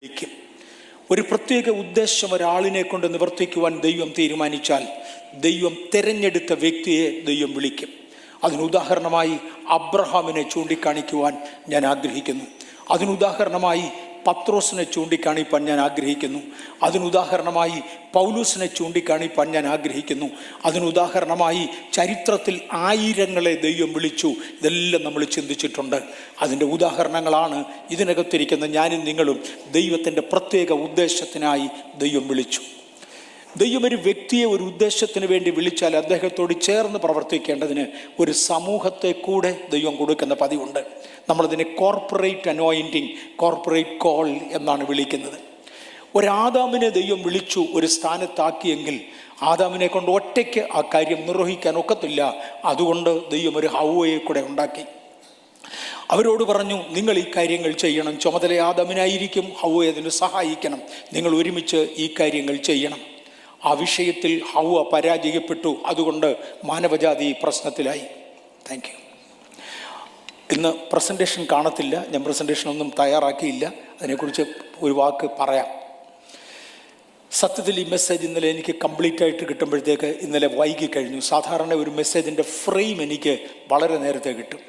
വിളിക്കും. ഒരു പ്രത്യേക ഉദ്ദേശം ഒരാളിനെ കൊണ്ട് നിവർത്തിക്കുവാൻ ദൈവം തീരുമാനിച്ചാൽ ദൈവം തിരഞ്ഞെടുത്ത വ്യക്തിയെ ദൈവം വിളിക്കും. അതിനുദാഹരണമായി അബ്രഹാമിനെ ചൂണ്ടിക്കാണിക്കുവാൻ ഞാൻ ആഗ്രഹിക്കുന്നു. അതിനുദാഹരണമായി പത്രോസിനെ ചൂണ്ടിക്കാണിപ്പാൻ ഞാൻ ആഗ്രഹിക്കുന്നു. അതിനുദാഹരണമായി പൗലൂസിനെ ചൂണ്ടിക്കാണിപ്പാൻ ഞാൻ ആഗ്രഹിക്കുന്നു. അതിനുദാഹരണമായി ചരിത്രത്തിൽ ആയിരങ്ങളെ ദൈവം വിളിച്ചു. ഇതെല്ലാം നമ്മൾ ചിന്തിച്ചിട്ടുണ്ട്. അതിൻ്റെ ഉദാഹരണങ്ങളാണ് ഇതിനകത്തിരിക്കുന്ന ഞാനും നിങ്ങളും. ദൈവത്തിൻ്റെ പ്രത്യേക ഉദ്ദേശത്തിനായി ദൈവം വിളിച്ചു. ദൈവം ഒരു വ്യക്തിയെ ഒരു ഉദ്ദേശത്തിന് വേണ്ടി വിളിച്ചാൽ അദ്ദേഹത്തോട് ചേർന്ന് പ്രവർത്തിക്കേണ്ടതിന് ഒരു സമൂഹത്തെ കൂടെ ദൈവം കൊടുക്കുന്ന പതിവുണ്ട്. നമ്മളതിനെ കോർപ്പറേറ്റ് അനോയിൻറ്റിങ്, കോർപ്പറേറ്റ് കോൾ എന്നാണ് വിളിക്കുന്നത്. ഒരാദാമിനെ ദൈവം വിളിച്ചു, ഒരു സ്ഥാനത്താക്കിയെങ്കിൽ ആദാമിനെ കൊണ്ട് ഒറ്റയ്ക്ക് ആ കാര്യം നിർവഹിക്കാൻ ഒക്കത്തില്ല. അതുകൊണ്ട് ദൈവം ഒരു ഹവ്വയെ കൂടെ ഉണ്ടാക്കി. അവരോട് പറഞ്ഞു, നിങ്ങൾ ഈ കാര്യങ്ങൾ ചെയ്യണം. ചുമതല ആദാമിനായിരിക്കും, ഹവ്വയെ അതിന് സഹായിക്കണം. നിങ്ങൾ ഒരുമിച്ച് ഈ കാര്യങ്ങൾ ചെയ്യണം. ആ വിഷയത്തിൽ ഹവ്വ പരാജയപ്പെട്ടു. അതുകൊണ്ട് മാനവജാതി പ്രശ്നത്തിലായി. Thank you. ഇന്ന് പ്രസൻറ്റേഷൻ കാണത്തില്ല. ഞാൻ പ്രസൻറ്റേഷനൊന്നും തയ്യാറാക്കിയില്ല. അതിനെക്കുറിച്ച് ഒരു വാക്ക് പറയാം. സത്യത്തിൽ ഈ മെസ്സേജ് ഇന്നലെ എനിക്ക് കംപ്ലീറ്റ് ആയിട്ട് കിട്ടുമ്പോഴത്തേക്ക് ഇന്നലെ വൈകി കഴിഞ്ഞു. സാധാരണ ഒരു മെസ്സേജിൻ്റെ ഫ്രെയിം എനിക്ക് വളരെ നേരത്തെ കിട്ടും.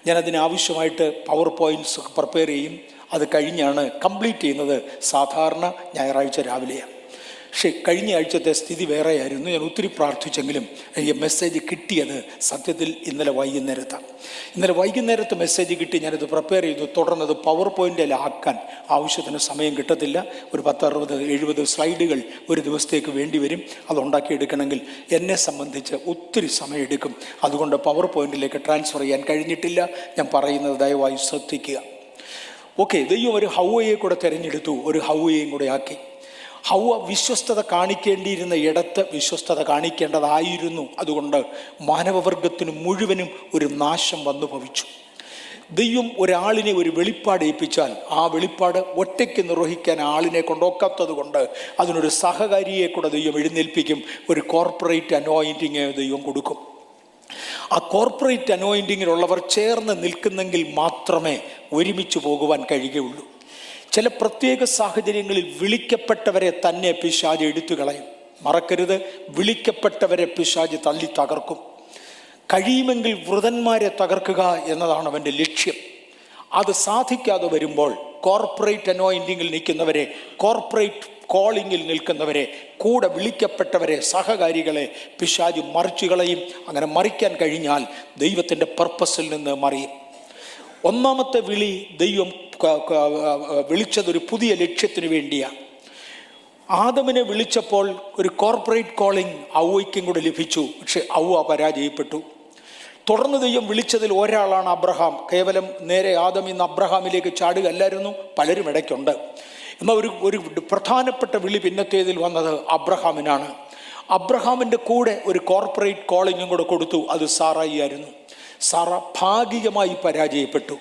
ഞാനതിനാവശ്യമായിട്ട് പവർ പോയിൻറ്റ്സ് പ്രിപ്പയർ ചെയ്യും. അത് കഴിഞ്ഞാണ് കംപ്ലീറ്റ് ചെയ്യുന്നത്. സാധാരണ ഞായറാഴ്ച രാവിലെയാണ്. പക്ഷേ കഴിഞ്ഞ ആഴ്ചത്തെ സ്ഥിതി വേറെയായിരുന്നു. ഞാൻ ഒത്തിരി പ്രാർത്ഥിച്ചെങ്കിലും എനിക്ക് മെസ്സേജ് കിട്ടിയത് സത്യത്തിൽ ഇന്നലെ വൈകുന്നേരത്താണ്. ഇന്നലെ വൈകുന്നേരത്ത് മെസ്സേജ് കിട്ടി. ഞാനത് പ്രിപ്പയർ ചെയ്തു. തുടർന്നത് പവർ പോയിൻ്റിലാക്കാൻ ആവശ്യത്തിന് സമയം കിട്ടത്തില്ല. ഒരു 60-70 സ്ലൈഡുകൾ ഒരു ദിവസത്തേക്ക് വേണ്ടി വരും. അതുണ്ടാക്കിയെടുക്കണമെങ്കിൽ എന്നെ സംബന്ധിച്ച് ഒത്തിരി സമയമെടുക്കും. അതുകൊണ്ട് പവർ പോയിന്റിലേക്ക് ട്രാൻസ്ഫർ ചെയ്യാൻ കഴിഞ്ഞിട്ടില്ല. ഞാൻ പറയുന്നത് ദയവായി ശ്രദ്ധിക്കുക. ഓക്കെ, ദൈവം ഒരു ഹവ്വയെ കൂടെ തിരഞ്ഞെടുത്തു, ഒരു ഹവ്വയെയും കൂടെ ആക്കി. ഹവ്വ വിശ്വസ്തത കാണിക്കേണ്ടിയിരുന്ന ഇടത്ത് വിശ്വസ്തത കാണിക്കേണ്ടതായിരുന്നു. അതുകൊണ്ട് മാനവവർഗത്തിന് മുഴുവനും ഒരു നാശം വന്നു ഭവിച്ചു. ദൈവം ഒരാളിനെ ഒരു വെളിപ്പാട് ഏൽപ്പിച്ചാൽ ആ വെളിപ്പാട് ഒറ്റയ്ക്ക് നിർവഹിക്കാൻ ആളിനെ കൊണ്ടൊക്കാത്തത് കൊണ്ട് അതിനൊരു സഹകാരിയെ കൂടെ ദൈവം എഴുന്നേൽപ്പിക്കും. ഒരു കോർപ്പറേറ്റ് അനോയിൻറ്റിങ് ദൈവം കൊടുക്കും. ആ കോർപ്പറേറ്റ് അനോയിൻറ്റിങ്ങിലുള്ളവർ ചേർന്ന് നിൽക്കുന്നെങ്കിൽ മാത്രമേ ഒരുമിച്ച് പോകുവാൻ കഴിയുകയുള്ളൂ. ചില പ്രത്യേക സാഹചര്യങ്ങളിൽ വിളിക്കപ്പെട്ടവരെ തന്നെ പിശാച് എടുത്തു കളയും. മറക്കരുത്, വിളിക്കപ്പെട്ടവരെ പിശാച് തള്ളി തകർക്കും. കഴിയുമെങ്കിൽ വൃതന്മാരെ തകർക്കുക എന്നതാണ് അവൻ്റെ ലക്ഷ്യം. അത് സാധിക്കാതെ വരുമ്പോൾ കോർപ്പറേറ്റ് അനോയിൻറ്റിങ്ങിൽ നിൽക്കുന്നവരെ, കോർപ്പറേറ്റ് കോളിങ്ങിൽ നിൽക്കുന്നവരെ, കൂടെ വിളിക്കപ്പെട്ടവരെ, സഹകാരികളെ പിശാച് മറിച്ചു കളയും. അങ്ങനെ മറിക്കാൻ കഴിഞ്ഞാൽ ദൈവത്തിൻ്റെ പർപ്പസിൽ നിന്ന് മറിയും. ഒന്നാമത്തെ വിളി ദൈവം വിളിച്ചതൊരു പുതിയ ലക്ഷ്യത്തിന് വേണ്ടിയാണ്. ആദമിനെ വിളിച്ചപ്പോൾ ഒരു കോർപ്പറേറ്റ് കോളിംഗ് ഹവ്വയ്ക്കും കൂടെ ലഭിച്ചു. പക്ഷെ ഹവ്വ പരാജയപ്പെട്ടു. തുടർന്ന് ദൈവം വിളിച്ചതിൽ ഒരാളാണ് അബ്രഹാം. കേവലം നേരെ ആദമിൽ നിന്ന് അബ്രഹാമിലേക്ക് ചാടുകയല്ലായിരുന്നു, പലരും ഇടയ്ക്കുണ്ട്. എന്നാൽ ഒരു പ്രധാനപ്പെട്ട വിളി പിന്നത്തേതിൽ വന്നത് അബ്രഹാമിനാണ്. അബ്രഹാമിൻ്റെ കൂടെ ഒരു കോർപ്പറേറ്റ് കോളിങ്ങും കൂടെ കൊടുത്തു. അത് സാറായി ആയിരുന്നു. സാറ ഭാഗികമായി പരാജയപ്പെട്ടു.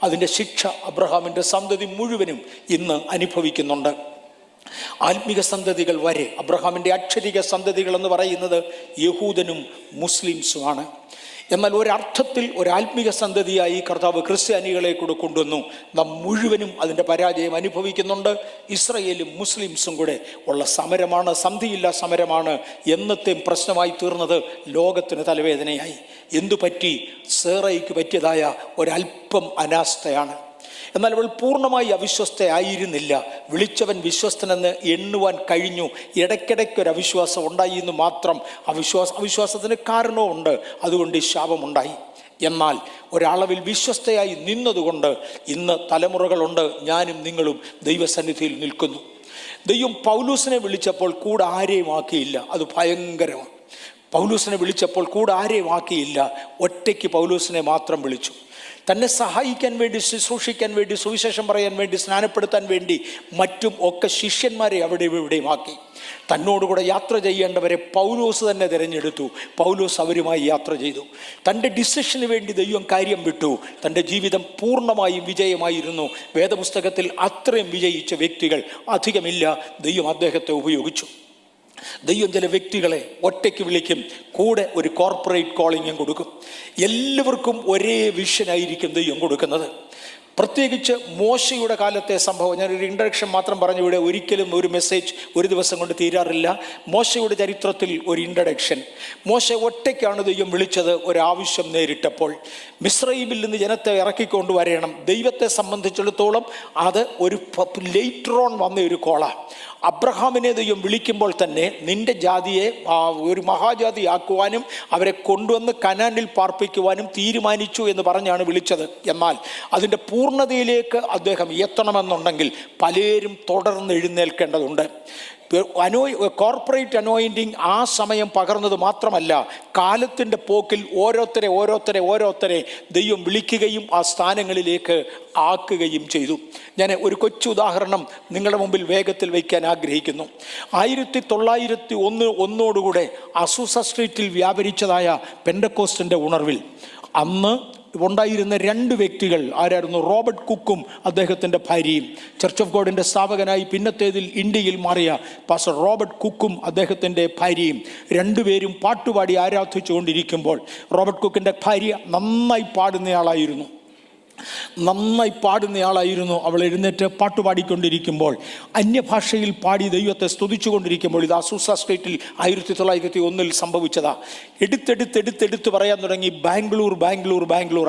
അതിൻ്റെ ശിക്ഷ അബ്രഹാമിൻ്റെ സന്തതി മുഴുവനും ഇന്ന് അനുഭവിക്കുന്നുണ്ട്. ആത്മിക സന്തതികൾ വരെ. അബ്രഹാമിൻ്റെ അക്ഷരിക സന്തതികൾ എന്ന് പറയുന്നത് യഹൂദനും മുസ്ലിംസുമാണ്. എന്നാൽ ഒരർത്ഥത്തിൽ ഒരാത്മിക സന്തതിയായി കർത്താവ് ക്രിസ്ത്യാനികളെ കൂടെ കൊണ്ടുവന്നു. നാം മുഴുവനും അതിൻ്റെ പരാജയം അനുഭവിക്കുന്നുണ്ട്. ഇസ്രയേലും മുസ്ലിംസും കൂടെ ഉള്ള സമരമാണ്, സന്ധിയില്ല സമരമാണ്. എന്നത്തെയും പ്രശ്നമായി തീർന്നത് ലോകത്തിന് തലവേദനയായി. എന്തു പറ്റി? സേറയ്ക്ക് പറ്റിയതായ ഒരല്പം അനാസ്ഥയാണ്. എന്നാൽ അവൾ പൂർണ്ണമായി അവിശ്വസ്തയായിരുന്നില്ല. വിളിച്ചവൻ വിശ്വസ്തനെന്ന് എണ്ണുവാൻ കഴിഞ്ഞു. ഇടയ്ക്കിടയ്ക്കൊരു അവിശ്വാസം ഉണ്ടായി എന്ന് മാത്രം. അവിശ്വാസത്തിന് കാരണവുമുണ്ട്. അതുകൊണ്ട് ഈ ശാപമുണ്ടായി. എന്നാൽ ഒരളവിൽ വിശ്വസ്തയായി നിന്നതുകൊണ്ട് ഇന്ന് തലമുറകളുണ്ട്. ഞാനും നിങ്ങളും ദൈവസന്നിധിയിൽ നിൽക്കുന്നു. ദൈവം പൗലൂസിനെ വിളിച്ചപ്പോൾ കൂടെ ആരെയും ആക്കിയില്ല. അത് ഭയങ്കരമാണ്. പൗലൂസിനെ വിളിച്ചപ്പോൾ കൂടെ ആരെയും ആക്കിയില്ല. ഒറ്റയ്ക്ക് പൗലൂസിനെ മാത്രം വിളിച്ചു. തന്നെ സഹായിക്കാൻ വേണ്ടി, ശുശ്രൂഷിക്കാൻ വേണ്ടി, സുവിശേഷം പറയാൻ വേണ്ടി, സ്നാനപ്പെടുത്താൻ വേണ്ടി മറ്റും ഒക്കെ ശിഷ്യന്മാരെ അവിടെ ഇവിടെയും ആക്കി. തന്നോടുകൂടെ യാത്ര ചെയ്യേണ്ടവരെ പൗലോസ് തന്നെ തിരഞ്ഞെടുത്തു. പൗലോസ് അവരുമായി യാത്ര ചെയ്തു. തൻ്റെ ഡിസിഷന് വേണ്ടി ദൈവം കാര്യം വിട്ടു. തൻ്റെ ജീവിതം പൂർണ്ണമായും വിജയമായിരുന്നു. വേദപുസ്തകത്തിൽ അത്രയും വിജയിച്ച വ്യക്തികൾ അധികമില്ല. ദൈവം അദ്ദേഹത്തെ ഉപയോഗിച്ചു. ദൈവം ചില വ്യക്തികളെ ഒറ്റയ്ക്ക് വിളിക്കും, കൂടെ ഒരു കോർപ്പറേറ്റ് കോളിങ്ങും കൊടുക്കും. എല്ലാവർക്കും ഒരേ വിഷനായിരിക്കും ദൈവം കൊടുക്കുന്നത്. പ്രത്യേകിച്ച് മോശയുടെ കാലത്തെ സംഭവം. ഞാനൊരു ഇൻട്രഡക്ഷൻ മാത്രം പറഞ്ഞു, ഇവിടെ ഒരിക്കലും ഒരു മെസ്സേജ് ഒരു ദിവസം കൊണ്ട് തീരാറില്ല. മോശയുടെ ചരിത്രത്തിൽ ഒരു ഇൻട്രഡക്ഷൻ. മോശ ഒറ്റയ്ക്കാണ് ദൈവം വിളിച്ചത് ഒരാവശ്യം നേരിട്ടപ്പോൾ. മിസ്രയീമിൽ നിന്ന് ജനത്തെ ഇറക്കിക്കൊണ്ടുവരണം. ദൈവത്തെ സംബന്ധിച്ചിടത്തോളം അത് ഒരു ലേറ്റർ ഓൺ വന്ന ഒരു കോളാണ്. അബ്രഹാമിനെ ദൈവം വിളിക്കുമ്പോൾ തന്നെ നിന്റെ ജാതിയെ ഒരു മഹാജാതിയാക്കുവാനും അവരെ കൊണ്ടുവന്ന് കനാനിൽ പാർപ്പിക്കുവാനും തീരുമാനിച്ചു എന്ന് പറഞ്ഞാണ് വിളിച്ചത്. എന്നാൽ അതിൻ്റെ പൂർണ്ണതയിലേക്ക് അദ്ദേഹം എത്തണമെന്നുണ്ടെങ്കിൽ പലരും തുടർന്ന് എഴുന്നേൽക്കേണ്ടതുണ്ട്. കോർപ്പറേറ്റ് അനോയിൻറ്റിങ് ആ സമയം പകർന്നത് മാത്രമല്ല, കാലത്തിൻ്റെ പോക്കിൽ ഓരോരുത്തരെ ദൈവം വിളിക്കുകയും ആ സ്ഥാനങ്ങളിലേക്ക് ആക്കുകയും ചെയ്തു. ഞാൻ ഒരു കൊച്ചു ഉദാഹരണം നിങ്ങളുടെ മുമ്പിൽ വേഗത്തിൽ വയ്ക്കാൻ ആഗ്രഹിക്കുന്നു. 1901 അസൂസ സ്ട്രീറ്റിൽ വ്യാപരിച്ചതായ പെന്തക്കോസ്റ്റിൻ്റെ ഉണർവിൽ അന്ന് ഉണ്ടായിരുന്ന 2 വ്യക്തികൾ ആരായിരുന്നു? റോബർട്ട് കുക്കും അദ്ദേഹത്തിൻ്റെ ഭാര്യയും. ചർച്ച് ഓഫ് ഗോഡിൻ്റെ സ്ഥാപകനായി പിന്നത്തേതിൽ ഇന്ത്യയിൽ മാറിയ പാസ്റ്റർ റോബർട്ട് കുക്കും അദ്ദേഹത്തിൻ്റെ ഭാര്യയും 2 പേരും പാട്ടുപാടി ആരാധിച്ചു കൊണ്ടിരിക്കുമ്പോൾ റോബർട്ട് കുക്കിൻ്റെ ഭാര്യ നന്നായി പാടുന്നയാളായിരുന്നു. അവൾ എഴുന്നേറ്റ് പാട്ടുപാടിക്കൊണ്ടിരിക്കുമ്പോൾ, അന്യഭാഷയിൽ പാടി ദൈവത്തെ സ്തുതിച്ചു കൊണ്ടിരിക്കുമ്പോൾ, ഇത് അസൂസ സ്ട്രീറ്റിൽ 1901 സംഭവിച്ചതാ. എടുത്തെടുത്ത് പറയാൻ തുടങ്ങി ബാംഗ്ലൂർ.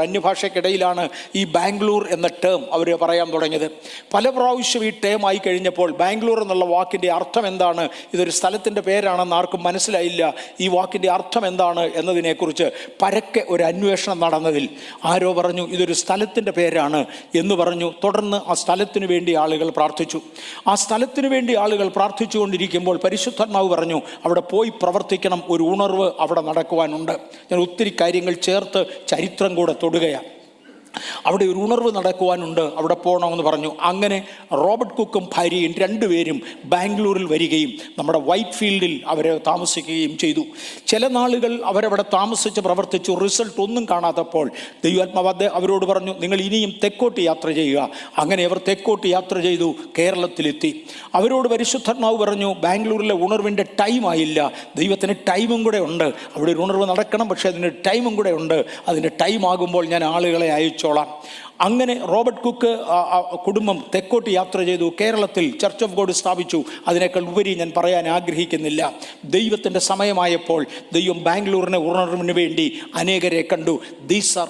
അന്യഭാഷയ്ക്കിടയിലാണ് ഈ ബാംഗ്ലൂർ എന്ന ടേം അവർ പറയാൻ തുടങ്ങിയത്. പല പ്രാവശ്യം ഈ ടേം ആയി കഴിഞ്ഞപ്പോൾ ബാംഗ്ലൂർ എന്നുള്ള വാക്കിൻ്റെ അർത്ഥം എന്താണ്, ഇതൊരു സ്ഥലത്തിൻ്റെ പേരാണെന്ന് ആർക്കും മനസ്സിലായില്ല. ഈ വാക്കിൻ്റെ അർത്ഥം എന്താണ് എന്നതിനെക്കുറിച്ച് പരക്കെ ഒരു അന്വേഷണം നടന്നതിൽ ആരോ പറഞ്ഞു ഇതൊരു സ്ഥലത്തിൻ്റെ പേരാണ് എന്ന് പറഞ്ഞു. തുടർന്ന് ആ സ്ഥലത്തിന് വേണ്ടി ആളുകൾ പ്രാർത്ഥിച്ചു കൊണ്ടിരിക്കുമ്പോൾ പരിശുദ്ധാത്മാവ് പറഞ്ഞു അവിടെ പോയി പ്രവർത്തിക്കണം, ഒരു ഉണർവ് അവിടെ നടക്കുവാനുണ്ട്. ഞാൻ ഒത്തിരി കാര്യങ്ങൾ ചേർത്ത് ചരിത്രം കൂടെ തൊടുകയാണ്. അവിടെ ഒരു ഉണർവ് നടക്കുവാനുണ്ട്, അവിടെ പോകണമെന്ന് പറഞ്ഞു. അങ്ങനെ റോബർട്ട് കുക്കും ഭാര്യയും 2 പേരും ബാംഗ്ലൂരിൽ വരികയും നമ്മുടെ വൈറ്റ് ഫീൽഡിൽ അവർ താമസിക്കുകയും ചെയ്തു. ചില നാളുകൾ അവരവിടെ താമസിച്ച് പ്രവർത്തിച്ചു. റിസൾട്ട് ഒന്നും കാണാത്തപ്പോൾ ദൈവാത്മാവ് അവരോട് പറഞ്ഞു നിങ്ങൾ ഇനിയും തെക്കോട്ട് യാത്ര ചെയ്യുക. അങ്ങനെ അവർ തെക്കോട്ട് യാത്ര ചെയ്തു, കേരളത്തിലെത്തി. അവരോട് പരിശുദ്ധാത്മാവ് പറഞ്ഞു ബാംഗ്ലൂരിലെ ഉണർവിൻ്റെ ടൈമായില്ല, ദൈവത്തിന് ടൈമും കൂടെ ഉണ്ട്. അവിടെ ഒരു ഉണർവ് നടക്കണം, പക്ഷേ അതിന് ടൈമും കൂടെ ഉണ്ട്. അതിൻ്റെ ടൈം ആകുമ്പോൾ ഞാൻ ആളുകളെ അയച്ചോളാം. അങ്ങനെ റോബർട്ട് കുക്ക് കുടുംബം തെക്കോട്ട് യാത്ര ചെയ്തു, കേരളത്തിൽ ചർച്ച് ഓഫ് ഗോഡ് സ്ഥാപിച്ചു. അതിനേക്കാൾ ഉപരി ഞാൻ പറയാൻ ആഗ്രഹിക്കുന്നില്ല. ദൈവത്തിൻ്റെ സമയമായപ്പോൾ ദൈവം ബാംഗ്ലൂരിനെ ഉണർവിന് വേണ്ടി അനേകരെ കണ്ടു. ദീസ് ആർ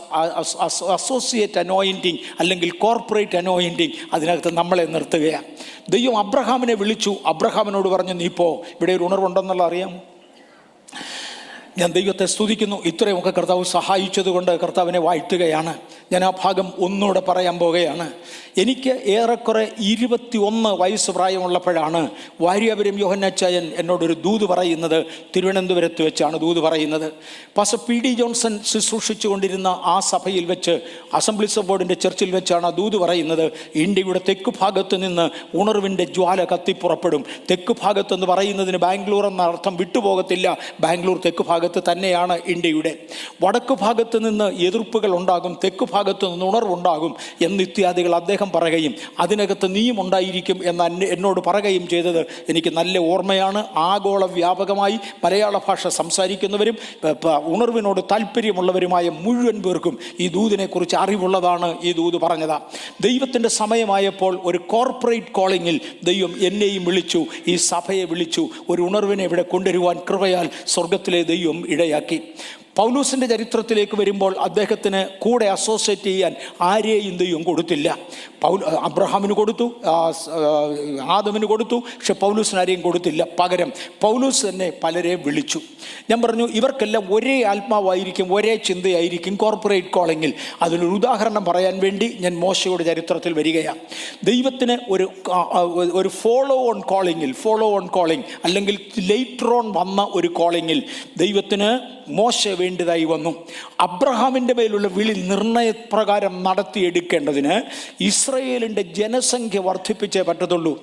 അസോസിയേറ്റ് അനോയിൻറ്റിങ് അല്ലെങ്കിൽ കോർപ്പറേറ്റ് അനോയിൻറ്റിങ്. അതിനകത്ത് നമ്മളെ നിർത്തുകയാണ്. ദൈവം അബ്രഹാമിനെ വിളിച്ചു. അബ്രഹാമിനോട് പറഞ്ഞു നീ പോ, ഇവിടെ ഒരു ഉണർവുണ്ടെന്നുള്ള അറിയാമോ? ഞാൻ ദൈവത്തെ സ്തുതിക്കുന്നു. ഇത്രയുമൊക്കെ കർത്താവ് സഹായിച്ചതുകൊണ്ട് കർത്താവിനെ വാഴ്ത്തുകയാണ്. ഞാൻ ആ ഭാഗം ഒന്നുകൂടെ പറയാൻ പോകുകയാണ്. എനിക്ക് ഏറെക്കുറെ 21 വയസ്സ് പ്രായമുള്ളപ്പോഴാണ് വാര്യാപുരം യോഹന്നാച്ചായൻ എന്നോടൊരു ദൂത് പറയുന്നത്. തിരുവനന്തപുരത്ത് വെച്ചാണ് ദൂത് പറയുന്നത്. പാസ്റ്റർ PD ജോൺസൺ ശുശ്രൂഷിച്ചു കൊണ്ടിരുന്ന ആ സഭയിൽ വെച്ച്, അസംബ്ലീസ് ഓഫ് ഗോഡിൻ്റെ ചർച്ചിൽ വെച്ചാണ് ആ ദൂത് പറയുന്നത്. ഇന്ത്യയുടെ തെക്ക് ഭാഗത്ത് നിന്ന് ഉണർവിൻ്റെ ജ്വാല കത്തിപ്പുറപ്പെടും. തെക്ക് ഭാഗത്തെന്ന് പറയുന്നതിന് ബാംഗ്ലൂർ എന്ന അർത്ഥം വിട്ടുപോകത്തില്ല. ബാംഗ്ലൂർ തെക്ക് ഭാഗത്ത് തന്നെയാണ് ഇന്ത്യയുടെ. വടക്ക് ഭാഗത്ത് നിന്ന് എതിർപ്പുകൾ ഉണ്ടാകും, തെക്ക് ഭാഗത്ത് നിന്ന് ഉണർവുണ്ടാകും എന്നിത്യാദികൾ അദ്ദേഹം പറയുകയും അതിനകത്ത് നീയും ഉണ്ടായിരിക്കും എന്ന് എന്നോട് പറയുകയും ചെയ്തത് എനിക്ക് നല്ല ഓർമ്മയാണ്. ആഗോള വ്യാപകമായി മലയാള ഭാഷ സംസാരിക്കുന്നവരും ഉണർവിനോട് താല്പര്യമുള്ളവരുമായ മുഴുവൻ പേർക്കും ഈ ദൂതിനെക്കുറിച്ച് അറിവുള്ളതാണ് ഈ ദൂത് പറഞ്ഞത്. ദൈവത്തിൻ്റെ സമയമായപ്പോൾ ഒരു കോർപ്പറേറ്റ് കോളിങ്ങിൽ ദൈവം എന്നെയും വിളിച്ചു, ഈ സഭയെ വിളിച്ചു. ഒരു ഉണർവിനെ ഇവിടെ കൊണ്ടുവരുവാൻ കൃപയാൽ സ്വർഗത്തിലെ ദൈവം ഇടയാക്കി. പൗലൂസിൻ്റെ ചരിത്രത്തിലേക്ക് വരുമ്പോൾ അദ്ദേഹത്തിന് കൂടെ അസോസിയേറ്റ് ചെയ്യാൻ ആരെയും ദൈവം കൊടുത്തില്ല. അബ്രഹാമിന് കൊടുത്തു, ആദമിന് കൊടുത്തു, പക്ഷെ പൗലൂസിന് ആരെയും കൊടുത്തില്ല. പകരം പൗലൂസ് തന്നെ പലരെ വിളിച്ചു. ഞാൻ പറഞ്ഞു ഇവർക്കെല്ലാം ഒരേ ആത്മാവായിരിക്കും, ഒരേ ചിന്തയായിരിക്കും കോർപ്പറേറ്റ് കോളിങ്ങിൽ. അതിനൊരു ഉദാഹരണം പറയാൻ വേണ്ടി ഞാൻ മോശയുടെ ചരിത്രത്തിൽ വരികയാണ്. ദൈവത്തിന് ഒരു ഫോളോ ഓൺ കോളിംഗ് അല്ലെങ്കിൽ ലേറ്റർ ഓൺ വന്ന ഒരു കോളിങ്ങിൽ ദൈവത്തിന് മോശ വേണ്ടതായി വന്നു. അബ്രഹാമിൻ്റെ മേലുള്ള വിളി നിർണയപ്രകാരം നടത്തിയെടുക്കേണ്ടതിന് ഇസ്രയേലിൻ്റെ ജനസംഖ്യ വർദ്ധിപ്പിച്ചേ പറ്റത്തുള്ളൂ.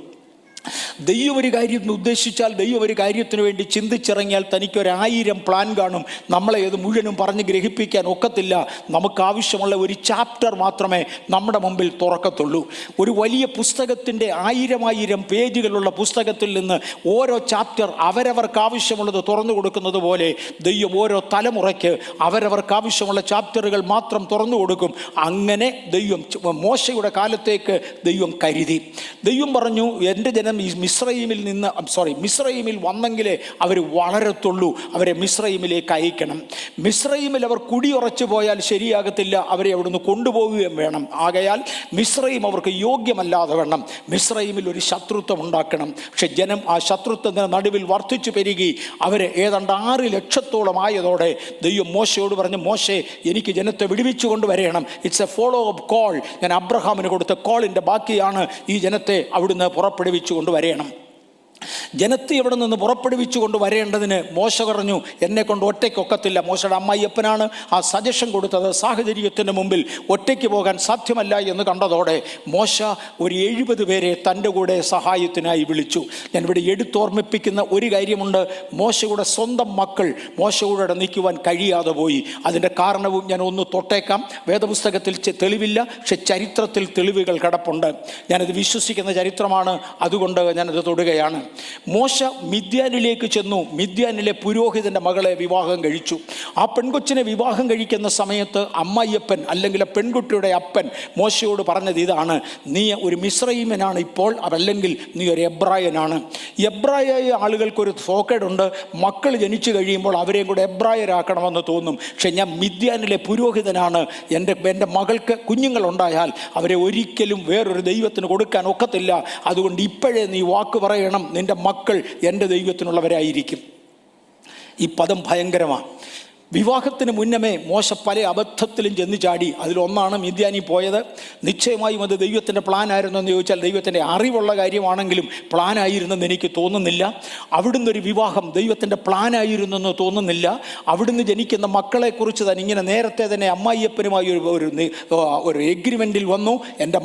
ദൈവം ഒരു കാര്യം ഉദ്ദേശിച്ചാൽ, ദൈവം ഒരു കാര്യത്തിന് വേണ്ടി ചിന്തിച്ചിറങ്ങിയാൽ തനിക്കൊരു1000 പ്ലാൻ കാണും. നമ്മളെ ഇത് മുഴുവനും പറഞ്ഞ് ഗ്രഹിപ്പിക്കാൻ ഒക്കത്തില്ല. നമുക്ക് ആവശ്യമുള്ള ഒരു ചാപ്റ്റർ മാത്രമേ നമ്മുടെ മുമ്പിൽ തുറക്കത്തുള്ളൂ. ഒരു വലിയ പുസ്തകത്തിൻ്റെ 1000 പേജുകളുള്ള പുസ്തകത്തിൽ നിന്ന് ഓരോ ചാപ്റ്റർ അവരവർക്ക് ആവശ്യമുള്ളത് തുറന്നു കൊടുക്കുന്നത് പോലെ ദൈവം ഓരോ തലമുറയ്ക്ക് അവരവർക്ക് ആവശ്യമുള്ള ചാപ്റ്ററുകൾ മാത്രം തുറന്നു കൊടുക്കും. അങ്ങനെ ദൈവം മോശയുടെ കാലത്തേക്ക് ദൈവം കരുതി. ദൈവം പറഞ്ഞു, എൻ്റെ ജനം ഈ മിസ്രയീമിൽ വന്നെങ്കിലേ അവർ വളരത്തുള്ളൂ, അവരെ മിസ്രയീമിലേക്ക് അയക്കണം. മിസ്രയീമിൽ അവർ കുടിയുറച്ചു പോയാൽ ശരിയാകത്തില്ല, അവരെ അവിടുന്ന് കൊണ്ടുപോവുകയും വേണം. ആകയാൽ മിസ്രയീം അവർക്ക് യോഗ്യമല്ലാതെ വേണം. മിസ്രയീമിൽ ഒരു ശത്രുത്വം ഉണ്ടാക്കണം. പക്ഷെ ജനം ആ ശത്രുത്വത്തിന് നടുവിൽ വർദ്ധിച്ചു പെരുകി അവരെ ഏതാണ്ട് 6 ലക്ഷത്തോളം ആയതോടെ ദൈവം മോശയോട് പറഞ്ഞു, മോശെ, എനിക്ക് ജനത്തെ വിടുവിച്ചു കൊണ്ടുവരണം. It's A follow up call. ഞാൻ അബ്രഹാമിന് കൊടുത്ത കോളിൻ്റെ ബാക്കിയാണ് ഈ ജനത്തെ അവിടുന്ന് പുറപ്പെടുവിച്ചു കൊണ്ടുവരണം. ജനത്തെ ഇവിടെ നിന്ന് പുറപ്പെടുവിച്ചു കൊണ്ട് വരേണ്ടതിന് മോശ പറഞ്ഞു, എന്നെ കൊണ്ട് ഒറ്റയ്ക്കൊക്കത്തില്ല. മോശയുടെ അമ്മായിയപ്പനാണ് ആ സജഷൻ കൊടുത്തത്. സാഹചര്യത്തിന് മുമ്പിൽ ഒറ്റയ്ക്ക് പോകാൻ സാധ്യമല്ല എന്ന് കണ്ടതോടെ മോശ ഒരു 70 പേരെ തൻ്റെ കൂടെ സഹായത്തിനായി വിളിച്ചു. ഞാനിവിടെ എടുത്തോർമ്മിപ്പിക്കുന്ന ഒരു കാര്യമുണ്ട്. മോശയുടെ സ്വന്തം മക്കൾ മോശയോടെ നിൽക്കുവാൻ കഴിയാതെ പോയി. അതിൻ്റെ കാരണവും ഞാൻ ഒന്ന് തൊട്ടേക്കാം. വേദപുസ്തകത്തിൽ തെളിവില്ല, പക്ഷെ ചരിത്രത്തിൽ തെളിവുകൾ കിടപ്പുണ്ട്. ഞാനത് വിശ്വസിക്കുന്ന ചരിത്രമാണ്, അതുകൊണ്ട് ഞാനത് തൊടുകയാണ്. മോശ മിദ്യാനിലേക്ക് ചെന്നു. മിദ്യാനിലെ പുരോഹിതൻ്റെ മകളെ വിവാഹം കഴിച്ചു. ആ പെൺകൊച്ചിനെ വിവാഹം കഴിക്കുന്ന സമയത്ത് അമ്മായിയപ്പൻ അല്ലെങ്കിൽ പെൺകുട്ടിയുടെ അപ്പൻ മോശയോട് പറഞ്ഞത് ഇതാണ്, നീ ഒരു മിസ്രയീമനാണ് ഇപ്പോൾ, അല്ലെങ്കിൽ നീ ഒരു എബ്രായനാണ്. എബ്രായ ആളുകൾക്കൊരു ഫോക്കേടുണ്ട്, മക്കൾ ജനിച്ചു കഴിയുമ്പോൾ അവരെയും കൂടെ എബ്രായരാക്കണമെന്ന് തോന്നും. പക്ഷെ ഞാൻ മിദ്യാനിലെ പുരോഹിതനാണ്, എൻ്റെ മകൾക്ക് കുഞ്ഞുങ്ങളുണ്ടായാൽ അവരെ ഒരിക്കലും വേറൊരു ദൈവത്തിന് കൊടുക്കാൻ ഒക്കത്തില്ല. അതുകൊണ്ട് ഇപ്പോഴേ നീ വാക്ക് പറയണം, നിൻ്റെ മക്കൾ എൻ്റെ ദൈവത്തിനുള്ളവരായിരിക്കും. ഈ പദം ഭയങ്കരമാണ്. വിവാഹത്തിന് മുന്നമേ മോശ പല അബദ്ധത്തിലും ചെന്ന് ചാടി. അതിലൊന്നാണ് മിദ്യാനി പോയത്. നിശ്ചയമായും അത് ദൈവത്തിൻ്റെ പ്ലാൻ ആയിരുന്നു എന്ന് ചോദിച്ചാൽ ദൈവത്തിൻ്റെ അറിവുള്ള കാര്യമാണെങ്കിലും പ്ലാൻ ആയിരുന്നെന്ന് എനിക്ക് തോന്നുന്നില്ല. അവിടുന്ന് ഒരു വിവാഹം ദൈവത്തിൻ്റെ പ്ലാൻ ആയിരുന്നെന്ന് തോന്നുന്നില്ല. അവിടുന്ന് ജനിക്കുന്ന മക്കളെക്കുറിച്ച് തന്നെ ഇങ്ങനെ നേരത്തെ തന്നെ അമ്മായിയപ്പനുമായി ഒരു എഗ്രിമെൻറ്റിൽ വന്നു, എൻ്റെ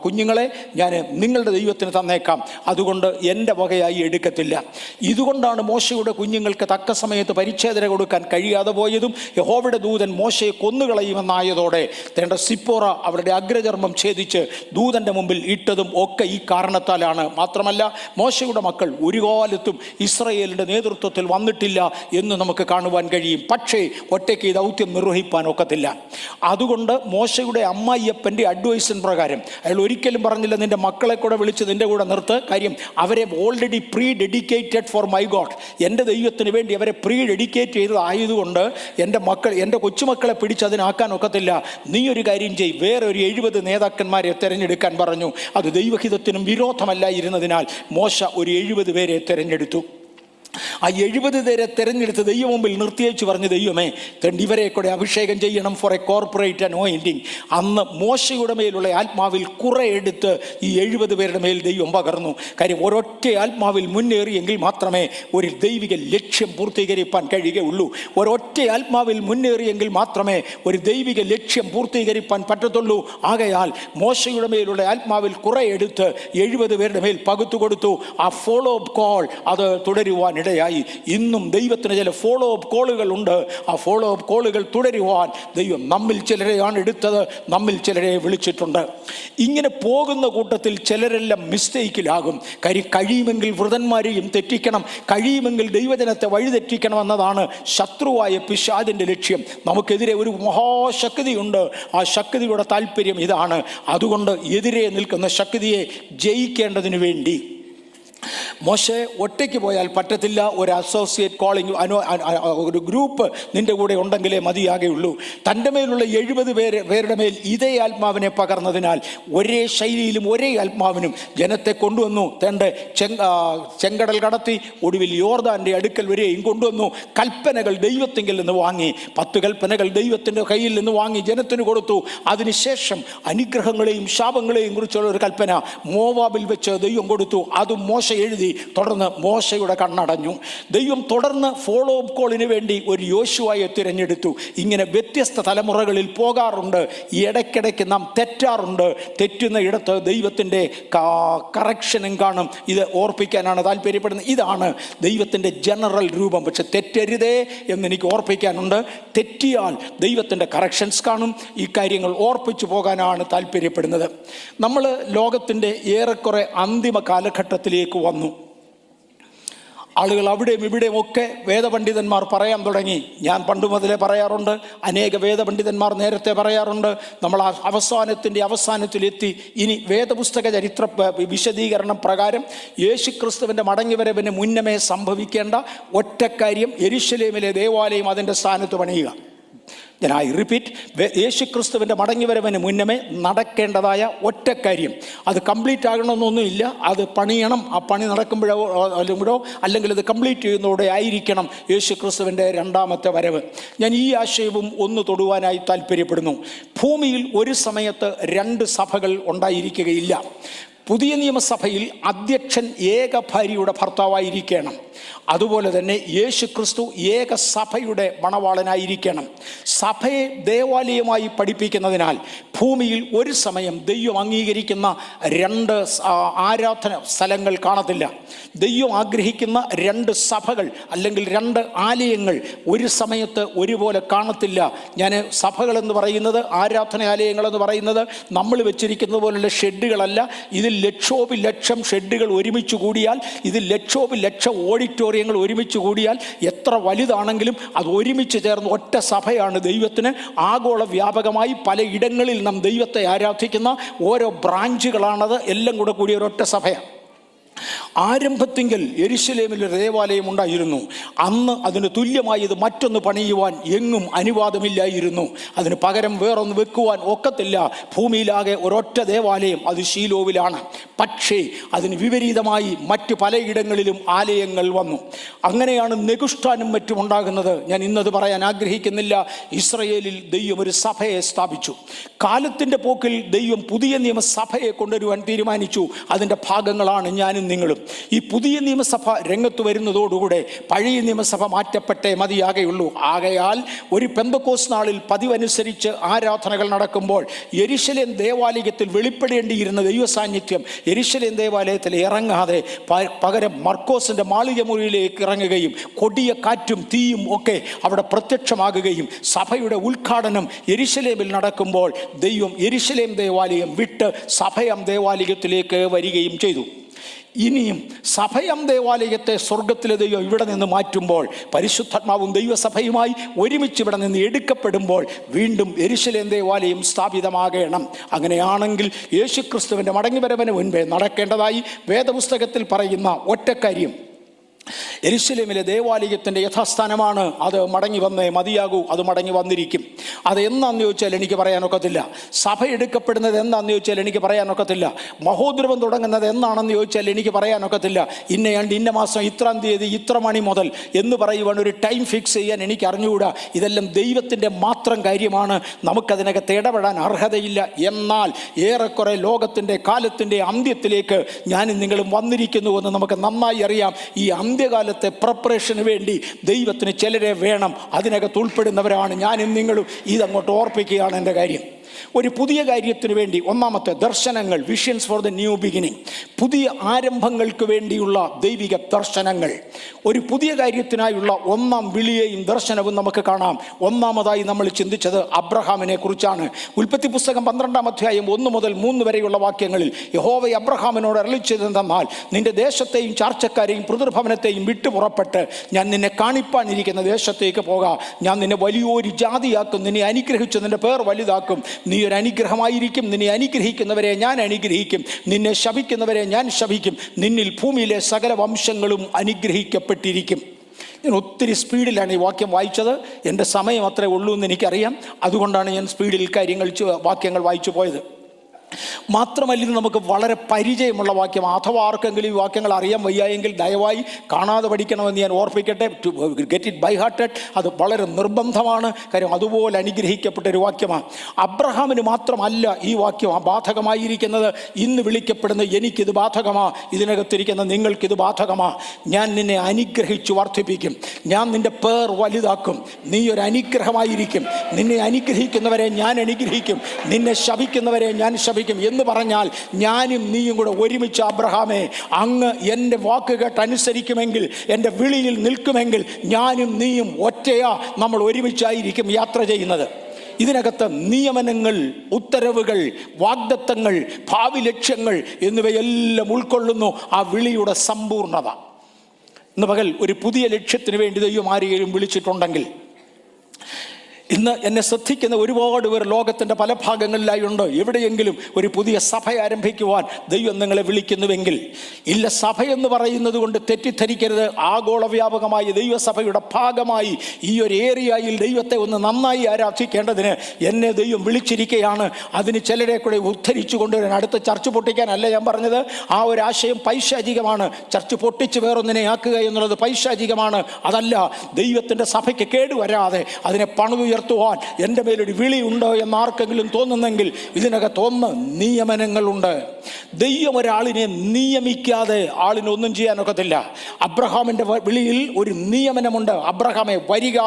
കുഞ്ഞുങ്ങളെ ഞാൻ നിങ്ങളുടെ ദൈവത്തിന് തന്നേക്കാം, അതുകൊണ്ട് എൻ്റെ വകയായി എടുക്കത്തില്ല. ഇതുകൊണ്ടാണ് മോശയുടെ കുഞ്ഞുങ്ങൾക്ക് തക്ക സമയത്ത് പരിച്ഛേദന കൊടുക്കാൻ കഴിയാതെ പോയതും യഹോവയുടെ ദൂതൻ മോശയെ കൊന്നുകളയുമെന്നായതോടെ സിപ്പോറ അവരുടെ അഗ്രചർമ്മം ഛേദിച്ച് ദൂതൻ്റെ മുമ്പിൽ ഇട്ടതും ഒക്കെ ഈ കാരണത്താലാണ്. മാത്രമല്ല മോശയുടെ മക്കൾ ഒരു കാലത്തും ഇസ്രായേലിൻ്റെ നേതൃത്വത്തിൽ വന്നിട്ടില്ല എന്ന് നമുക്ക് കാണുവാൻ കഴിയും. പക്ഷേ ഒറ്റയ്ക്ക് ഈ ദൗത്യം നിർവഹിക്കാൻ ഒക്കത്തില്ല. അതുകൊണ്ട് മോശയുടെ അമ്മായിയപ്പൻ്റെ അഡ്വൈസിൻ പ്രകാരം അയാൾ ഒരിക്കലും പറഞ്ഞില്ല, നിൻ്റെ മക്കളെ കൂടെ വിളിച്ച് നിൻ്റെ കൂടെ നിർത്ത്. കാര്യം അവരെ already pre dedicated for my God, എൻ്റെ ദൈവത്തിന് വേണ്ടി അവരെ പ്രീ ഡെഡിക്കേറ്റ് ചെയ്തതായതുകൊണ്ട് എൻ്റെ കൊച്ചുമക്കളെ പിടിച്ചതിനാക്കാൻ ഒക്കത്തില്ല. നീ ഒരു കാര്യം ചെയ്യ്, വേറെ ഒരു 70 നേതാക്കന്മാരെ തിരഞ്ഞെടുക്കാൻ പറഞ്ഞു. അത് ദൈവഹിതത്തിനും വിരോധമല്ലായിരുന്നതിനാൽ മോശ ഒരു 70 പേരെ തിരഞ്ഞെടുത്തു. ആ 70 പേരെ തിരഞ്ഞെടുത്ത് ദൈവം മുമ്പിൽ നിർത്തിയേച്ച് പറഞ്ഞു, ദൈവമേ, ഇവരെ കൂടെ അഭിഷേകം ചെയ്യണം ഫോർ എ കോർപ്പറേറ്റ് അനോയിന്റിങ്. അന്ന് മോശയുടെ മേലുള്ള ആത്മാവിൽ കുറെ എടുത്ത് ഈ 70 പേരുടെ മേൽ ദൈവം പകർന്നു. കാര്യം ഒരൊറ്റ ആത്മാവിൽ മുന്നേറിയെങ്കിൽ മാത്രമേ ഒരു ദൈവിക ലക്ഷ്യം പൂർത്തീകരിക്കാൻ കഴിയുകയുള്ളൂ. ഒരൊറ്റ ആത്മാവിൽ മുന്നേറിയെങ്കിൽ മാത്രമേ ഒരു ദൈവിക ലക്ഷ്യം പൂർത്തീകരിക്കാൻ പറ്റത്തുള്ളൂ. ആകയാൽ മോശയുടെ മേലുള്ള ആത്മാവിൽ കുറെ എടുത്ത് 70 പേരുടെ മേൽ പകുത്തു കൊടുത്തു. ആ ഫോളോ അപ്പ് കോൾ അത് തുടരുവാൻ ഇടയായി. ഇന്നും ദൈവത്തിന് ചില ഫോളോ അപ്പ് കോളുകൾ ഉണ്ട്. ആ ഫോളോ അപ്പ് കോളുകൾ തുടരുവാൻ ദൈവം നമ്മിൽ ചിലരെയാണ് എടുത്തത്, നമ്മിൽ ചിലരെ വിളിച്ചിട്ടുണ്ട്. ഇങ്ങനെ പോകുന്ന കൂട്ടത്തിൽ ചിലരെല്ലാം മിസ്റ്റേക്കിലാകും. കഴിയുമെങ്കിൽ വൃതന്മാരെയും തെറ്റിക്കണം, കഴിയുമെങ്കിൽ ദൈവജനത്തെ വഴിതെറ്റിക്കണം എന്നതാണ് ശത്രുവായ പിശാചിൻ്റെ ലക്ഷ്യം. നമുക്കെതിരെ ഒരു മഹാശക്തിയുണ്ട്. ആ ശക്തിയുടെ താല്പര്യം ഇതാണ്. അതുകൊണ്ട് എതിരെ നിൽക്കുന്ന ശക്തിയെ ജയിക്കേണ്ടതിന് വേണ്ടി മോശെ ഒറ്റയ്ക്ക് പോയാൽ പറ്റത്തില്ല. ഒരു അസോസിയേറ്റ് കോളിംഗ് ഒരു ഗ്രൂപ്പ് നിൻ്റെ കൂടെ ഉണ്ടെങ്കിലേ മതിയാകുള്ളൂ. തൻ്റെ മേലുള്ള 70 പേരുടെ മേൽ ഇതേ ആത്മാവിനെ പകർന്നതിനാൽ ഒരേ ശൈലിയിലും ഒരേ ആത്മാവിനും ജനത്തെ കൊണ്ടുവന്നു. ചെങ്കടൽ കടത്തി ഒടുവിൽ യോർദാൻ്റെ അടുക്കൽ വരെയും കൊണ്ടുവന്നു. കൽപ്പനകൾ ദൈവത്തിങ്കിൽ നിന്ന് വാങ്ങി, 10 കൽപ്പനകൾ ദൈവത്തിൻ്റെ കയ്യിൽ നിന്ന് വാങ്ങി ജനത്തിന് കൊടുത്തു. അതിനുശേഷം അനുഗ്രഹങ്ങളെയും ശാപങ്ങളെയും കുറിച്ചുള്ള ഒരു കൽപ്പന മോവാബിൽ വെച്ച് ദൈവം കൊടുത്തു. അതും മോശ എഴുതി എഴുതി. തുടർന്ന് മോശയുടെ കണ്ണടഞ്ഞു. ദൈവം തുടർന്ന് ഫോളോ അപ്പ് കോളിന് വേണ്ടി ഒരു യോശുവയെ തിരഞ്ഞെടുത്തു. ഇങ്ങനെ വ്യത്യസ്ത തലമുറകളിൽ പോകാറുണ്ട്. ഇടയ്ക്കിടയ്ക്ക് നാം തെറ്റാറുണ്ട്. തെറ്റുന്ന ഇടത്ത് ദൈവത്തിൻ്റെ കറക്ഷനും കാണും. ഇത് ഓർപ്പിക്കാനാണ് താല്പര്യപ്പെടുന്നത്. ഇതാണ് ദൈവത്തിൻ്റെ ജനറൽ രൂപം. പക്ഷെ തെറ്റരുതേ എന്നെനിക്ക് ഓർപ്പിക്കാനുണ്ട്. തെറ്റിയാൽ ദൈവത്തിൻ്റെ കറക്ഷൻസ് കാണും. ഈ കാര്യങ്ങൾ ഓർപ്പിച്ചു പോകാനാണ് താല്പര്യപ്പെടുന്നത്. നമ്മൾ ലോകത്തിൻ്റെ ഏറെക്കുറെ അന്തിമ കാലഘട്ടത്തിലേക്ക് വന്നു. ആളുകൾ അവിടെയും ഇവിടെയും ഒക്കെ വേദപണ്ഡിതന്മാർ പറയാൻ തുടങ്ങി. ഞാൻ പണ്ട് മുതലേ പറയാറുണ്ട്, അനേക വേദപണ്ഡിതന്മാർ നേരത്തെ പറയാറുണ്ട്, നമ്മൾ അവസാനത്തിലെത്തി. ഇനി വേദപുസ്തക ചരിത്ര വിശദീകരണം പ്രകാരം യേശുക്രിസ്തുവിൻ്റെ മടങ്ങിവരവിന് മുന്നമേ സംഭവിക്കേണ്ട ഒറ്റ കാര്യം, യെരൂശലേമിലെ ദേവാലയം അതിൻ്റെ സ്ഥാനത്ത് പണിയുക. ഐ റിപ്പീറ്റ്, യേശുക്രിസ്തുവിൻ്റെ മടങ്ങിവരവിന് മുന്നമേ നടക്കേണ്ടതായ ഒറ്റ കാര്യം. അത് കംപ്ലീറ്റ് ആകണമെന്നൊന്നുമില്ല, അത് പണിയണം. ആ പണി നടക്കുമ്പോഴോ അല്ലെങ്കിൽ അത് കംപ്ലീറ്റ് ചെയ്യുന്നതോടെ ആയിരിക്കണം യേശുക്രിസ്തുവിൻ്റെ രണ്ടാമത്തെ വരവ്. ഞാൻ ഈ ആശയവും ഒന്ന് തൊടുവാനായി താല്പര്യപ്പെടുന്നു. ഭൂമിയിൽ ഒരു സമയത്ത് രണ്ട് സഭകൾ ഉണ്ടായിരിക്കുകയില്ല. പുതിയ നിയമസഭയിൽ അധ്യക്ഷൻ ഏക ഭാര്യയുടെ ഭർത്താവായിരിക്കണം. അതുപോലെ തന്നെ യേശുക്രിസ്തു ഏക സഭയുടെ മണവാളനായിരിക്കണം. സഭയെ ദേവാലയമായി പഠിപ്പിക്കുന്നതിനാൽ ഭൂമിയിൽ ഒരു സമയം ദൈവം അംഗീകരിക്കുന്ന രണ്ട് ആരാധന സ്ഥലങ്ങൾ കാണത്തില്ല. ദൈവം ആഗ്രഹിക്കുന്ന രണ്ട് സഭകൾ അല്ലെങ്കിൽ രണ്ട് ആലയങ്ങൾ ഒരു സമയത്ത് ഒരുപോലെ കാണത്തില്ല. ഞാൻ സഭകളെന്ന് പറയുന്നത്, ആരാധനാലയങ്ങളെന്ന് പറയുന്നത് നമ്മൾ വെച്ചിരിക്കുന്നത് പോലുള്ള ഷെഡുകളല്ല. ഇതിൽ ലക്ഷോപിലക്ഷം ഷെഡുകൾ ഒരുമിച്ച് കൂടിയാൽ, ഇതിൽ ലക്ഷോപിലക്ഷം ഓഡിറ്റോറിയങ്ങൾ ഒരുമിച്ച് കൂടിയാൽ എത്ര വലുതാണെങ്കിലും അത് ഒരുമിച്ച് ചേർന്ന് ഒറ്റ സഭയാണ് ദൈവത്തിന്. ആഗോള വ്യാപകമായി പല ഇടങ്ങളിൽ നാം ദൈവത്തെ ആരാധിക്കുന്ന ഓരോ ബ്രാഞ്ചുകളാണത്. എല്ലാം കൂടെ കൂടിയ ഒരൊറ്റ സഭയാണ്. ആരംഭത്തിങ്കിൽ യെരൂശലേമിൽ ഒരു ദേവാലയം ഉണ്ടായിരുന്നു. അന്ന് അതിന് തുല്യമായി ഇത് മറ്റൊന്ന് പണിയുവാൻ എങ്ങും അനുവാദമില്ലായിരുന്നു. അതിന് പകരം വേറൊന്ന് വെക്കുവാൻ ഒക്കത്തില്ല. ഭൂമിയിലാകെ ഒരൊറ്റ ദേവാലയം, അത് ശീലോവിലാണ്. പക്ഷേ അതിന് വിപരീതമായി മറ്റു പലയിടങ്ങളിലും ആലയങ്ങൾ വന്നു. അങ്ങനെയാണ് നെഗുഷ്ഠാനും മറ്റും ഉണ്ടാകുന്നത്. ഞാൻ ഇന്നത് പറയാൻ ആഗ്രഹിക്കുന്നില്ല. ഇസ്രയേലിൽ ദൈവം ഒരു സഭയെ സ്ഥാപിച്ചു. കാലത്തിൻ്റെ പോക്കിൽ ദൈവം പുതിയ നിയമസഭയെ കൊണ്ടുവരുവാൻ തീരുമാനിച്ചു. അതിൻ്റെ ഭാഗങ്ങളാണ് ഞാനും നിങ്ങളും. ഈ പുതിയ നിയമസഭ രംഗത്ത് വരുന്നതോടുകൂടെ പഴയ നിയമസഭ മാറ്റപ്പെട്ടേ മതിയാകെയുള്ളൂ. ആകയാൽ ഒരു പെന്തക്കോസ് നാളിൽ പതിവനുസരിച്ച് ആരാധനകൾ നടക്കുമ്പോൾ യെരൂശലേം ദേവാലയത്തിൽ വെളിപ്പെടേണ്ടിയിരുന്ന ദൈവസാന്നിധ്യം യെരൂശലേം ദേവാലയത്തിൽ ഇറങ്ങാതെ പകരം മർക്കോസിൻ്റെ മാളിക മുറിയിലേക്ക് ഇറങ്ങുകയും കൊടിയ കാറ്റും തീയും ഒക്കെ അവിടെ പ്രത്യക്ഷമാകുകയും സഭയുടെ ഉദ്ഘാടനം യെരൂശലേമിൽ നടക്കുമ്പോൾ ദൈവം യെരൂശലേം ദേവാലയം വിട്ട് സഭയം ദേവാലയത്തിലേക്ക് വരികയും ചെയ്തു. ഇനിയും സഭയം ദേവാലയത്തെ സ്വർഗത്തിലെ ദൈവം ഇവിടെ നിന്ന് മാറ്റുമ്പോൾ, പരിശുദ്ധാത്മാവും ദൈവസഭയുമായി ഒരുമിച്ച് ഇവിടെ നിന്ന് എടുക്കപ്പെടുമ്പോൾ വീണ്ടും യെരൂശലേം ദേവാലയം സ്ഥാപിതമാകണം. അങ്ങനെയാണെങ്കിൽ യേശുക്രിസ്തുവിൻ്റെ മടങ്ങിവരവിന് മുൻപേ നടക്കേണ്ടതായി വേദപുസ്തകത്തിൽ പറയുന്ന ഒറ്റക്കാര്യം, യെരൂശലേമിലെ ദേവാലയത്തിൻ്റെ യഥാസ്ഥാനമാണ്. അത് മടങ്ങി വന്നേ മതിയാകൂ. അത് മടങ്ങി വന്നിരിക്കും. അത് എന്നാന്ന് ചോദിച്ചാൽ എനിക്ക് പറയാനൊക്കത്തില്ല. സഭ എടുക്കപ്പെടുന്നത് എന്താണെന്ന് ചോദിച്ചാൽ എനിക്ക് പറയാനൊക്കത്തില്ല. മഹോദ്രവം തുടങ്ങുന്നത് എന്നാണെന്ന് ചോദിച്ചാൽ എനിക്ക് പറയാനൊക്കത്തില്ല. ഇന്നയാണ്ട് ഇന്ന മാസം ഇത്രാം തീയതി ഇത്ര മണി മുതൽ എന്ന് പറയുവാൻ ഒരു ടൈം ഫിക്സ് ചെയ്യാൻ എനിക്ക് അറിഞ്ഞുകൂടാ. ഇതെല്ലാം ദൈവത്തിൻ്റെ മാത്രം കാര്യമാണ്. നമുക്കതിനകത്ത് ഇടപെടാൻ അർഹതയില്ല. എന്നാൽ ഏറെക്കുറെ ലോകത്തിൻ്റെ കാലത്തിൻ്റെ അന്ത്യത്തിലേക്ക് ഞാനും നിങ്ങളും വന്നിരിക്കുന്നുവെന്ന് നമുക്ക് നന്നായി അറിയാം. ഈ അന്ത്യകാലത്തെ പ്രിപ്പറേഷന് വേണ്ടി ദൈവത്തിന് ചിലരെ വേണം. അതിനകത്ത് ഉൾപ്പെടുന്നവരാണ് ഞാനും നിങ്ങളും. ഇതങ്ങോട്ട് ഓർപ്പിക്കുകയാണ് എൻ്റെ കാര്യം. ഒരു പുതിയ കാര്യത്തിന് വേണ്ടി ഒന്നാമത്തെ ദർശനങ്ങൾ, visions for the new beginning, പുതിയ ആരംഭങ്ങൾക്ക് വേണ്ടിയുള്ള ദൈവിക ദർശനങ്ങൾ. ഒരു പുതിയ കാര്യത്തിനായുള്ള ഒന്നാം വിളിയെയും ദർശനവും നമുക്ക് കാണാം. ഒന്നാമതായി നമ്മൾ ചിന്തിച്ചത് അബ്രഹാമിനെ കുറിച്ചാണ്. ഉൽപ്പത്തി പുസ്തകം 12-ാം അധ്യായം 1 മുതൽ 3 വരെയുള്ള വാക്യങ്ങളിൽ യഹോവ അബ്രഹാമിനോട് അരുളിച്ചതെന്നാൽ, നിന്റെ ദേശത്തെയും ചാർച്ചക്കാരെയും പിതൃഭവനത്തെയും വിട്ടു പുറപ്പെട്ട് ഞാൻ നിന്നെ കാണിപ്പാനിരിക്കുന്ന ദേശത്തേക്ക് പോകാം. ഞാൻ നിന്നെ വലിയൊരു ജാതിയാക്കും, നിന്നെ അനുഗ്രഹിച്ചു നിന്റെ പേർ വലുതാക്കും. നീ ഒരു അനുഗ്രഹമായിരിക്കും. നിന്നെ അനുഗ്രഹിക്കുന്നവരെ ഞാൻ അനുഗ്രഹിക്കും, നിന്നെ ശപിക്കുന്നവരെ ഞാൻ ശപിക്കും. നിന്നിൽ ഭൂമിയിലെ സകല വംശങ്ങളും അനുഗ്രഹിക്കപ്പെട്ടിരിക്കും. ഞാൻ ഒത്തിരി സ്പീഡിലാണ് ഈ വാക്യം വായിച്ചത്. എൻ്റെ സമയം അത്രേ ഉള്ളൂ എന്ന് എനിക്കറിയാം. അതുകൊണ്ടാണ് ഞാൻ സ്പീഡിൽ വാക്യങ്ങൾ വായിച്ചു പോയത്. മാത്രമല്ല ഇത് നമുക്ക് വളരെ പരിചയമുള്ള വാക്യം. അഥവാ ആർക്കെങ്കിലും ഈ വാക്യങ്ങൾ അറിയാൻ വയ്യായെങ്കിൽ ദയവായി കാണാതെ പഠിക്കണമെന്ന് ഞാൻ ഓർപ്പിക്കട്ടെ. To get it by hearted. അത് വളരെ നിർബന്ധമാണ്. കാര്യം അതുപോലെ അനുഗ്രഹിക്കപ്പെട്ട ഒരു വാക്യമാണ്. അബ്രഹാമിന് മാത്രമല്ല ഈ വാക്യം ബാധകമായിരിക്കുന്നത്. ഇന്ന് വിളിക്കപ്പെടുന്ന എനിക്കിത് ബാധകമാ, ഇതിനകത്തിരിക്കുന്ന നിങ്ങൾക്കിത് ബാധകമാ. ഞാൻ നിന്നെ അനുഗ്രഹിച്ചു വർദ്ധിപ്പിക്കും, ഞാൻ നിന്റെ പേർ വലുതാക്കും, നീ ഒരു അനുഗ്രഹമായിരിക്കും, നിന്നെ അനുഗ്രഹിക്കുന്നവരെ ഞാൻ അനുഗ്രഹിക്കും, നിന്നെ ശപിക്കുന്നവരെ ഞാൻ ശപിക്കും എന്ന് പറഞ്ഞാൽ ഞാനും നീയും കൂടെ ഒരുമിച്ച് അബ്രഹാമേ, അങ്ങ് എൻ്റെ വാക്ക് കേട്ടനുസരിക്കുമെങ്കിൽ, എൻ്റെ വിളിയിൽ നിൽക്കുമെങ്കിൽ ഞാനും നീയും ഒറ്റയാ നമ്മൾ ഒരുമിച്ചായിരിക്കും യാത്ര ചെയ്യുന്നത്. ഇതിനകത്ത് നിയമനങ്ങൾ, ഉത്തരവുകൾ, വാഗ്ദത്തങ്ങൾ, ഭാവി ലക്ഷ്യങ്ങൾ എന്നിവയെല്ലാം ഉൾക്കൊള്ളുന്നു ആ വിളിയുടെ സമ്പൂർണത. ഇന്ന് പകൽ ഒരു പുതിയ ലക്ഷ്യത്തിന് വേണ്ടി ദൈവം ആരെയും വിളിച്ചിട്ടുണ്ടെങ്കിൽ, ഇന്ന് എന്നെ ശ്രദ്ധിക്കുന്ന ഒരുപാട് പേർ ലോകത്തിൻ്റെ പല ഭാഗങ്ങളിലായുണ്ട്. എവിടെയെങ്കിലും ഒരു പുതിയ സഭ ആരംഭിക്കുവാൻ ദൈവം നിങ്ങളെ വിളിക്കുന്നുവെങ്കിൽ, ഇല്ല, സഭയെന്ന് പറയുന്നത് കൊണ്ട് തെറ്റിദ്ധരിക്കരുത്. ആഗോള വ്യാപകമായി ദൈവസഭയുടെ ഭാഗമായി ഈ ഒരു ഏരിയയിൽ ദൈവത്തെ ഒന്ന് നന്നായി ആരാധിക്കേണ്ടതിന് എന്നെ ദൈവം വിളിച്ചിരിക്കുകയാണ്. അതിന് ചിലരെ കൂടെ ഉദ്ധരിച്ചു കൊണ്ടുവരാൻ, അടുത്ത ചർച്ച് പൊട്ടിക്കാനല്ല ഞാൻ പറഞ്ഞത്. ആ ഒരു ആശയം പൈശാചികമാണ്. ചർച്ച് പൊട്ടിച്ച് വേറൊന്നിനെ ആക്കുക എന്നുള്ളത് പൈശാചികമാണ്. അതല്ല, ദൈവത്തിൻ്റെ സഭയ്ക്ക് കേടുവരാതെ അതിനെ പണിതുയർത്തുവാൻ എൻ്റെ മേലൊരു വിളി ഉണ്ടോ എന്ന് ആർക്കെങ്കിലും തോന്നുന്നെങ്കിൽ, ഇതിനകത്തൊന്ന് നിയമനങ്ങളുണ്ട്. ദൈവം ഒരാളിനെ നിയമിക്കാതെ ആളിനൊന്നും ചെയ്യാനൊക്കത്തില്ല. അബ്രഹാമിൻ്റെ വിളിയിൽ ഒരു നിയമനമുണ്ട്. അബ്രഹാമേ വരിക,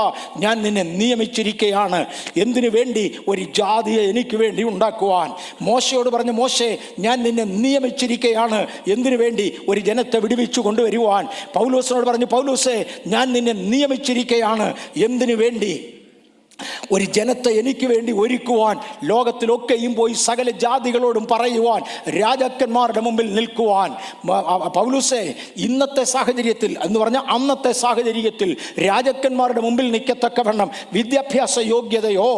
ഞാൻ നിന്നെ നിയമിച്ചിരിക്കുകയാണ്. എന്തിനു വേണ്ടി? ഒരു ജാതിയെ എനിക്ക് വേണ്ടി ഉണ്ടാക്കുവാൻ. മോശയോട് പറഞ്ഞു, മോശേ ഞാൻ നിന്നെ നിയമിച്ചിരിക്കുകയാണ്. എന്തിനു വേണ്ടി? ഒരു ജനത്തെ വിടുവിച്ചു കൊണ്ടുവരുവാൻ. പൗലോസിനോട് പറഞ്ഞു, പൗലോസേ ഞാൻ നിന്നെ നിയമിച്ചിരിക്കുകയാണ്. എന്തിനു വേണ്ടി? ഒരു ജനത്തെ എനിക്ക് വേണ്ടി ഒരുക്കുവാൻ, ലോകത്തിലൊക്കെയും പോയി സകല ജാതികളോടും പറയുവാൻ, രാജാക്കന്മാരുടെ മുമ്പിൽ നിൽക്കുവാൻ. പൗലോസേ ഇന്നത്തെ സാഹചര്യത്തിൽ എന്ന് പറഞ്ഞാൽ അന്നത്തെ സാഹചര്യത്തിൽ രാജാക്കന്മാരുടെ മുമ്പിൽ നിൽക്കത്തക്കവണ്ണം വിദ്യാഭ്യാസ യോഗ്യതയോ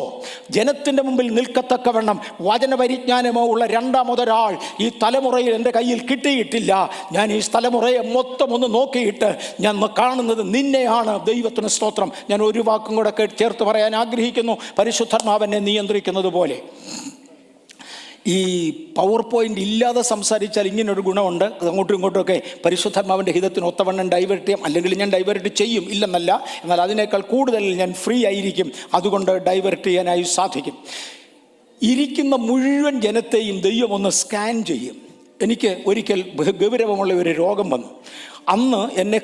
ജനത്തിൻ്റെ മുമ്പിൽ നിൽക്കത്തക്കവണ്ണം വചനപരിജ്ഞാനമോ ഉള്ള രണ്ടാമതൊരാൾ ഈ തലമുറയിൽ എൻ്റെ കയ്യിൽ കിട്ടിയിട്ടില്ല. ഞാൻ ഈ തലമുറയെ മൊത്തം ഒന്ന് നോക്കിയിട്ട് ഞാൻ കാണുന്നത് നിന്നെയാണ്. ദൈവത്തിന് സ്തോത്രം. ഞാൻ ഒരു വാക്കും കൂടെ ചേർത്ത് പറയാൻ ആഗ്രഹിക്കുന്നു. പരിശുദ്ധാത്മാവെന്നെ നിയന്ത്രിക്കുന്നത് പോലെ. ഈ പവർ പോയിന്റ് ഇല്ലാതെ സംസാരിച്ചാൽ ഇങ്ങനൊരു ഗുണമുണ്ട്. അങ്ങോട്ടും ഇങ്ങോട്ടുമൊക്കെ പരിശുദ്ധാത്മാവിൻ്റെ ഹിതത്തിന് ഒത്തവണ്ണം ഡൈവേർട്ട് ചെയ്യാം. അല്ലെങ്കിൽ ഞാൻ ഡൈവേർട്ട് ചെയ്യും, ഇല്ലെന്നല്ല. എന്നാൽ അതിനേക്കാൾ കൂടുതൽ ഞാൻ ഫ്രീ ആയിരിക്കും. അതുകൊണ്ട് ഡൈവേർട്ട് ചെയ്യാനായി സാധിക്കും. ഇരിക്കുന്ന മുഴുവൻ ജനത്തെയും ദൈവം ഒന്ന് സ്കാൻ ചെയ്യും. എനിക്ക് ഒരിക്കൽ ഗൗരവമുള്ള ഒരു രോഗം വന്നു. അന്ന് എന്നെ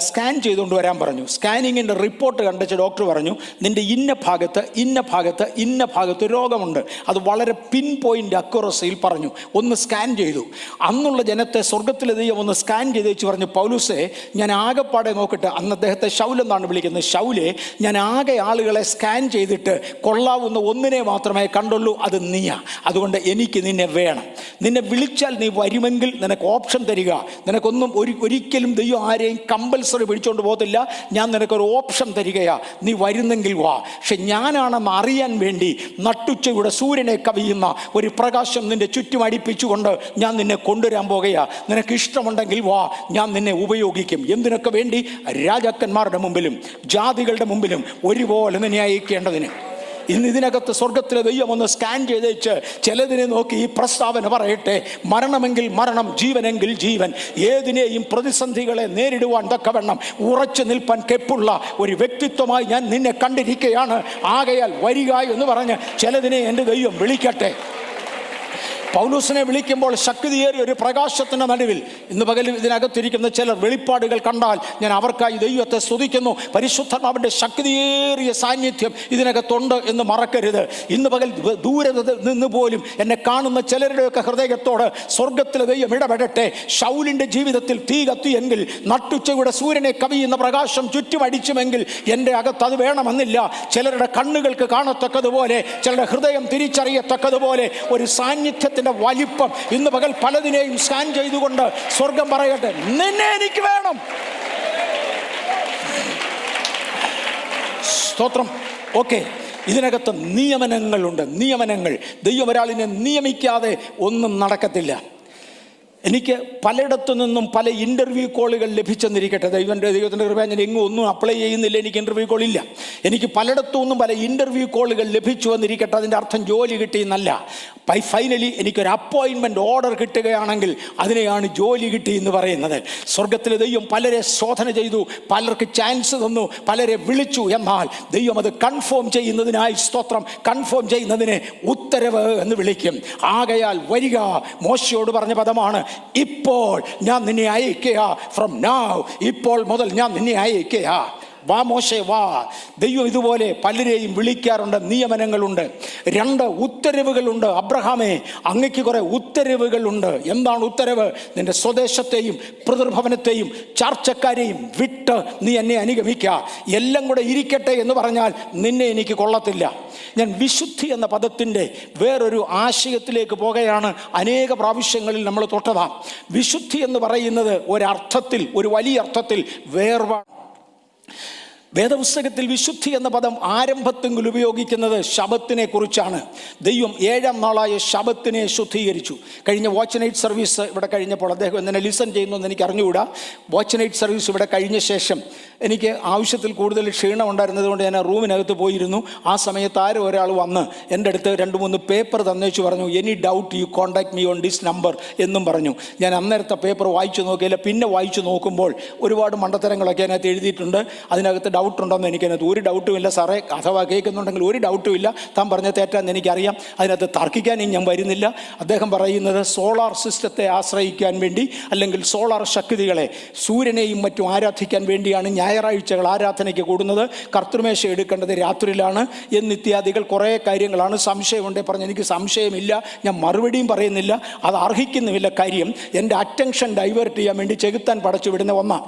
സ്കാൻ ചെയ്തുകൊണ്ട് വരാൻ പറഞ്ഞു. സ്കാനിങ്ങിൻ്റെ റിപ്പോർട്ട് കണ്ടിച്ച് ഡോക്ടർ പറഞ്ഞു, നിൻ്റെ ഇന്ന ഭാഗത്ത് രോഗമുണ്ട്. അത് വളരെ പിൻ പോയിൻ്റ് അക്യുറസിയിൽ പറഞ്ഞു. ഒന്ന് സ്കാൻ ചെയ്തു. അന്നുള്ള ജനത്തെ സ്വർഗത്തിലെ ദൈവം ഒന്ന് സ്കാൻ ചെയ്ത് വെച്ച് പറഞ്ഞു, പൗലൂസേ ഞാൻ ആകെപ്പാടെ നോക്കട്ടെ. അന്ന് അദ്ദേഹത്തെ ശൗലെന്നാണ് വിളിക്കുന്നത്. ശൗലെ, ഞാൻ ആകെ ആളുകളെ സ്കാൻ ചെയ്തിട്ട് കൊള്ളാവുന്ന ഒന്നിനെ മാത്രമേ കണ്ടുള്ളൂ, അത് നീയാ. അതുകൊണ്ട് എനിക്ക് നിന്നെ വേണം. നിന്നെ വിളിച്ചാൽ നീ വരുമെങ്കിൽ നിനക്ക് ഓപ്ഷൻ തരിക. നിനക്കൊന്നും ഒരിക്കലും ദൈവം ആരെയും കമ്പൽസറി പിടിച്ചുകൊണ്ട് പോകത്തില്ല. ഞാൻ നിനക്കൊരു ഓപ്ഷൻ തരികയാ, നീ വരുന്നെങ്കിൽ വാ. പക്ഷെ ഞാനാണെന്ന് അറിയാൻ വേണ്ടി നട്ടുച്ചയുടെ സൂര്യനെ കവിയുന്ന ഒരു പ്രകാശം നിന്റെ ചുറ്റും അടിപ്പിച്ചുകൊണ്ട് ഞാൻ നിന്നെ കൊണ്ടുവരാൻ പോകുകയാ. നിനക്ക് ഇഷ്ടമുണ്ടെങ്കിൽ വാ, ഞാൻ നിന്നെ ഉപയോഗിക്കും. എന്തിനൊക്കെ വേണ്ടി? രാജാക്കന്മാരുടെ മുമ്പിലും ജാതികളുടെ മുമ്പിലും ഒരുപോലെ നിന്നെ അയക്കേണ്ടതിന്. ഇന്ന് ഇതിനകത്ത് സ്വർഗത്തിലെ ദൈവം ഒന്ന് സ്കാൻ ചെയ്തേച്ച് ചിലതിനെ നോക്കി ഈ പ്രസ്താവന പറയട്ടെ, മരണമെങ്കിൽ മരണം, ജീവനെങ്കിൽ ജീവൻ. ഏതിനെയും പ്രതിസന്ധികളെ നേരിടുവാൻ തക്കവണ്ണം ഉറച്ചു നിൽപ്പാൻ കെപ്പുള്ള ഒരു വ്യക്തിത്വമായി ഞാൻ നിന്നെ കണ്ടിരിക്കുകയാണ്. ആകയാൽ വരിക എന്ന് പറഞ്ഞ് ചിലതിനെ എൻ്റെ ദൈവം വിളിക്കട്ടെ. പൗലൂസിനെ വിളിക്കുമ്പോൾ ശക്തിയേറിയ ഒരു പ്രകാശത്തിൻ്റെ നടുവിൽ ഇന്ന് പകലും ഇതിനകത്തിരിക്കുന്ന ചിലർ വെളിപ്പാടുകൾ കണ്ടാൽ ഞാൻ അവർക്കായി ദൈവത്തെ സ്തുതിക്കുന്നു. പരിശുദ്ധാത്മാവിൻ്റെ ശക്തിയേറിയ സാന്നിധ്യം ഇതിനകത്തുണ്ട് എന്ന് മറക്കരുത്. ഇന്ന് പകൽ ദൂരെ നിന്ന് പോലും എന്നെ കാണുന്ന ചിലരുടെയൊക്കെ ഹൃദയത്തോട് സ്വർഗത്തിലെ ദൈവം ഇടപെടട്ടെ. ശൗലിൻ്റെ ജീവിതത്തിൽ തീ കത്തിയെങ്കിൽ, നട്ടുച്ചയുടെ സൂര്യനെ കവിയുന്ന പ്രകാശം ചുറ്റും അടിച്ചുമെങ്കിൽ എൻ്റെ അകത്ത് അത് വേണമെന്നില്ല. ചിലരുടെ കണ്ണുകൾക്ക് കാണത്തക്കതുപോലെ, ചിലരുടെ ഹൃദയം തിരിച്ചറിയത്തക്കതുപോലെ ഒരു സാന്നിധ്യത്തിന് വലിപ്പം ഇന്ന് പകൽ പലതിനെയും സ്കാൻ ചെയ്തുകൊണ്ട് സ്വർഗം പറയട്ടെ, നിന്നെ എനിക്ക് വേണം. സ്തോത്രം. ഓക്കെ, ഇതിനകത്ത് നിയമനങ്ങളുണ്ട്. നിയമനങ്ങൾ. ദൈവം ഒരാളിനെ നിയമിക്കാതെ ഒന്നും നടക്കത്തില്ല. എനിക്ക് പലയിടത്തു നിന്നും പല ഇൻ്റർവ്യൂ കോളുകൾ ലഭിച്ചെന്നിരിക്കട്ടെ. ദൈവത്തിൻ്റെ കൃപ, ഞാൻ എങ്ങും ഒന്നും അപ്ലൈ ചെയ്യുന്നില്ല, എനിക്ക് ഇൻ്റർവ്യൂ കോളില്ല. എനിക്ക് പലയിടത്തു നിന്നും പല ഇൻ്റർവ്യൂ കോളുകൾ ലഭിച്ചു വന്നിരിക്കട്ടെ. അതിൻ്റെ അർത്ഥം ജോലി കിട്ടിയെന്നല്ല. ഫൈനലി എനിക്കൊരു അപ്പോയിൻമെൻ്റ് ഓർഡർ കിട്ടുകയാണെങ്കിൽ അതിനെയാണ് ജോലി കിട്ടി എന്ന് പറയുന്നത്. സ്വർഗത്തിലെ ദൈവം പലരെ ശോധന ചെയ്തു, പലർക്ക് ചാൻസ് തന്നു, പലരെ വിളിച്ചു. എന്നാൽ ദൈവം അത് കൺഫേം ചെയ്യുന്നതിനായി, സ്തോത്രം, കൺഫേം ചെയ്യുന്നതിനെ ഉത്തരവ് എന്ന് വിളിക്കും. ആകയാൽ വരിക മോശയോട് പറഞ്ഞ പദമാണ്, ഇപ്പോൾ ഞാൻ നിന്നെ അയക്കുക. ഫ്രം നൗ, ഇപ്പോൾ മുതൽ ഞാൻ നിന്നെ അയക്കുക. വാ മോശേ വാ. ദൈവം ഇതുപോലെ പലരെയും വിളിക്കാറുണ്ട്. നിയമനങ്ങളുണ്ട്, 2 ഉത്തരവുകളുണ്ട്. അബ്രഹാമേ, അങ്ങയ്ക്ക് കുറെ ഉത്തരവുകളുണ്ട്. എന്താണ് ഉത്തരവ്? നിന്റെ സ്വദേശത്തെയും പിതൃഭവനത്തെയും ചാർച്ചക്കാരെയും വിട്ട് നീ എന്നെ അനുഗമിക്കുക. എല്ലാം കൂടെ ഇരിക്കട്ടെ എന്ന് പറഞ്ഞാൽ നിന്നെ എനിക്ക് കൊള്ളത്തില്ല. ഞാൻ വിശുദ്ധി എന്ന പദത്തിൻ്റെ വേറൊരു ആശയത്തിലേക്ക് പോകുകയാണ്. അനേക പ്രാവശ്യങ്ങളിൽ നമ്മൾ തൊട്ടതാണ്. വിശുദ്ധി എന്ന് പറയുന്നത് ഒരർത്ഥത്തിൽ, ഒരു വലിയ അർത്ഥത്തിൽ വേർപാട്. വേദപുസ്തകത്തിൽ വിശുദ്ധി എന്ന പദം ആരംഭത്തെങ്കിൽ ഉപയോഗിക്കുന്നത് ശബത്തിനെ കുറിച്ചാണ്. ദൈവം 7-ാം നാളായ ശബത്തിനെ ശുദ്ധീകരിച്ചു. കഴിഞ്ഞ വാച്ച് നൈറ്റ് സർവീസ് ഇവിടെ കഴിഞ്ഞപ്പോൾ, അദ്ദേഹം എന്നെ ലിസൺ ചെയ്യുന്നു എനിക്ക് അറിഞ്ഞുകൂടാ, വാച്ച് നൈറ്റ് സർവീസ് ഇവിടെ കഴിഞ്ഞ ശേഷം എനിക്ക് ആവശ്യത്തിൽ കൂടുതൽ ക്ഷീണം ഉണ്ടായിരുന്നത് കൊണ്ട് ഞാൻ ആ റൂമിനകത്ത് പോയിരുന്നു. ആ സമയത്ത് ആരോ ഒരാൾ വന്ന് എൻ്റെ അടുത്ത് 2-3 പേപ്പർ തന്നേച്ചു പറഞ്ഞു, any doubt U contact me on this number എന്നും പറഞ്ഞു. ഞാൻ അന്നേരത്തെ പേപ്പർ വായിച്ചു നോക്കിയില്ല. പിന്നെ വായിച്ചു നോക്കുമ്പോൾ ഒരുപാട് മണ്ടത്തരങ്ങളൊക്കെ അതിനകത്ത് എഴുതിയിട്ടുണ്ട്. അതിനകത്ത് ഡൗട്ടുണ്ടോയെന്ന് എനിക്കതിനകത്ത് ഒരു ഡൗട്ടും ഇല്ല സാറേ. അഥവാ കേൾക്കുന്നുണ്ടെങ്കിൽ ഒരു ഡൗട്ടും ഇല്ല, താൻ പറഞ്ഞ തെറ്റാന്ന് എനിക്കറിയാം. അതിനകത്ത് തർക്കിക്കാനും ഞാൻ വരുന്നില്ല. അദ്ദേഹം പറയുന്നത് സോളാർ സിസ്റ്റത്തെ ആശ്രയിക്കാൻ വേണ്ടി, അല്ലെങ്കിൽ സോളാർ ശക്തികളെ, സൂര്യനെയും മറ്റും ആരാധിക്കാൻ വേണ്ടിയാണ് ഞായറാഴ്ചകൾ ആരാധനയ്ക്ക് കൂടുന്നത്. കർത്തൃമേശ എടുക്കേണ്ടത് രാത്രിയിലാണ് എന്നിത്യാദികൾ കുറേ കാര്യങ്ങളാണ്. സംശയമുണ്ടേ പറഞ്ഞ്, എനിക്ക് സംശയമില്ല, ഞാൻ മറുപടിയും പറയുന്നില്ല, അത് അർഹിക്കുന്നുമില്ല. കാര്യം എൻ്റെ അറ്റൻഷൻ ഡൈവേർട്ട് ചെയ്യാൻ വേണ്ടി ചെകുത്താൻ പടച്ചു വിടുന്ന ഒന്നാണ്.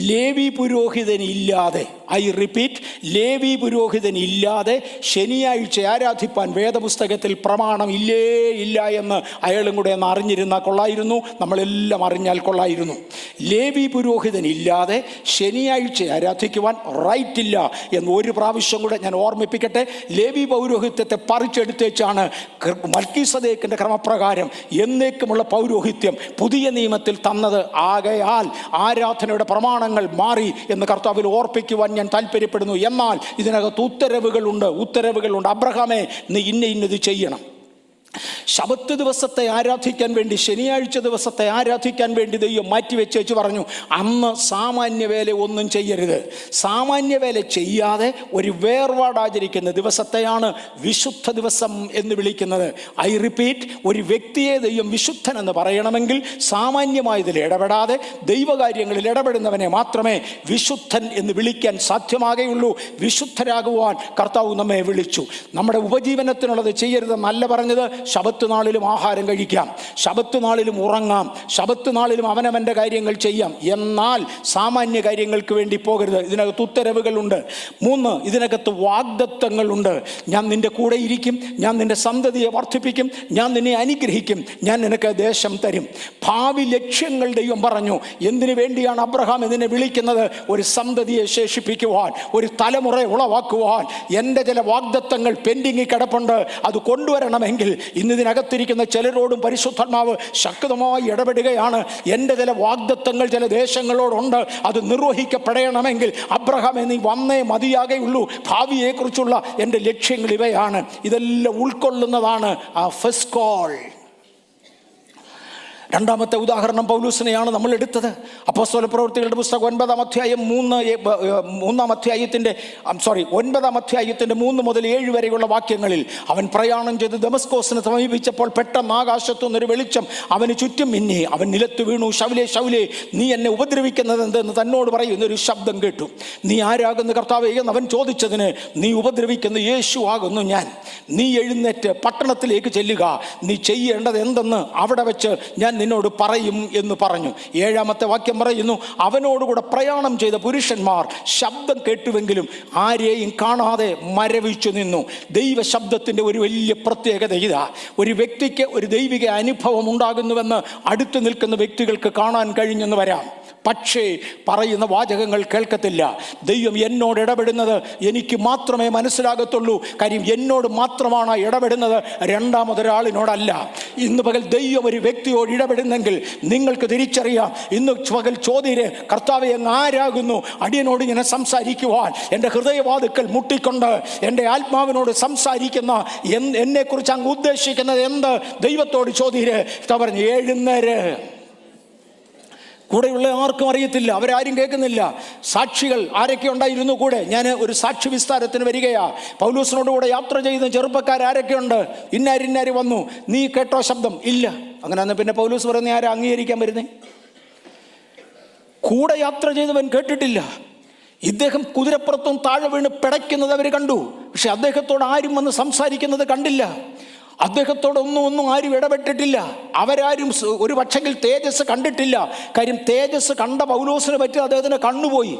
ലേവി പുരോഹിതനില്ലാതെ, ഐ റിപ്പീറ്റ്, ലേവി പുരോഹിതനില്ലാതെ ശനിയാഴ്ച ആരാധിപ്പാൻ വേദപുസ്തകത്തിൽ പ്രമാണം ഇല്ല എന്ന് അയാളും കൂടെ ഒന്ന് അറിഞ്ഞിരുന്നാൽ കൊള്ളായിരുന്നു. നമ്മളെല്ലാം അറിഞ്ഞാൽ കൊള്ളായിരുന്നു. ലേവി പുരോഹിതനില്ലാതെ ശനിയാഴ്ച ആരാധിക്കുവാൻ റൈറ്റ് ഇല്ല എന്ന് ഒരു പ്രാവശ്യം കൂടെ ഞാൻ ഓർമ്മിപ്പിക്കട്ടെ. ലേവി പൗരോഹിത്യത്തെ പറിച്ചെടുത്തേച്ചാണ് മൽക്കീസദേക്കിൻ്റെ ക്രമപ്രകാരം എന്നേക്കുമുള്ള പൗരോഹിത്യം പുതിയ നിയമത്തിൽ തന്നത്. ആകയാൽ ആരാധനയുടെ പ്രമാണങ്ങൾ മാറി എന്ന് കർത്താവിൽ ഓർപ്പിക്കുവാൻ ഞാൻ താല്പര്യപ്പെടുന്നു. എന്നാൽ ഇതിനകത്ത് ഉത്തരവുകളുണ്ട്. അബ്രഹാമേ, നീ ഇന്നത് ചെയ്യണം. ശബത്ത് ദിവസത്തെ ആരാധിക്കാൻ വേണ്ടി, ശനിയാഴ്ച ദിവസത്തെ ആരാധിക്കാൻ വേണ്ടി ദൈവം മാറ്റിവെച്ചു പറഞ്ഞു, അന്ന് സാമാന്യ വേല ഒന്നും ചെയ്യരുത്. സാമാന്യ വേല ചെയ്യാതെ ഒരു വേർപാടാചരിക്കുന്ന ദിവസത്തെയാണ് വിശുദ്ധ ദിവസം എന്ന് വിളിക്കുന്നത്. ഐ റിപ്പീറ്റ്, ഒരു വ്യക്തിയെ ദൈവം വിശുദ്ധൻ എന്ന് പറയണമെങ്കിൽ സാമാന്യമായതിൽ ഇടപെടാതെ ദൈവകാര്യങ്ങളിൽ ഇടപെടുന്നവനെ മാത്രമേ വിശുദ്ധൻ എന്ന് വിളിക്കാൻ സാധ്യമാകുകയുള്ളൂ. വിശുദ്ധരാകുവാൻ കർത്താവ് നമ്മെ വിളിച്ചു. നമ്മുടെ ഉപജീവനത്തിനുള്ളത് ചെയ്യരുതെന്നല്ല പറഞ്ഞത്. ശബത്ത് നാളിലും ആഹാരം കഴിക്കാം, ശബത്ത് നാളിലും ഉറങ്ങാം, ശബത്ത് നാളിലും അവനവൻ്റെ കാര്യങ്ങൾ ചെയ്യാം. എന്നാൽ സാമാന്യ കാര്യങ്ങൾക്ക് വേണ്ടി പോകരുത്. ഇതിനകത്ത് ഉത്തരവുകളുണ്ട്. 3, ഇതിനകത്ത് വാഗ്ദത്തങ്ങളുണ്ട്. ഞാൻ നിൻ്റെ കൂടെ ഇരിക്കും, ഞാൻ നിൻ്റെ സന്തതിയെ വർദ്ധിപ്പിക്കും, ഞാൻ നിന്നെ അനുഗ്രഹിക്കും, ഞാൻ നിനക്ക് ദേശം തരും. ഭാവി ലക്ഷ്യങ്ങൾ ദൈവം പറഞ്ഞു. എന്തിനു വേണ്ടിയാണ് അബ്രഹാം ഇതിനെ വിളിക്കുന്നത്? ഒരു സന്തതിയെ ശേഷിപ്പിക്കുവാൻ, ഒരു തലമുറ ഉളവാക്കുവാൻ. എൻ്റെ ചില വാഗ്ദത്തങ്ങൾ പെൻഡിങ്ങിൽ കിടപ്പുണ്ട്, അത് കൊണ്ടുവരണമെങ്കിൽ ഇന്നിതിനകത്തിരിക്കുന്ന ചിലരോടും പരിശുദ്ധാത്മാവ് ശക്തമായി ഇടപെടുകയാണ്. എൻ്റെ ചില വാഗ്ദത്തങ്ങൾ ചില ദേശങ്ങളോടുണ്ട്, അത് നിർവഹിക്കപ്പെടണമെങ്കിൽ അബ്രഹാമേ നീ വന്നേ മതിയാകെയുള്ളൂ. ഭാവിയെക്കുറിച്ചുള്ള എൻ്റെ ലക്ഷ്യങ്ങൾ ഇവയാണ്. ഇതെല്ലാം ഉൾക്കൊള്ളുന്നതാണ് ആ ഫസ്റ്റ് കോൾ. രണ്ടാമത്തെ ഉദാഹരണം പൗലൂസിനെയാണ് നമ്മൾ എടുത്തത്. അപ്പോസ്തല പ്രവൃത്തികളുടെ പുസ്തകം 9-ാം അധ്യായം 9-ാം അധ്യായത്തിൻ്റെ 3 മുതൽ 7 വരെയുള്ള വാക്യങ്ങളിൽ, അവൻ പ്രയാണം ചെയ്ത് ദമസ്കോസിനെ സമീപിച്ചപ്പോൾ പെട്ടെന്ന് ആകാശത്തുനിന്നൊരു വെളിച്ചം അവന് ചുറ്റും മിന്നി. അവൻ നിലത്ത് വീണു. ശൗലേ ശൗലേ, നീ എന്നെ ഉപദ്രവിക്കുന്നത് എന്തെന്ന് തന്നോട് പറയുന്നൊരു ശബ്ദം കേട്ടു. നീ ആരാകുന്നു കർത്താവേ എന്ന് അവൻ ചോദിച്ചതിന്, നീ ഉപദ്രവിക്കുന്ന യേശു ആകുന്നു ഞാൻ. നീ എഴുന്നേറ്റ് പട്ടണത്തിലേക്ക് ചെല്ലുക, നീ ചെയ്യേണ്ടത് എന്തെന്ന് അവിടെ വെച്ച് ഞാൻ നിന്നോട് പറയും എന്ന് പറഞ്ഞു. 7-ാമത്തെ വാക്യം പറയുന്നു, അവനോടുകൂടെ പ്രയാണം ചെയ്ത പുരുഷന്മാർ ശബ്ദം കേട്ടുവെങ്കിലും ആരെയും കാണാതെ മരവിച്ചു നിന്നു. ദൈവശബ്ദത്തിൻ്റെ ഒരു വലിയ പ്രത്യേകത ഇതാ. ഒരു വ്യക്തിക്ക് ഒരു ദൈവിക അനുഭവം ഉണ്ടാകുന്നുവെന്ന് അടുത്ത് നിൽക്കുന്ന വ്യക്തികൾക്ക് കാണാൻ കഴിഞ്ഞെന്ന് വരാം. പക്ഷേ പറയുന്ന വാചകങ്ങൾ കേൾക്കത്തില്ല. ദൈവം എന്നോട് ഇടപെടുന്നത് എനിക്ക് മാത്രമേ മനസ്സിലാകത്തുള്ളൂ. കാര്യം എന്നോട് മാത്രമാണ് ഇടപെടുന്നത്, രണ്ടാമതൊരാളിനോടല്ല. ഇന്ന് പകൽ ദൈവം ഒരു വ്യക്തിയോട് ഇടപെടുന്നെങ്കിൽ നിങ്ങൾക്ക് തിരിച്ചറിയാം. ഇന്ന് പകൽ ചോദ്യര് കർത്താവേ അങ്ങ് ആരാകുന്നു അടിയനോട് ഇങ്ങനെ സംസാരിക്കുവാൻ? എൻ്റെ ഹൃദയവാതുക്കൾ മുട്ടിക്കൊണ്ട് എൻ്റെ ആത്മാവിനോട് സംസാരിക്കുന്ന എന്നെക്കുറിച്ച് അങ്ങ് ഉദ്ദേശിക്കുന്നത് എന്ത്? ദൈവത്തോട് ചോദ്യര് പറഞ്ഞു, എഴുന്നേര്. കൂടെയുള്ള ആർക്കും അറിയത്തില്ല, അവരാരും കേൾക്കുന്നില്ല. സാക്ഷികൾ ആരൊക്കെ ഉണ്ടായിരുന്നു കൂടെ? ഞാൻ ഒരു സാക്ഷി വിസ്താരത്തിന് വരികയാ. പൗലോസിനോട് കൂടെ യാത്ര ചെയ്യുന്ന ചെറുപ്പക്കാരൊക്കെയുണ്ട്. ഇന്നാര് വന്നു, നീ കേട്ടോ ശബ്ദം? ഇല്ല. അങ്ങനെ പിന്നെ പൗലോസ് പറയുന്ന ആരാ അംഗീകരിക്കാൻ വരുന്നേ? കൂടെ യാത്ര ചെയ്തവൻ കേട്ടിട്ടില്ല. ഇദ്ദേഹം കുതിരപ്പുറത്തും താഴെ വീണ് പിടയ്ക്കുന്നത് അവർ കണ്ടു. പക്ഷെ അദ്ദേഹത്തോട് ആരും വന്ന് സംസാരിക്കുന്നത് കണ്ടില്ല. അദ്ദേഹത്തോടൊന്നും ആരും ഇടപെട്ടിട്ടില്ല. അവരാരും ഒരു പക്ഷെങ്കിൽ തേജസ് കണ്ടിട്ടില്ല. കാര്യം തേജസ് കണ്ട പൗലോസിനെ പറ്റി അദ്ദേഹത്തിന് കണ്ണുപോയി.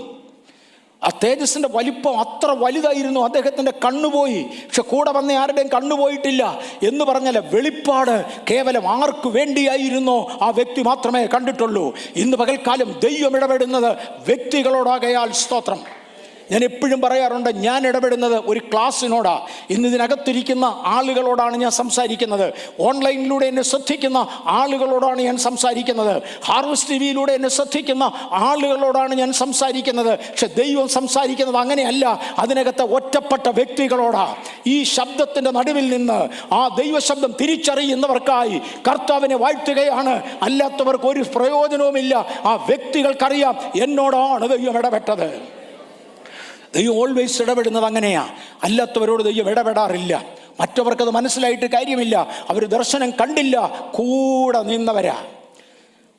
ആ തേജസ്സിൻ്റെ വലിപ്പം അത്ര വലുതായിരുന്നു, അദ്ദേഹത്തിൻ്റെ കണ്ണുപോയി. പക്ഷെ കൂടെ വന്ന ആരുടെയും കണ്ണുപോയിട്ടില്ല. എന്ന് പറഞ്ഞാൽ വെളിപ്പാട് കേവലം ആർക്കു വേണ്ടിയായിരുന്നോ ആ വ്യക്തി മാത്രമേ കണ്ടിട്ടുള്ളൂ. ഇന്ന് പകൽക്കാലം ദൈവം ഇടപെടുന്നത് വ്യക്തികളോടാകയാൽ സ്തോത്രം. ഞാൻ എപ്പോഴും പറയാറുണ്ട്, ഞാൻ ഇടപെടുന്നത് ഒരു ക്ലാസ്സിനോടാ. ഇന്ന് ഇതിനകത്തിരിക്കുന്ന ആളുകളോടാണ് ഞാൻ സംസാരിക്കുന്നത്. ഓൺലൈനിലൂടെ എന്നെ ശ്രദ്ധിക്കുന്ന ആളുകളോടാണ് ഞാൻ സംസാരിക്കുന്നത്. ഹാർവസ്റ്റ് ടിവിയിലൂടെ എന്നെ ശ്രദ്ധിക്കുന്ന ആളുകളോടാണ് ഞാൻ സംസാരിക്കുന്നത്. പക്ഷെ ദൈവം സംസാരിക്കുന്നത് അങ്ങനെയല്ല, അതിനകത്ത് ഒറ്റപ്പെട്ട വ്യക്തികളോടാ. ഈ ശബ്ദത്തിൻ്റെ നടുവിൽ നിന്ന് ആ ദൈവശബ്ദം തിരിച്ചറിയുന്നവർക്കായി കർത്താവിനെ വാഴ്ത്തുകയാണ്. അല്ലാത്തവർക്ക് ഒരു പ്രയോജനവുമില്ല. ആ വ്യക്തികൾക്കറിയാം എന്നോടാണ് ദൈവം ഇടപെട്ടത്. ദൈവം ഓൾവേസ് ഇടപെടുന്നത് അങ്ങനെയാ. അല്ലാത്തവരോട് ദൈവം ഇടപെടാറില്ല. മറ്റവർക്കത് മനസ്സിലായിട്ട് കാര്യമില്ല. അവർ ദർശനം കണ്ടില്ല, കൂടെ നിന്നവരാ.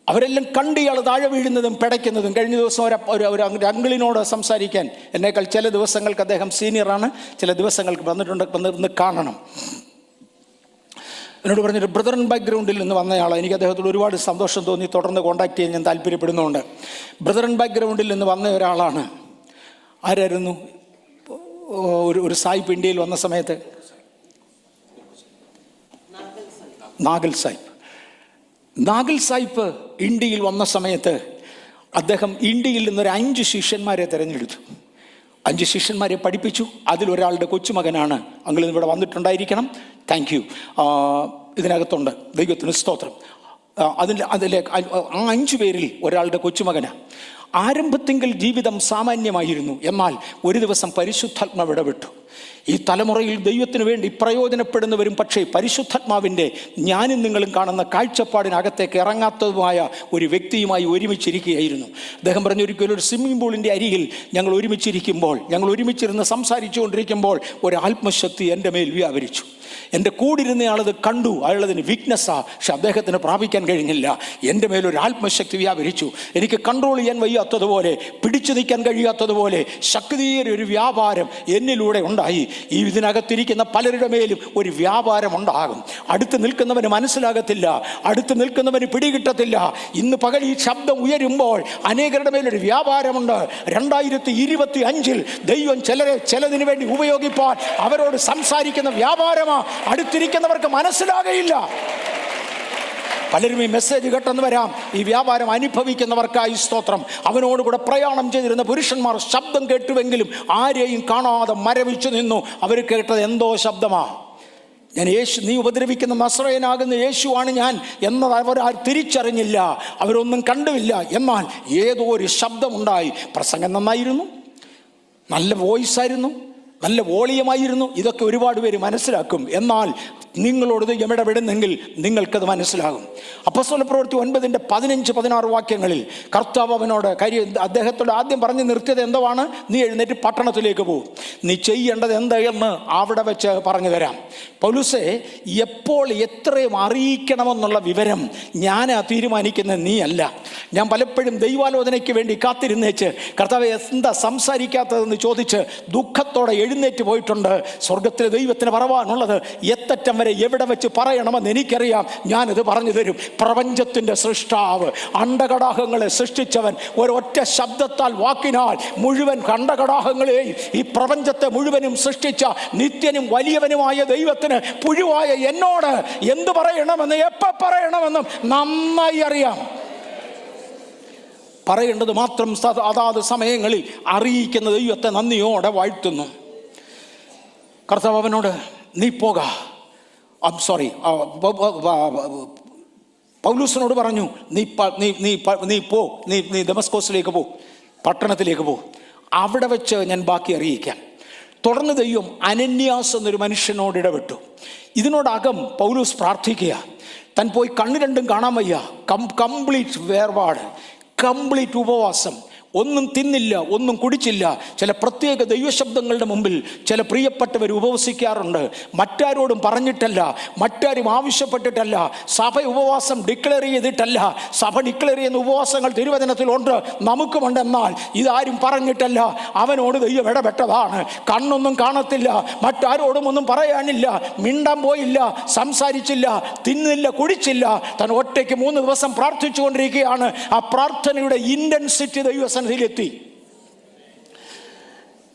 അവരെല്ലാം കണ്ട് ഇയാൾ താഴെ വീഴുന്നതും പിടയ്ക്കുന്നതും. കഴിഞ്ഞ ദിവസം ഒരു അങ്കിളിനോട് സംസാരിക്കാൻ എന്നേക്കാൾ ചില ദിവസങ്ങൾക്ക് അദ്ദേഹം സീനിയറാണ്, ചില ദിവസങ്ങൾക്ക് വന്നിരുന്ന് കാണണം. എന്നോട് പറഞ്ഞൊരു ബ്രദറൻ ബാക്ക്ഗ്രൗണ്ടിൽ നിന്ന് വന്നയാളാണ്. എനിക്ക് അദ്ദേഹത്തോട് ഒരുപാട് സന്തോഷം തോന്നി. തുടർന്ന് കോൺടാക്ട് ചെയ്യാൻ ഞാൻ താല്പര്യപ്പെടുന്നുണ്ട്. ബ്രദറൻ ബാക്ക്ഗ്രൗണ്ടിൽ നിന്ന് വന്ന ഒരാളാണ്. ആരായിരുന്നു? ഒരു സായിപ്പ് ഇന്ത്യയിൽ വന്ന സമയത്ത്, നാഗൽ സായിപ്പ് ഇന്ത്യയിൽ വന്ന സമയത്ത് അദ്ദേഹം ഇന്ത്യയിൽ നിന്നൊരു 5 ശിഷ്യന്മാരെ തിരഞ്ഞെടുത്തു. 5 ശിഷ്യന്മാരെ പഠിപ്പിച്ചു. അതിലൊരാളുടെ കൊച്ചുമകനാണ്. അങ്കിൾ ഇവിടെ വന്നിട്ടുണ്ടായിരിക്കണം. Thank you. ഇതിനകത്തുണ്ട്. ദൈവത്തിന് സ്തോത്രം. അതിലെ ആ 5 പേരിൽ ഒരാളുടെ കൊച്ചുമകനാണ്. ആരംഭത്തെങ്കിൽ ജീവിതം സാമാന്യമായിരുന്നു. എന്നാൽ ഒരു ദിവസം പരിശുദ്ധാത്മാവ് ഇടപെട്ടു. ഈ തലമുറയിൽ ദൈവത്തിന് വേണ്ടി പ്രയോജനപ്പെടുന്നവരും പക്ഷേ പരിശുദ്ധാത്മാവിൻ്റെ ഞാനും നിങ്ങളും കാണുന്ന കാഴ്ചപ്പാടിനകത്തേക്ക് ഇറങ്ങാത്തതുമായ ഒരു വ്യക്തിയുമായി ഒരുമിച്ചിരിക്കുകയായിരുന്നു. അദ്ദേഹം പറഞ്ഞു, ഒരിക്കലും ഒരു സ്വിമ്മിംഗ് പൂളിൻ്റെ അരികിൽ ഞങ്ങൾ ഒരുമിച്ചിരുന്ന് സംസാരിച്ചു കൊണ്ടിരിക്കുമ്പോൾ ഒരു ആത്മശക്തി എൻ്റെ മേൽ വ്യാപരിച്ചു. എൻ്റെ കൂടിരുന്നയാളത് കണ്ടു. അയാളതിന് വീക്ക്നെസ്സാ, പക്ഷെ അദ്ദേഹത്തിന് പ്രാപിക്കാൻ കഴിഞ്ഞില്ല. എൻ്റെ മേലൊരു ആത്മശക്തി വ്യാപരിച്ചു. എനിക്ക് കൺട്രോൾ ചെയ്യാൻ വയ്യാത്തതുപോലെ, പിടിച്ചു നിൽക്കാൻ കഴിയാത്തതുപോലെ ശക്തിയേറിയ ഒരു വ്യാപാരം എന്നിലൂടെ ഉണ്ടായി. ഈ ഇതിനകത്തിരിക്കുന്ന പലരുടെ മേലും ഒരു വ്യാപാരം ഉണ്ടാകും. അടുത്ത് നിൽക്കുന്നവന് മനസ്സിലാകത്തില്ല, അടുത്ത് നിൽക്കുന്നവന് പിടികിട്ടത്തില്ല. ഇന്ന് പകൽ ഈ ശബ്ദം ഉയരുമ്പോൾ അനേകരുടെ മേലൊരു വ്യാപാരമുണ്ട്. 2025 ദൈവം ചിലതിനു വേണ്ടി ഉപയോഗിപ്പാൻ അവരോട് സംസാരിക്കുന്ന വ്യാപാരമാ. അടുത്തിരിക്കുന്നവർക്ക് മനസ്സിലാകയില്ല. പലരും ഈ മെസ്സേജ് കേട്ടെന്ന് വരാം. ഈ വ്യാപാരം അനുഭവിക്കുന്നവർക്കായി സ്തോത്രം. അവനോടുകൂടെ പ്രയാണം ചെയ്തിരുന്ന പുരുഷന്മാർ ശബ്ദം കേട്ടുവെങ്കിലും ആരെയും കാണാതെ മരവിച്ചു നിന്നു. അവർ കേട്ടത് എന്തോ ശബ്ദമാ. ഞാൻ നീ ഉപദ്രവിക്കുന്ന നസ്രയനാകുന്ന യേശുവാണ് ഞാൻ എന്നത് അവർ തിരിച്ചറിഞ്ഞില്ല. അവരൊന്നും കണ്ടുമില്ല. എന്നാൽ ഏതോ ഒരു ശബ്ദമുണ്ടായി. പ്രസംഗം നന്നായിരുന്നു, നല്ല വോയിസായിരുന്നു, നല്ല വോളിയമായിരുന്നു. ഇതൊക്കെ ഒരുപാട് പേര് മനസ്സിലാക്കും. എന്നാൽ നിങ്ങളോട് ഇടപെടുന്നെങ്കിൽ നിങ്ങൾക്കത് മനസ്സിലാകും. അപ്പോസ്തലപ്രവൃത്തി 9:15-16 വാക്യങ്ങളിൽ കർത്താവ് അവനോട് അദ്ദേഹത്തോട് ആദ്യം പറഞ്ഞു നിർത്തിയത് എന്താണ്? നീ എഴുന്നേറ്റ് പട്ടണത്തിലേക്ക് പോകും, നീ ചെയ്യേണ്ടത് എന്താണെന്ന് അവിടെ വെച്ച് പറഞ്ഞു തരാം. പൗലോസേ, എപ്പോൾ എത്രയും അറിയിക്കണമെന്നുള്ള വിവരം ഞാൻ തീരുമാനിക്കുന്നത് നീ അല്ല. ഞാൻ പലപ്പോഴും ദൈവാലോചനയ്ക്ക് വേണ്ടി കാത്തിരുന്നേച്ച് കർത്താവ് എന്താ സംസാരിക്കാത്തതെന്ന് ചോദിച്ച് ദുഃഖത്തോടെ എഴുന്നേറ്റ് പോയിട്ടുണ്ട്. സ്വർഗത്തിലെ ദൈവത്തിന് പറവാനുള്ളത് എത്തറ്റം വരെ എവിടെ വെച്ച് പറയണമെന്ന് എനിക്കറിയാം. ഞാനിത് പറഞ്ഞു തരും. പ്രപഞ്ചത്തിൻ്റെ സൃഷ്ടാവ്, അണ്ടകടാഹങ്ങളെ സൃഷ്ടിച്ചവൻ, ഒരൊറ്റ ശബ്ദത്താൽ വാക്കിനാൽ മുഴുവൻ അണ്ടകടാഹങ്ങളെയും ഈ പ്രപഞ്ചത്തെ മുഴുവനും സൃഷ്ടിച്ച നിത്യനും വലിയവനുമായ ദൈവത്തിന് പുഴുവായ എന്നോട് എന്ത് പറയണമെന്ന് എപ്പോൾ പറയണമെന്നും നന്നായി അറിയാം. പറയേണ്ടത് മാത്രം അതാത് സമയങ്ങളിൽ അറിയിക്കുന്ന ദൈവത്തെ നന്ദിയോടെ വാഴ്ത്തുന്നു. കർത്താവ് അവനോട് നീ പോക, പൗലൂസിനോട് പറഞ്ഞു നീ ദമസ്കോസിലേക്ക് പോ, പട്ടണത്തിലേക്ക് പോ, അവിടെ വെച്ച് ഞാൻ ബാക്കി അറിയിക്കാം. തുടർന്ന് ദൈവം അനന്യാസ് എന്നൊരു മനുഷ്യനോട് ഇടപെട്ടു. ഇതിനോടകം പൗലൂസ് പ്രാർത്ഥിക്കുക, താൻ പോയി കണ്ണു രണ്ടും കാണാൻ വയ്യ, കംപ്ലീറ്റ് വേർപാട്, കംപ്ലീറ്റ് ഉപവാസം, ഒന്നും തിന്നില്ല, ഒന്നും കുടിച്ചില്ല. ചില പ്രത്യേക ദൈവശബ്ദങ്ങളുടെ മുമ്പിൽ ചില പ്രിയപ്പെട്ടവർ ഉപവസിക്കാറുണ്ട്. മറ്റാരോടും പറഞ്ഞിട്ടല്ല, മറ്റാരും ആവശ്യപ്പെട്ടിട്ടല്ല, സഭ ഉപവാസം ഡിക്ലെയർ ചെയ്തിട്ടല്ല. സഭ ഡിക്ലെയർ ചെയ്യുന്ന ഉപവാസങ്ങൾ തിരുവചനത്തിലുണ്ട്, നമുക്കുമുണ്ട്. എന്നാൽ ഇതാരും പറഞ്ഞിട്ടല്ല, അവനോട് ദൈവം ഇടപെട്ടതാണ്. കണ്ണൊന്നും കാണത്തില്ല, മറ്റാരോടും ഒന്നും പറയാനില്ല, മിണ്ടാൻ പോയില്ല, സംസാരിച്ചില്ല, തിന്നില്ല, കുടിച്ചില്ല. താൻ ഒറ്റയ്ക്ക് 3 ദിവസം പ്രാർത്ഥിച്ചുകൊണ്ടിരിക്കുകയാണ്. ആ പ്രാർത്ഥനയുടെ ഇൻറ്റൻസിറ്റി ദൈവസന്നിധിയിലെത്തി.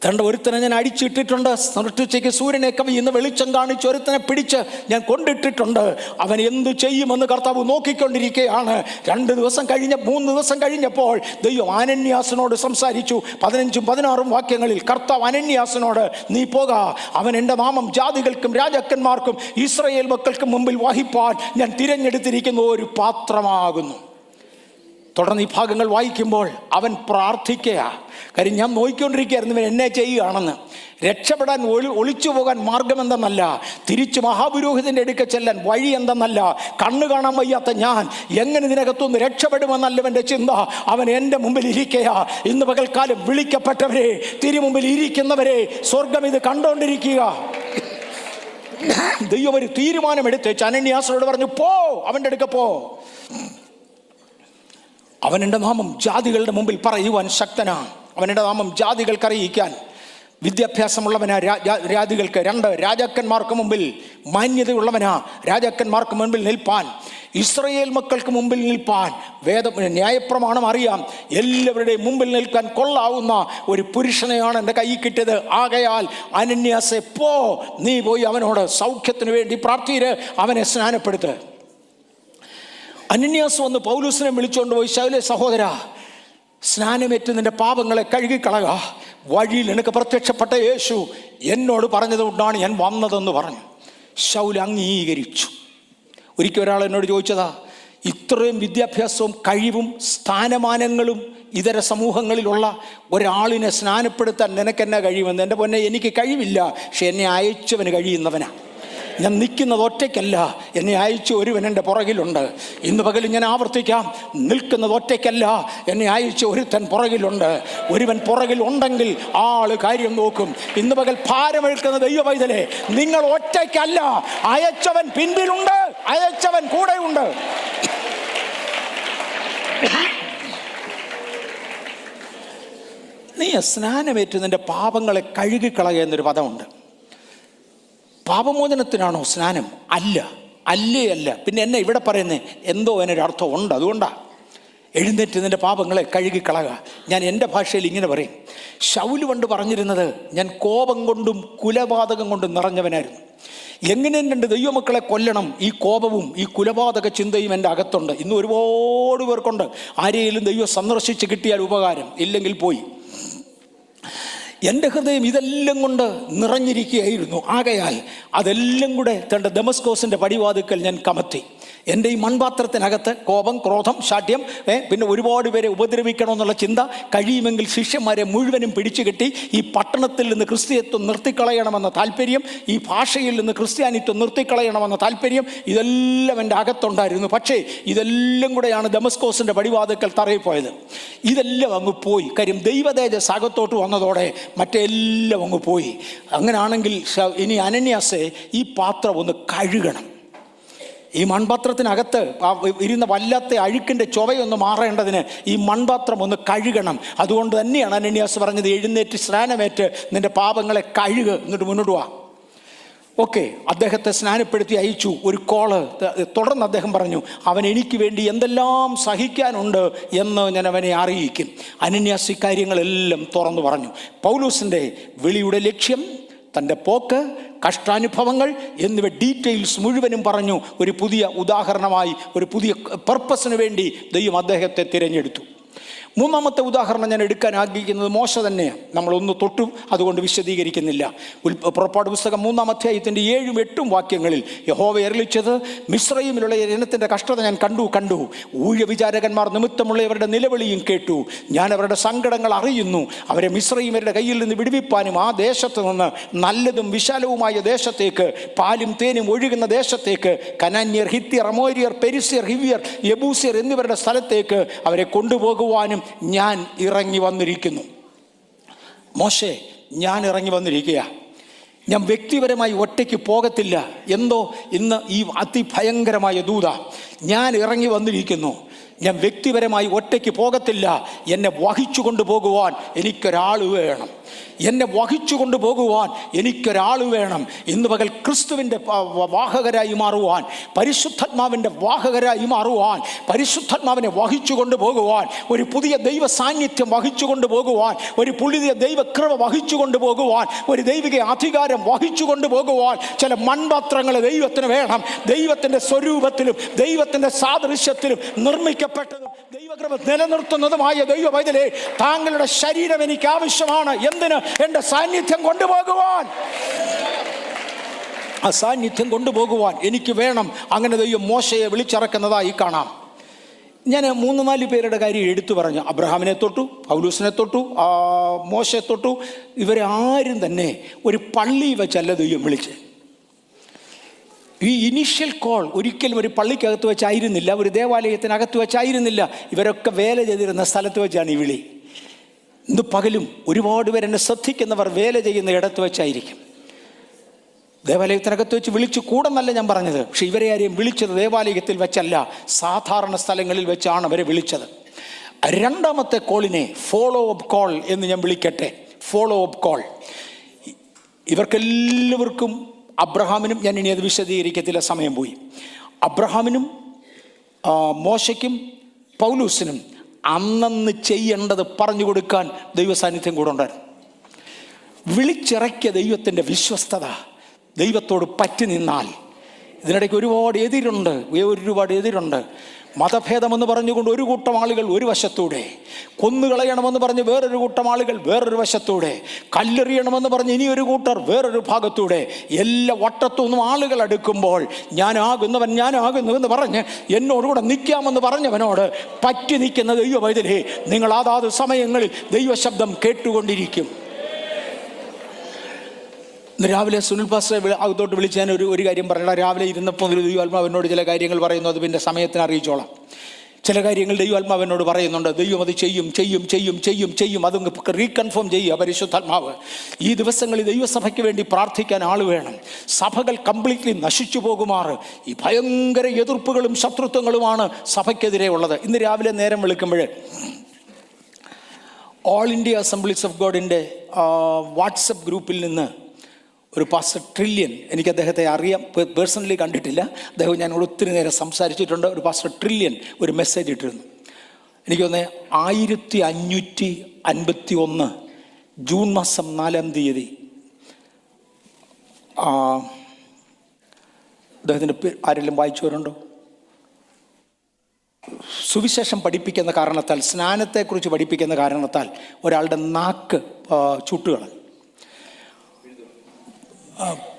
തൻ്റെ ഒരുത്തനെ ഞാൻ അടിച്ചിട്ടിട്ടുണ്ട്, നട്ടുച്ചയ്ക്ക് സൂര്യനെ കവിയുന്ന വെളിച്ചം കാണിച്ച് ഒരുത്തനെ പിടിച്ച് ഞാൻ കൊണ്ടിട്ടിട്ടുണ്ട്. അവൻ എന്തു ചെയ്യുമെന്ന് കർത്താവ് നോക്കിക്കൊണ്ടിരിക്കുകയാണ്. 2 ദിവസം കഴിഞ്ഞ് 3 ദിവസം കഴിഞ്ഞപ്പോൾ ദൈവം അനന്യാസിനോട് സംസാരിച്ചു. 15ഉം 16ഉം വാക്യങ്ങളിൽ കർത്താവ് അനന്യാസിനോട് നീ പോക, അവൻ എൻ്റെ നാമം ജാതികൾക്കും രാജാക്കന്മാർക്കും ഇസ്രായേൽ മക്കൾക്കും മുമ്പിൽ വഹിപ്പാൻ ഞാൻ തിരഞ്ഞെടുത്തിരിക്കുന്ന ഒരു പാത്രമാകുന്നു. തുടർന്ന് ഈ ഭാഗങ്ങൾ വായിക്കുമ്പോൾ അവൻ പ്രാർത്ഥിക്കുക. കാര്യം ഞാൻ നോക്കിക്കൊണ്ടിരിക്കുകയായിരുന്നു ഇവൻ എന്നെ ചെയ്യുകയാണെന്ന്. രക്ഷപ്പെടാൻ ഒളിച്ചു പോകാൻ മാർഗം എന്തെന്നല്ല, തിരിച്ച് മഹാപുരോഹിതൻ്റെ അടുക്ക ചെല്ലാൻ വഴി എന്തെന്നല്ല, കണ്ണു കാണാൻ വയ്യാത്ത ഞാൻ എങ്ങനെ ഇതിനകത്തുനിന്ന് രക്ഷപ്പെടുമെന്നല്ലവൻ്റെ ചിന്ത. അവൻ എൻ്റെ മുമ്പിൽ ഇരിക്കുക. ഇന്ന് പകൽക്കാലം വിളിക്കപ്പെട്ടവരെ, തിരുമുമ്പിൽ ഇരിക്കുന്നവരെ, സ്വർഗം ഇത് കണ്ടുകൊണ്ടിരിക്കുക. ദൈവം ഒരു തീരുമാനമെടുത്ത് അനന്യാസിനോട് പറഞ്ഞു, പോ, അവൻ്റെ അടുക്ക പോ. അവൻ എൻ്റെ നാമം ജാതികളുടെ മുമ്പിൽ പറയുവാൻ ശക്തനാണ്. അവൻ്റെ നാമം ജാതികൾക്ക് അറിയിക്കാൻ വിദ്യാഭ്യാസമുള്ളവനാ. ജാതികൾക്ക് 2 രാജാക്കന്മാർക്ക് മുമ്പിൽ മാന്യതയുള്ളവനാ. രാജാക്കന്മാർക്ക് മുമ്പിൽ നിൽപ്പാൻ, ഇസ്രായേൽ മക്കൾക്ക് മുമ്പിൽ നിൽപ്പാൻ, ന്യായപ്രമാണം അറിയാം, എല്ലാവരുടെയും മുമ്പിൽ നിൽക്കാൻ കൊള്ളാവുന്ന ഒരു പുരുഷനെയാണ് എൻ്റെ കയ്യിൽ കിട്ടിയത്. ആകയാൽ അനന്യാസെ പോ, നീ പോയി അവനോട് സൗഖ്യത്തിന് വേണ്ടി പ്രാർത്ഥിച്ച് അവനെ സ്നാനപ്പെടുത്ത്. അനന്യാസ് വന്ന് പൗലൂസിനെ വിളിച്ചുകൊണ്ട് പോയി, ശൗലേ സഹോദര, സ്നാനമേറ്റ് നിന്റെ പാപങ്ങളെ കഴുകിക്കളക, വഴിയിൽ എനിക്ക് പ്രത്യക്ഷപ്പെട്ട യേശു എന്നോട് പറഞ്ഞതുകൊണ്ടാണ് ഞാൻ വന്നതെന്ന് പറഞ്ഞു. ശൗൽ അംഗീകരിച്ചു. ഒരിക്കൽ ഒരാൾ എന്നോട് ചോദിച്ചതാ, ഇത്രയും വിദ്യാഭ്യാസവും കഴിവും സ്ഥാനമാനങ്ങളും ഇതര സമൂഹങ്ങളിലുള്ള ഒരാളിനെ സ്നാനപ്പെടുത്താൻ നിനക്കെന്നെ കഴിയുമെന്ന്. എൻ്റെ പൊന്നെ, എനിക്ക് കഴിവില്ല, പക്ഷെ എന്നെ അയച്ചവന് കഴിയുന്നവനാ. ഞാൻ നിൽക്കുന്നത് ഒറ്റയ്ക്കല്ല, എന്നെ അയച്ചു ഒരുവൻ എൻ്റെ പുറകിലുണ്ട്. ഇന്ന് പകൽ ഞാൻ ആവർത്തിക്കാം, നിൽക്കുന്നത് ഒറ്റയ്ക്കല്ല, എന്നെ അയച്ചു ഒരുത്തൻ പുറകിലുണ്ട്. ഒരുവൻ പുറകിൽ ഉണ്ടെങ്കിൽ ആള് കാര്യം നോക്കും. ഇന്ന് പകൽ ഭാരമെടുക്കുന്ന ദൈവവൈതലേ, നിങ്ങൾ ഒറ്റയ്ക്കല്ല, അയച്ചവൻ പിൻപിലുണ്ട്, അയച്ചവൻ കൂടെയുണ്ട്. നീ സ്നാനമേറ്റ് നിന്റെ പാപങ്ങളെ കഴുകിക്കളയുക എന്നൊരു പദമുണ്ട്. പാപമോചനത്തിനാണോ സ്നാനം? അല്ല, അല്ല. പിന്നെ എന്നെ ഇവിടെ പറയുന്നത് എന്തോ അതിനൊരർത്ഥം ഉണ്ട്. അതുകൊണ്ടാണ് എഴുന്നേറ്റ് നിൻ്റെ പാപങ്ങളെ കഴുകിക്കളക. ഞാൻ എൻ്റെ ഭാഷയിൽ ഇങ്ങനെ പറയും, ശൗല് പണ്ട് പറഞ്ഞിരുന്നത് ഞാൻ കോപം കൊണ്ടും കുലപാതകം കൊണ്ടും നിറഞ്ഞവനായിരുന്നു. എങ്ങനെയും 2 ദൈവമക്കളെ കൊല്ലണം, ഈ കോപവും ഈ കുലപാതക ചിന്തയും എൻ്റെ അകത്തുണ്ട്. ഇന്ന് ഒരുപാട് പേർക്കുണ്ട്. ആരെയും ദൈവം സന്ദർശിച്ച് കിട്ടിയാൽ ഉപകാരം, ഇല്ലെങ്കിൽ പോയി. എൻ്റെ ഹൃദയം ഇതെല്ലാം കൊണ്ട് നിറഞ്ഞിരിക്കുകയായിരുന്നു. ആകയാൽ അതെല്ലാം കൂടെ തൻ്റെ ദമസ്കോസിൻ്റെ പടിവാതിക്കൽ ഞാൻ കമത്തി. എൻ്റെ ഈ മൺപാത്രത്തിനകത്ത് കോപം, ക്രോധം, ശാഠ്യം, പിന്നെ ഒരുപാട് പേരെ ഉപദ്രവിക്കണമെന്നുള്ള ചിന്ത, കഴിയുമെങ്കിൽ ശിഷ്യന്മാരെ മുഴുവനും പിടിച്ചു കെട്ടി ഈ പട്ടണത്തിൽ നിന്ന് ക്രിസ്തീയത്വം നിർത്തിക്കളയണമെന്ന താല്പര്യം, ഈ ഭാഷയിൽ നിന്ന് ക്രിസ്ത്യാനിത്വം നിർത്തിക്കളയണമെന്ന താല്പര്യം, ഇതെല്ലാം എൻ്റെ അകത്തുണ്ടായിരുന്നു. പക്ഷേ ഇതെല്ലാം കൂടെയാണ് ദമസ്കോസിൻ്റെ പടിവാതിക്കൽ തറയിപ്പോയത്. ഇതെല്ലാം അങ്ങ് പോയി. കാര്യം ദൈവതേജസ് അകത്തോട്ട് വന്നതോടെ മറ്റെല്ലാം അങ്ങ് പോയി. അങ്ങനെയാണെങ്കിൽ ഇനി അനന്യാസെ ഈ പാത്രം ഒന്ന് കഴുകണം. ഈ മൺപാത്രത്തിനകത്ത് ഇരുന്ന വല്ലാത്ത അഴുക്കിൻ്റെ ചുവയൊന്ന് മാറേണ്ടതിന് ഈ മൺപാത്രം ഒന്ന് കഴുകണം. അതുകൊണ്ട് തന്നെയാണ് അനന്യാസ് പറഞ്ഞത്, എഴുന്നേറ്റ് സ്നാനമേറ്റ് നിൻ്റെ പാപങ്ങളെ കഴുക, എന്നിട്ട് മുന്നോട്ട് വാ. ഓക്കെ, അദ്ദേഹത്തെ സ്നാനപ്പെടുത്തി അയച്ചു. ഒരു കോള്. തുടർന്ന് അദ്ദേഹം പറഞ്ഞു, അവൻ എനിക്ക് വേണ്ടി എന്തെല്ലാം സഹിക്കാനുണ്ട് എന്ന് ഞാൻ അവനെ അറിയിക്കും. അനന്യാസ് കാര്യങ്ങളെല്ലാം തുറന്നു പറഞ്ഞു. പൗലോസിൻ്റെ വിളിയുടെ ലക്ഷ്യം, തൻ്റെ പോക്ക്, കഷ്ടാനുഭവങ്ങൾ എന്നിവ ഡീറ്റെയിൽസ് മുഴുവനും പറഞ്ഞു. ഒരു പുതിയ ഉദാഹരണമായി, ഒരു പുതിയ പർപ്പസിന് വേണ്ടി ദൈവം അദ്ദേഹത്തെ തിരഞ്ഞെടുത്തു. മൂന്നാമത്തെ ഉദാഹരണം ഞാൻ എടുക്കാൻ ആഗ്രഹിക്കുന്നത് മോശ തന്നെയാണ്. നമ്മളൊന്ന് തൊട്ടു, അതുകൊണ്ട് വിശദീകരിക്കുന്നില്ല. പുറപ്പാട് പുസ്തകം 3-ാം അധ്യായത്തിൻ്റെ 7-8 വാക്യങ്ങളിൽ യഹോവ അരുളിച്ചത്, മിസ്രയീമിലുള്ള ജനത്തിൻ്റെ കഷ്ടത ഞാൻ കണ്ടു. ഊഴവിചാരകന്മാർ നിമിത്തമുള്ളവരുടെ നിലവിളിയും കേട്ടു. ഞാൻ അവരുടെ സങ്കടങ്ങൾ അറിയുന്നു. അവരെ മിസ്രയീമ്യരുടെ കയ്യിൽ നിന്ന് വിടുവിപ്പാനും ആ ദേശത്ത് നിന്ന് നല്ലതും വിശാലവുമായ ദേശത്തേക്ക്, പാലും തേനും ഒഴുകുന്ന ദേശത്തേക്ക്, കനാന്യർ, ഹിത്യർ, അമോര്യർ, പെരിസ്യർ, ഹിവ്യർ, യെബൂസ്യർ എന്നിവരുടെ സ്ഥലത്തേക്ക് അവരെ കൊണ്ടുപോകുവാനും ഞാൻ ഇറങ്ങി വന്നിരിക്കുന്നു. മോശെ, ഞാൻ ഇറങ്ങി വന്നിരിക്കുക. ഞാൻ വ്യക്തിപരമായി ഒറ്റയ്ക്ക് പോകത്തില്ല. എന്തോ ഇന്ന് ഈ അതിഭയങ്കരമായ ദൂത, ഞാൻ ഇറങ്ങി വന്നിരിക്കുന്നു. ഞാൻ വ്യക്തിപരമായി ഒറ്റയ്ക്ക് പോകത്തില്ല. എന്നെ വഹിച്ചു കൊണ്ടുപോകുവാൻ എനിക്കൊരാൾ വേണം. എന്നെ വഹിച്ചു കൊണ്ടുപോകുവാൻ എനിക്കൊരാൾ വേണം. ഇന്ന് പകൽ ക്രിസ്തുവിൻ്റെ വാഹകരായി മാറുവാൻ, പരിശുദ്ധാത്മാവിൻ്റെ വാഹകരായി മാറുവാൻ, പരിശുദ്ധാത്മാവിനെ വഹിച്ചു കൊണ്ടുപോകുവാൻ, ഒരു പുതിയ ദൈവ സാന്നിധ്യം വഹിച്ചു കൊണ്ടുപോകുവാൻ, ഒരു പുതിയ ദൈവകൃപ വഹിച്ചു കൊണ്ടുപോകുവാൻ, ഒരു ദൈവിക അധികാരം വഹിച്ചു കൊണ്ടുപോകുവാൻ ചില മൺപാത്രങ്ങൾ ദൈവത്തിന് വേണം. ദൈവത്തിൻ്റെ സ്വരൂപത്തിലും ദൈവത്തിൻ്റെ സാദൃശ്യത്തിലും നിർമ്മിക്കപ്പെട്ടതും ദൈവകൃപ നിലനിർത്തുന്നതുമായ ദൈവ പൈതലേ, താങ്കളുടെ ശരീരം എനിക്ക് ആവശ്യമാണ്. എന്തിന്? എൻ്റെ സാന്നിധ്യം കൊണ്ടുപോകുവാൻ. ആ സാന്നിധ്യം കൊണ്ടുപോകുവാൻ എനിക്ക് വേണം. അങ്ങനെ ദൈവം മോശയെ വിളിച്ചിറക്കുന്നതായി കാണാം. ഞാൻ 3-4 പേരുടെ കാര്യം എടുത്തു പറഞ്ഞു. അബ്രഹാമിനെ തൊട്ടു, പൗലൂസിനെ തൊട്ടു, മോശയെ തൊട്ടു. ഇവരെ ആരും തന്നെ ഒരു പള്ളി വെച്ചല്ല ദൈവം വിളിച്ച്. ഈ ഇനീഷ്യൽ കോൾ ഒരിക്കലും ഒരു പള്ളിക്കകത്ത് വെച്ചായിരുന്നില്ല, ഒരു ദേവാലയത്തിനകത്ത് വെച്ചായിരുന്നില്ല. ഇവരൊക്കെ വേല ചെയ്തിരുന്ന സ്ഥലത്ത് വെച്ചാണ് ഈ വിളി. ഇന്ന് പകലും ഒരുപാട് പേർ എന്നെ ശ്രദ്ധിക്കുന്നവർ വേല ചെയ്യുന്ന ഇടത്ത് വെച്ചായിരിക്കും. ദേവാലയത്തിനകത്ത് വെച്ച് വിളിച്ചു കൂടെന്നല്ല ഞാൻ പറഞ്ഞത്. പക്ഷെ ഇവരെ ആരെയും വിളിച്ചത് ദേവാലയത്തിൽ വെച്ചല്ല, സാധാരണ സ്ഥലങ്ങളിൽ വെച്ചാണ് അവരെ വിളിച്ചത്. രണ്ടാമത്തെ കോളിനെ ഫോളോ അപ്പ് കോൾ എന്ന് ഞാൻ വിളിക്കട്ടെ. Follow up call. ഇവർക്കെല്ലാവർക്കും, അബ്രഹാമിനും, ഞാൻ ഇനി അത് വിശദീകരിക്കത്തില്ല, സമയം പോയി. അബ്രഹാമിനും മോശയ്ക്കും പൗലൂസിനും അന്നന്ന് ചെയ്യേണ്ടത് പറഞ്ഞു കൊടുക്കാൻ ദൈവസാന്നിധ്യം കൂടെ ഉണ്ടായിരുന്നു. വിളിച്ചിറക്കിയ ദൈവത്തിൻ്റെ വിശ്വസ്തത, ദൈവത്തോട് പറ്റി നിന്നാൽ. ഇതിനിടയ്ക്ക് ഒരുപാട് എതിരുണ്ട്. മതഭേദമെന്ന് പറഞ്ഞുകൊണ്ട് ഒരു കൂട്ടം ആളുകൾ ഒരു വശത്തൂടെ, കൊന്നുകളയണമെന്ന് പറഞ്ഞ് വേറൊരു കൂട്ടം ആളുകൾ വേറൊരു വശത്തൂടെ, കല്ലെറിയണമെന്ന് പറഞ്ഞ് ഇനിയൊരു കൂട്ടർ വേറൊരു ഭാഗത്തൂടെ, എല്ലാ വട്ടത്തുനിന്നും ആളുകൾ അടുക്കുമ്പോൾ ഞാനാകുന്നുവെന്ന് പറഞ്ഞ് എന്നോടുകൂടെ നിൽക്കാമെന്ന് പറഞ്ഞവനോട് പറ്റി നിൽക്കുന്ന ദൈവ പൈതലേ, നിങ്ങൾ അതാത് സമയങ്ങളിൽ ദൈവശബ്ദം കേട്ടുകൊണ്ടിരിക്കും. ഇന്ന് രാവിലെ സുനിൽ പാസ്റ്ററെ അകത്തോട്ട് വിളിച്ച് ഞാൻ ഒരു കാര്യം പറയണം. രാവിലെ ഇരുന്നപ്പോൾ ഒരു ദൈവാത്മാവിനോട് ചില കാര്യങ്ങൾ പറയുന്നു. അത് പിന്നെ സമയത്തിന് അറിയിച്ചോളാം. ചില കാര്യങ്ങൾ ദൈവാത്മാവിനോട് പറയുന്നുണ്ട്. ദൈവം അത് ചെയ്യും. അത് റീകൺഫേം ചെയ്യുക പരിശുദ്ധാത്മാവ്. ഈ ദിവസങ്ങളിൽ ദൈവസഭയ്ക്ക് വേണ്ടി പ്രാർത്ഥിക്കാൻ ആൾ വേണം. സഭകൾ കംപ്ലീറ്റ്ലി നശിച്ചു പോകുമാറ് ഈ ഭയങ്കര എതിർപ്പുകളും ശത്രുത്വങ്ങളുമാണ് സഭയ്ക്കെതിരെ ഉള്ളത്. ഇന്ന് രാവിലെ നേരം വെളുക്കുമ്പോൾ ഓൾ ഇന്ത്യ അസംബ്ലീസ് ഓഫ് ഗോഡിൻ്റെ വാട്സപ്പ് ഗ്രൂപ്പിൽ നിന്ന് ഒരു പാസ്റ്റർ ട്രില്യൻ, എനിക്ക് അദ്ദേഹത്തെ അറിയാം, പേഴ്സണലി കണ്ടിട്ടില്ല, അദ്ദേഹം ഞാനോട് ഒത്തിരി നേരം സംസാരിച്ചിട്ടുണ്ട്. ഒരു പാസ്റ്റർ ട്രില്യൻ ഒരു മെസ്സേജ് ഇട്ടിരുന്നു. എനിക്ക് തോന്നുന്നത് 1551 ജൂൺ മാസം 4-ാം തീയതി. അദ്ദേഹത്തിൻ്റെ ആരെങ്കിലും വായിച്ചവരുണ്ടോ? സുവിശേഷം പഠിപ്പിക്കുന്ന കാരണത്താൽ, സ്നാനത്തെക്കുറിച്ച് പഠിപ്പിക്കുന്ന കാരണത്താൽ ഒരാളുടെ നാക്ക് ചുട്ടുകളഞ്ഞു.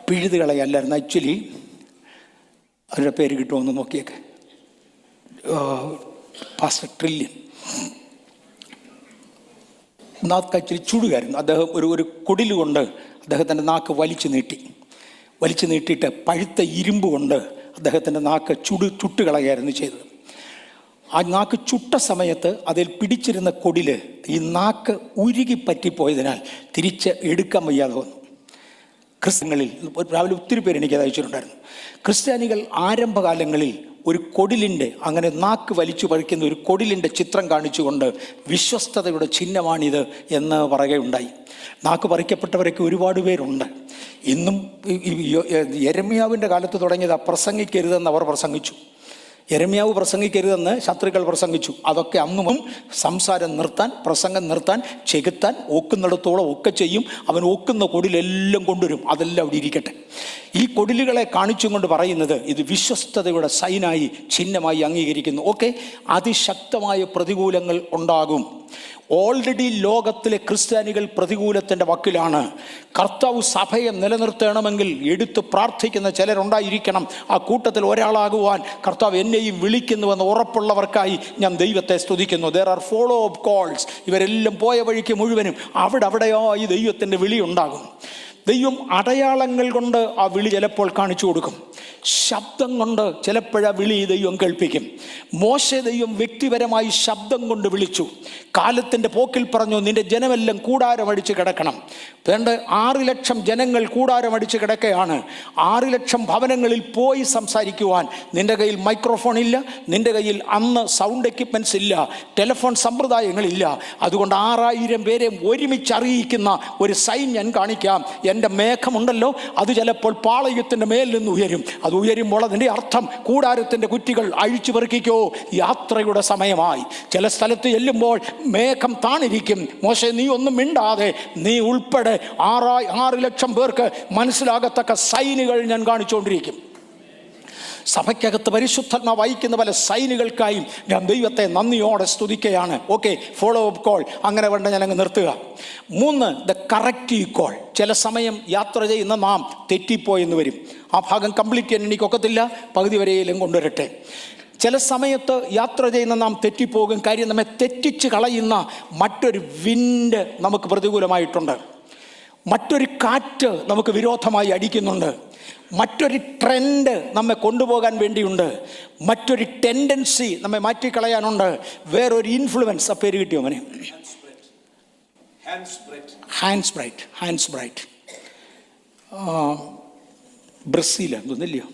പിഴുതുകളയല്ലായിരുന്നു, ആക്ച്വലി അവരുടെ പേര് കിട്ടുമെന്ന് നോക്കിയൊക്കെ. പാസ്റ്റർ ട്രില്യൻ നാക്ക് ആക്ച്വലി ചുടുകായിരുന്നു. അദ്ദേഹം ഒരു കുടിൽ കൊണ്ട് അദ്ദേഹത്തിൻ്റെ നാക്ക് വലിച്ചു നീട്ടിയിട്ട് പഴുത്ത ഇരുമ്പ് കൊണ്ട് അദ്ദേഹത്തിൻ്റെ നാക്ക് ചുട്ടുകളയായിരുന്നു ചെയ്തത്. ആ നാക്ക് ചുട്ട സമയത്ത് അതിൽ പിടിച്ചിരുന്ന കൊടിൽ ഈ നാക്ക് ഉരുകി പറ്റിപ്പോയതിനാൽ തിരിച്ച് എടുക്കാൻ വയ്യാതെ വന്നു. ക്രിസ്ത്യങ്ങളിൽ രാവിലെ ഒത്തിരി പേര് എനിക്കത് അയച്ചിട്ടുണ്ടായിരുന്നു. ക്രിസ്ത്യാനികൾ ആരംഭകാലങ്ങളിൽ ഒരു കൊടിലിൻ്റെ, അങ്ങനെ നാക്ക് വലിച്ചു പഴിക്കുന്ന ഒരു കൊടിലിൻ്റെ ചിത്രം കാണിച്ചുകൊണ്ട് വിശ്വസ്തതയുടെ ചിഹ്നമാണിത് എന്ന് പറയുകയുണ്ടായി. നാക്ക് പറിക്കപ്പെട്ടവരൊക്കെ ഒരുപാട് പേരുണ്ട്. ഇന്നും യെരമ്യാവിൻ്റെ കാലത്ത് തുടങ്ങിയത് പ്രസംഗിക്കരുതെന്ന് അവർ പ്രസംഗിച്ചു. യെരമ്യാവ് പ്രസംഗിക്കരുതെന്ന് ശത്രുക്കൾ പ്രസംഗിച്ചു. അതൊക്കെ അന്നും സംസാരം നിർത്താൻ, പ്രസംഗം നിർത്താൻ, ചെകുത്താൻ ഒക്കുന്നിടത്തോളം ഒക്കെ ചെയ്യും. അവൻ ഒക്കുന്ന കൊടിലെല്ലാം കൊണ്ടുവരും. അതെല്ലാം അവിടെ ഇരിക്കട്ടെ. ഈ കൊടിലുകളെ കാണിച്ചും കൊണ്ട് പറയുന്നത് ഇത് വിശ്വസ്തതയുടെ സൈനായി, ചിഹ്നമായി അംഗീകരിക്കുന്നു. ഓക്കെ, അതിശക്തമായ പ്രതികൂലങ്ങൾ ഉണ്ടാകും. ഓൾറെഡി ലോകത്തിലെ ക്രിസ്ത്യാനികൾ പ്രതികൂലത്തിൻ്റെ വക്കിലാണ്. കർത്താവ് സഭയെ നിലനിർത്തണമെങ്കിൽ എടുത്ത് പ്രാർത്ഥിക്കുന്ന ചിലരുണ്ടായിരിക്കണം. ആ കൂട്ടത്തിൽ ഒരാളാകുവാൻ കർത്താവ് എന്നെയും വിളിക്കുന്നുവെന്ന് ഉറപ്പുള്ളവർക്കായി ഞാൻ ദൈവത്തെ സ്തുതിക്കുന്നു. There are follow up calls. ഇവരെല്ലാം പോയ വഴിക്ക് മുഴുവനും അവിടെയോ ഈ ദൈവത്തിൻ്റെ വിളി ഉണ്ടാകും. ദൈവം അടയാളങ്ങൾ കൊണ്ട് ആ വിളി ചിലപ്പോൾ കാണിച്ചു കൊടുക്കും. ശബ്ദം കൊണ്ട് ചിലപ്പോഴാ വിളി ദൈവം കേൾപ്പിക്കും. മോശെ ദൈവം വ്യക്തിപരമായി ശബ്ദം കൊണ്ട് വിളിച്ചു. കാലത്തിൻ്റെ പോക്കിൽ പറഞ്ഞു, നിന്റെ ജനമെല്ലാം കൂടാരമടിച്ച് കിടക്കണം. വേണ്ട 6 ലക്ഷം ജനങ്ങൾ കൂടാരമടിച്ച് കിടക്കുകയാണ്. 6 ലക്ഷം ഭവനങ്ങളിൽ പോയി സംസാരിക്കുവാൻ നിന്റെ കയ്യിൽ മൈക്രോഫോൺ ഇല്ല, നിന്റെ കയ്യിൽ അന്ന് സൗണ്ട് എക്യുപ്മെൻറ്റ്സ് ഇല്ല, ടെലിഫോൺ സമ്പ്രദായങ്ങളില്ല. അതുകൊണ്ട് 6000 പേരെ ഒരുമിച്ച് അറിയിക്കുന്ന ഒരു സൈൻ ഞാൻ കാണിക്കാം. എൻ്റെ മേഘമുണ്ടല്ലോ, അത് ചിലപ്പോൾ പാളയത്തിൻ്റെ മേലിൽ നിന്ന് ഉയരും. അത് ഉയരുമ്പോൾ അതിൻ്റെ അർത്ഥം കൂടാരത്തിൻ്റെ കുറ്റികൾ അഴിച്ചു പെറുക്കിക്കോ, യാത്രയുടെ സമയമായി. ചില സ്ഥലത്ത് ചെല്ലുമ്പോൾ മേഘം താണിരിക്കും. മോശെ, നീ ഒന്നും മിണ്ടാതെ, നീ ഉൾപ്പെടെ 6 ലക്ഷം പേർക്ക് മനസ്സിലാകത്തക്ക സൈനുകൾ ഞാൻ കാണിച്ചുകൊണ്ടിരിക്കും. സഭയ്ക്കകത്ത് പരിശുദ്ധാത്മാവ് വഹിക്കുന്ന പല സൈനുകൾക്കായും ഞാൻ ദൈവത്തെ നന്ദിയോടെ സ്തുതിക്കുകയാണ്. ഓക്കെ, ഫോളോ അപ്പ് കോൾ അങ്ങനെ വേണ്ട ഞാൻ അങ്ങ് നിർത്തുക. 3, ദ കറക്റ്റീവ് കോൾ. ചില സമയം യാത്ര ചെയ്യുന്ന നാം തെറ്റിപ്പോയെന്ന് വരും. ആ ഭാഗം കംപ്ലീറ്റ് ചെയ്യാൻ എനിക്കൊക്കത്തില്ല, പകുതി വരെയെങ്കിലും കൊണ്ടുവരട്ടെ. ചില സമയത്ത് യാത്ര ചെയ്യുന്ന നാം തെറ്റിപ്പോകും. കാര്യം, നമ്മെ തെറ്റിച്ച് കളയുന്ന മറ്റൊരു വിൻഡ് നമുക്ക് പ്രതികൂലമായിട്ടുണ്ട്. മറ്റൊരു കാറ്റ് നമുക്ക് വിരോധമായി അടിക്കുന്നുണ്ട്. മറ്റൊരു ട്രെൻഡ് നമ്മെ കൊണ്ടുപോകാൻ വേണ്ടിയുണ്ട്. മറ്റൊരു ടെൻഡൻസി നമ്മെ മാറ്റിക്കളയാനുണ്ട്. വേറൊരു ഇൻഫ്ലുവൻസ്. ആ പേര് കിട്ടിയോ അവനെ? Hans Bright. ബ്രസീലാണ് തോന്നില്ലയോ?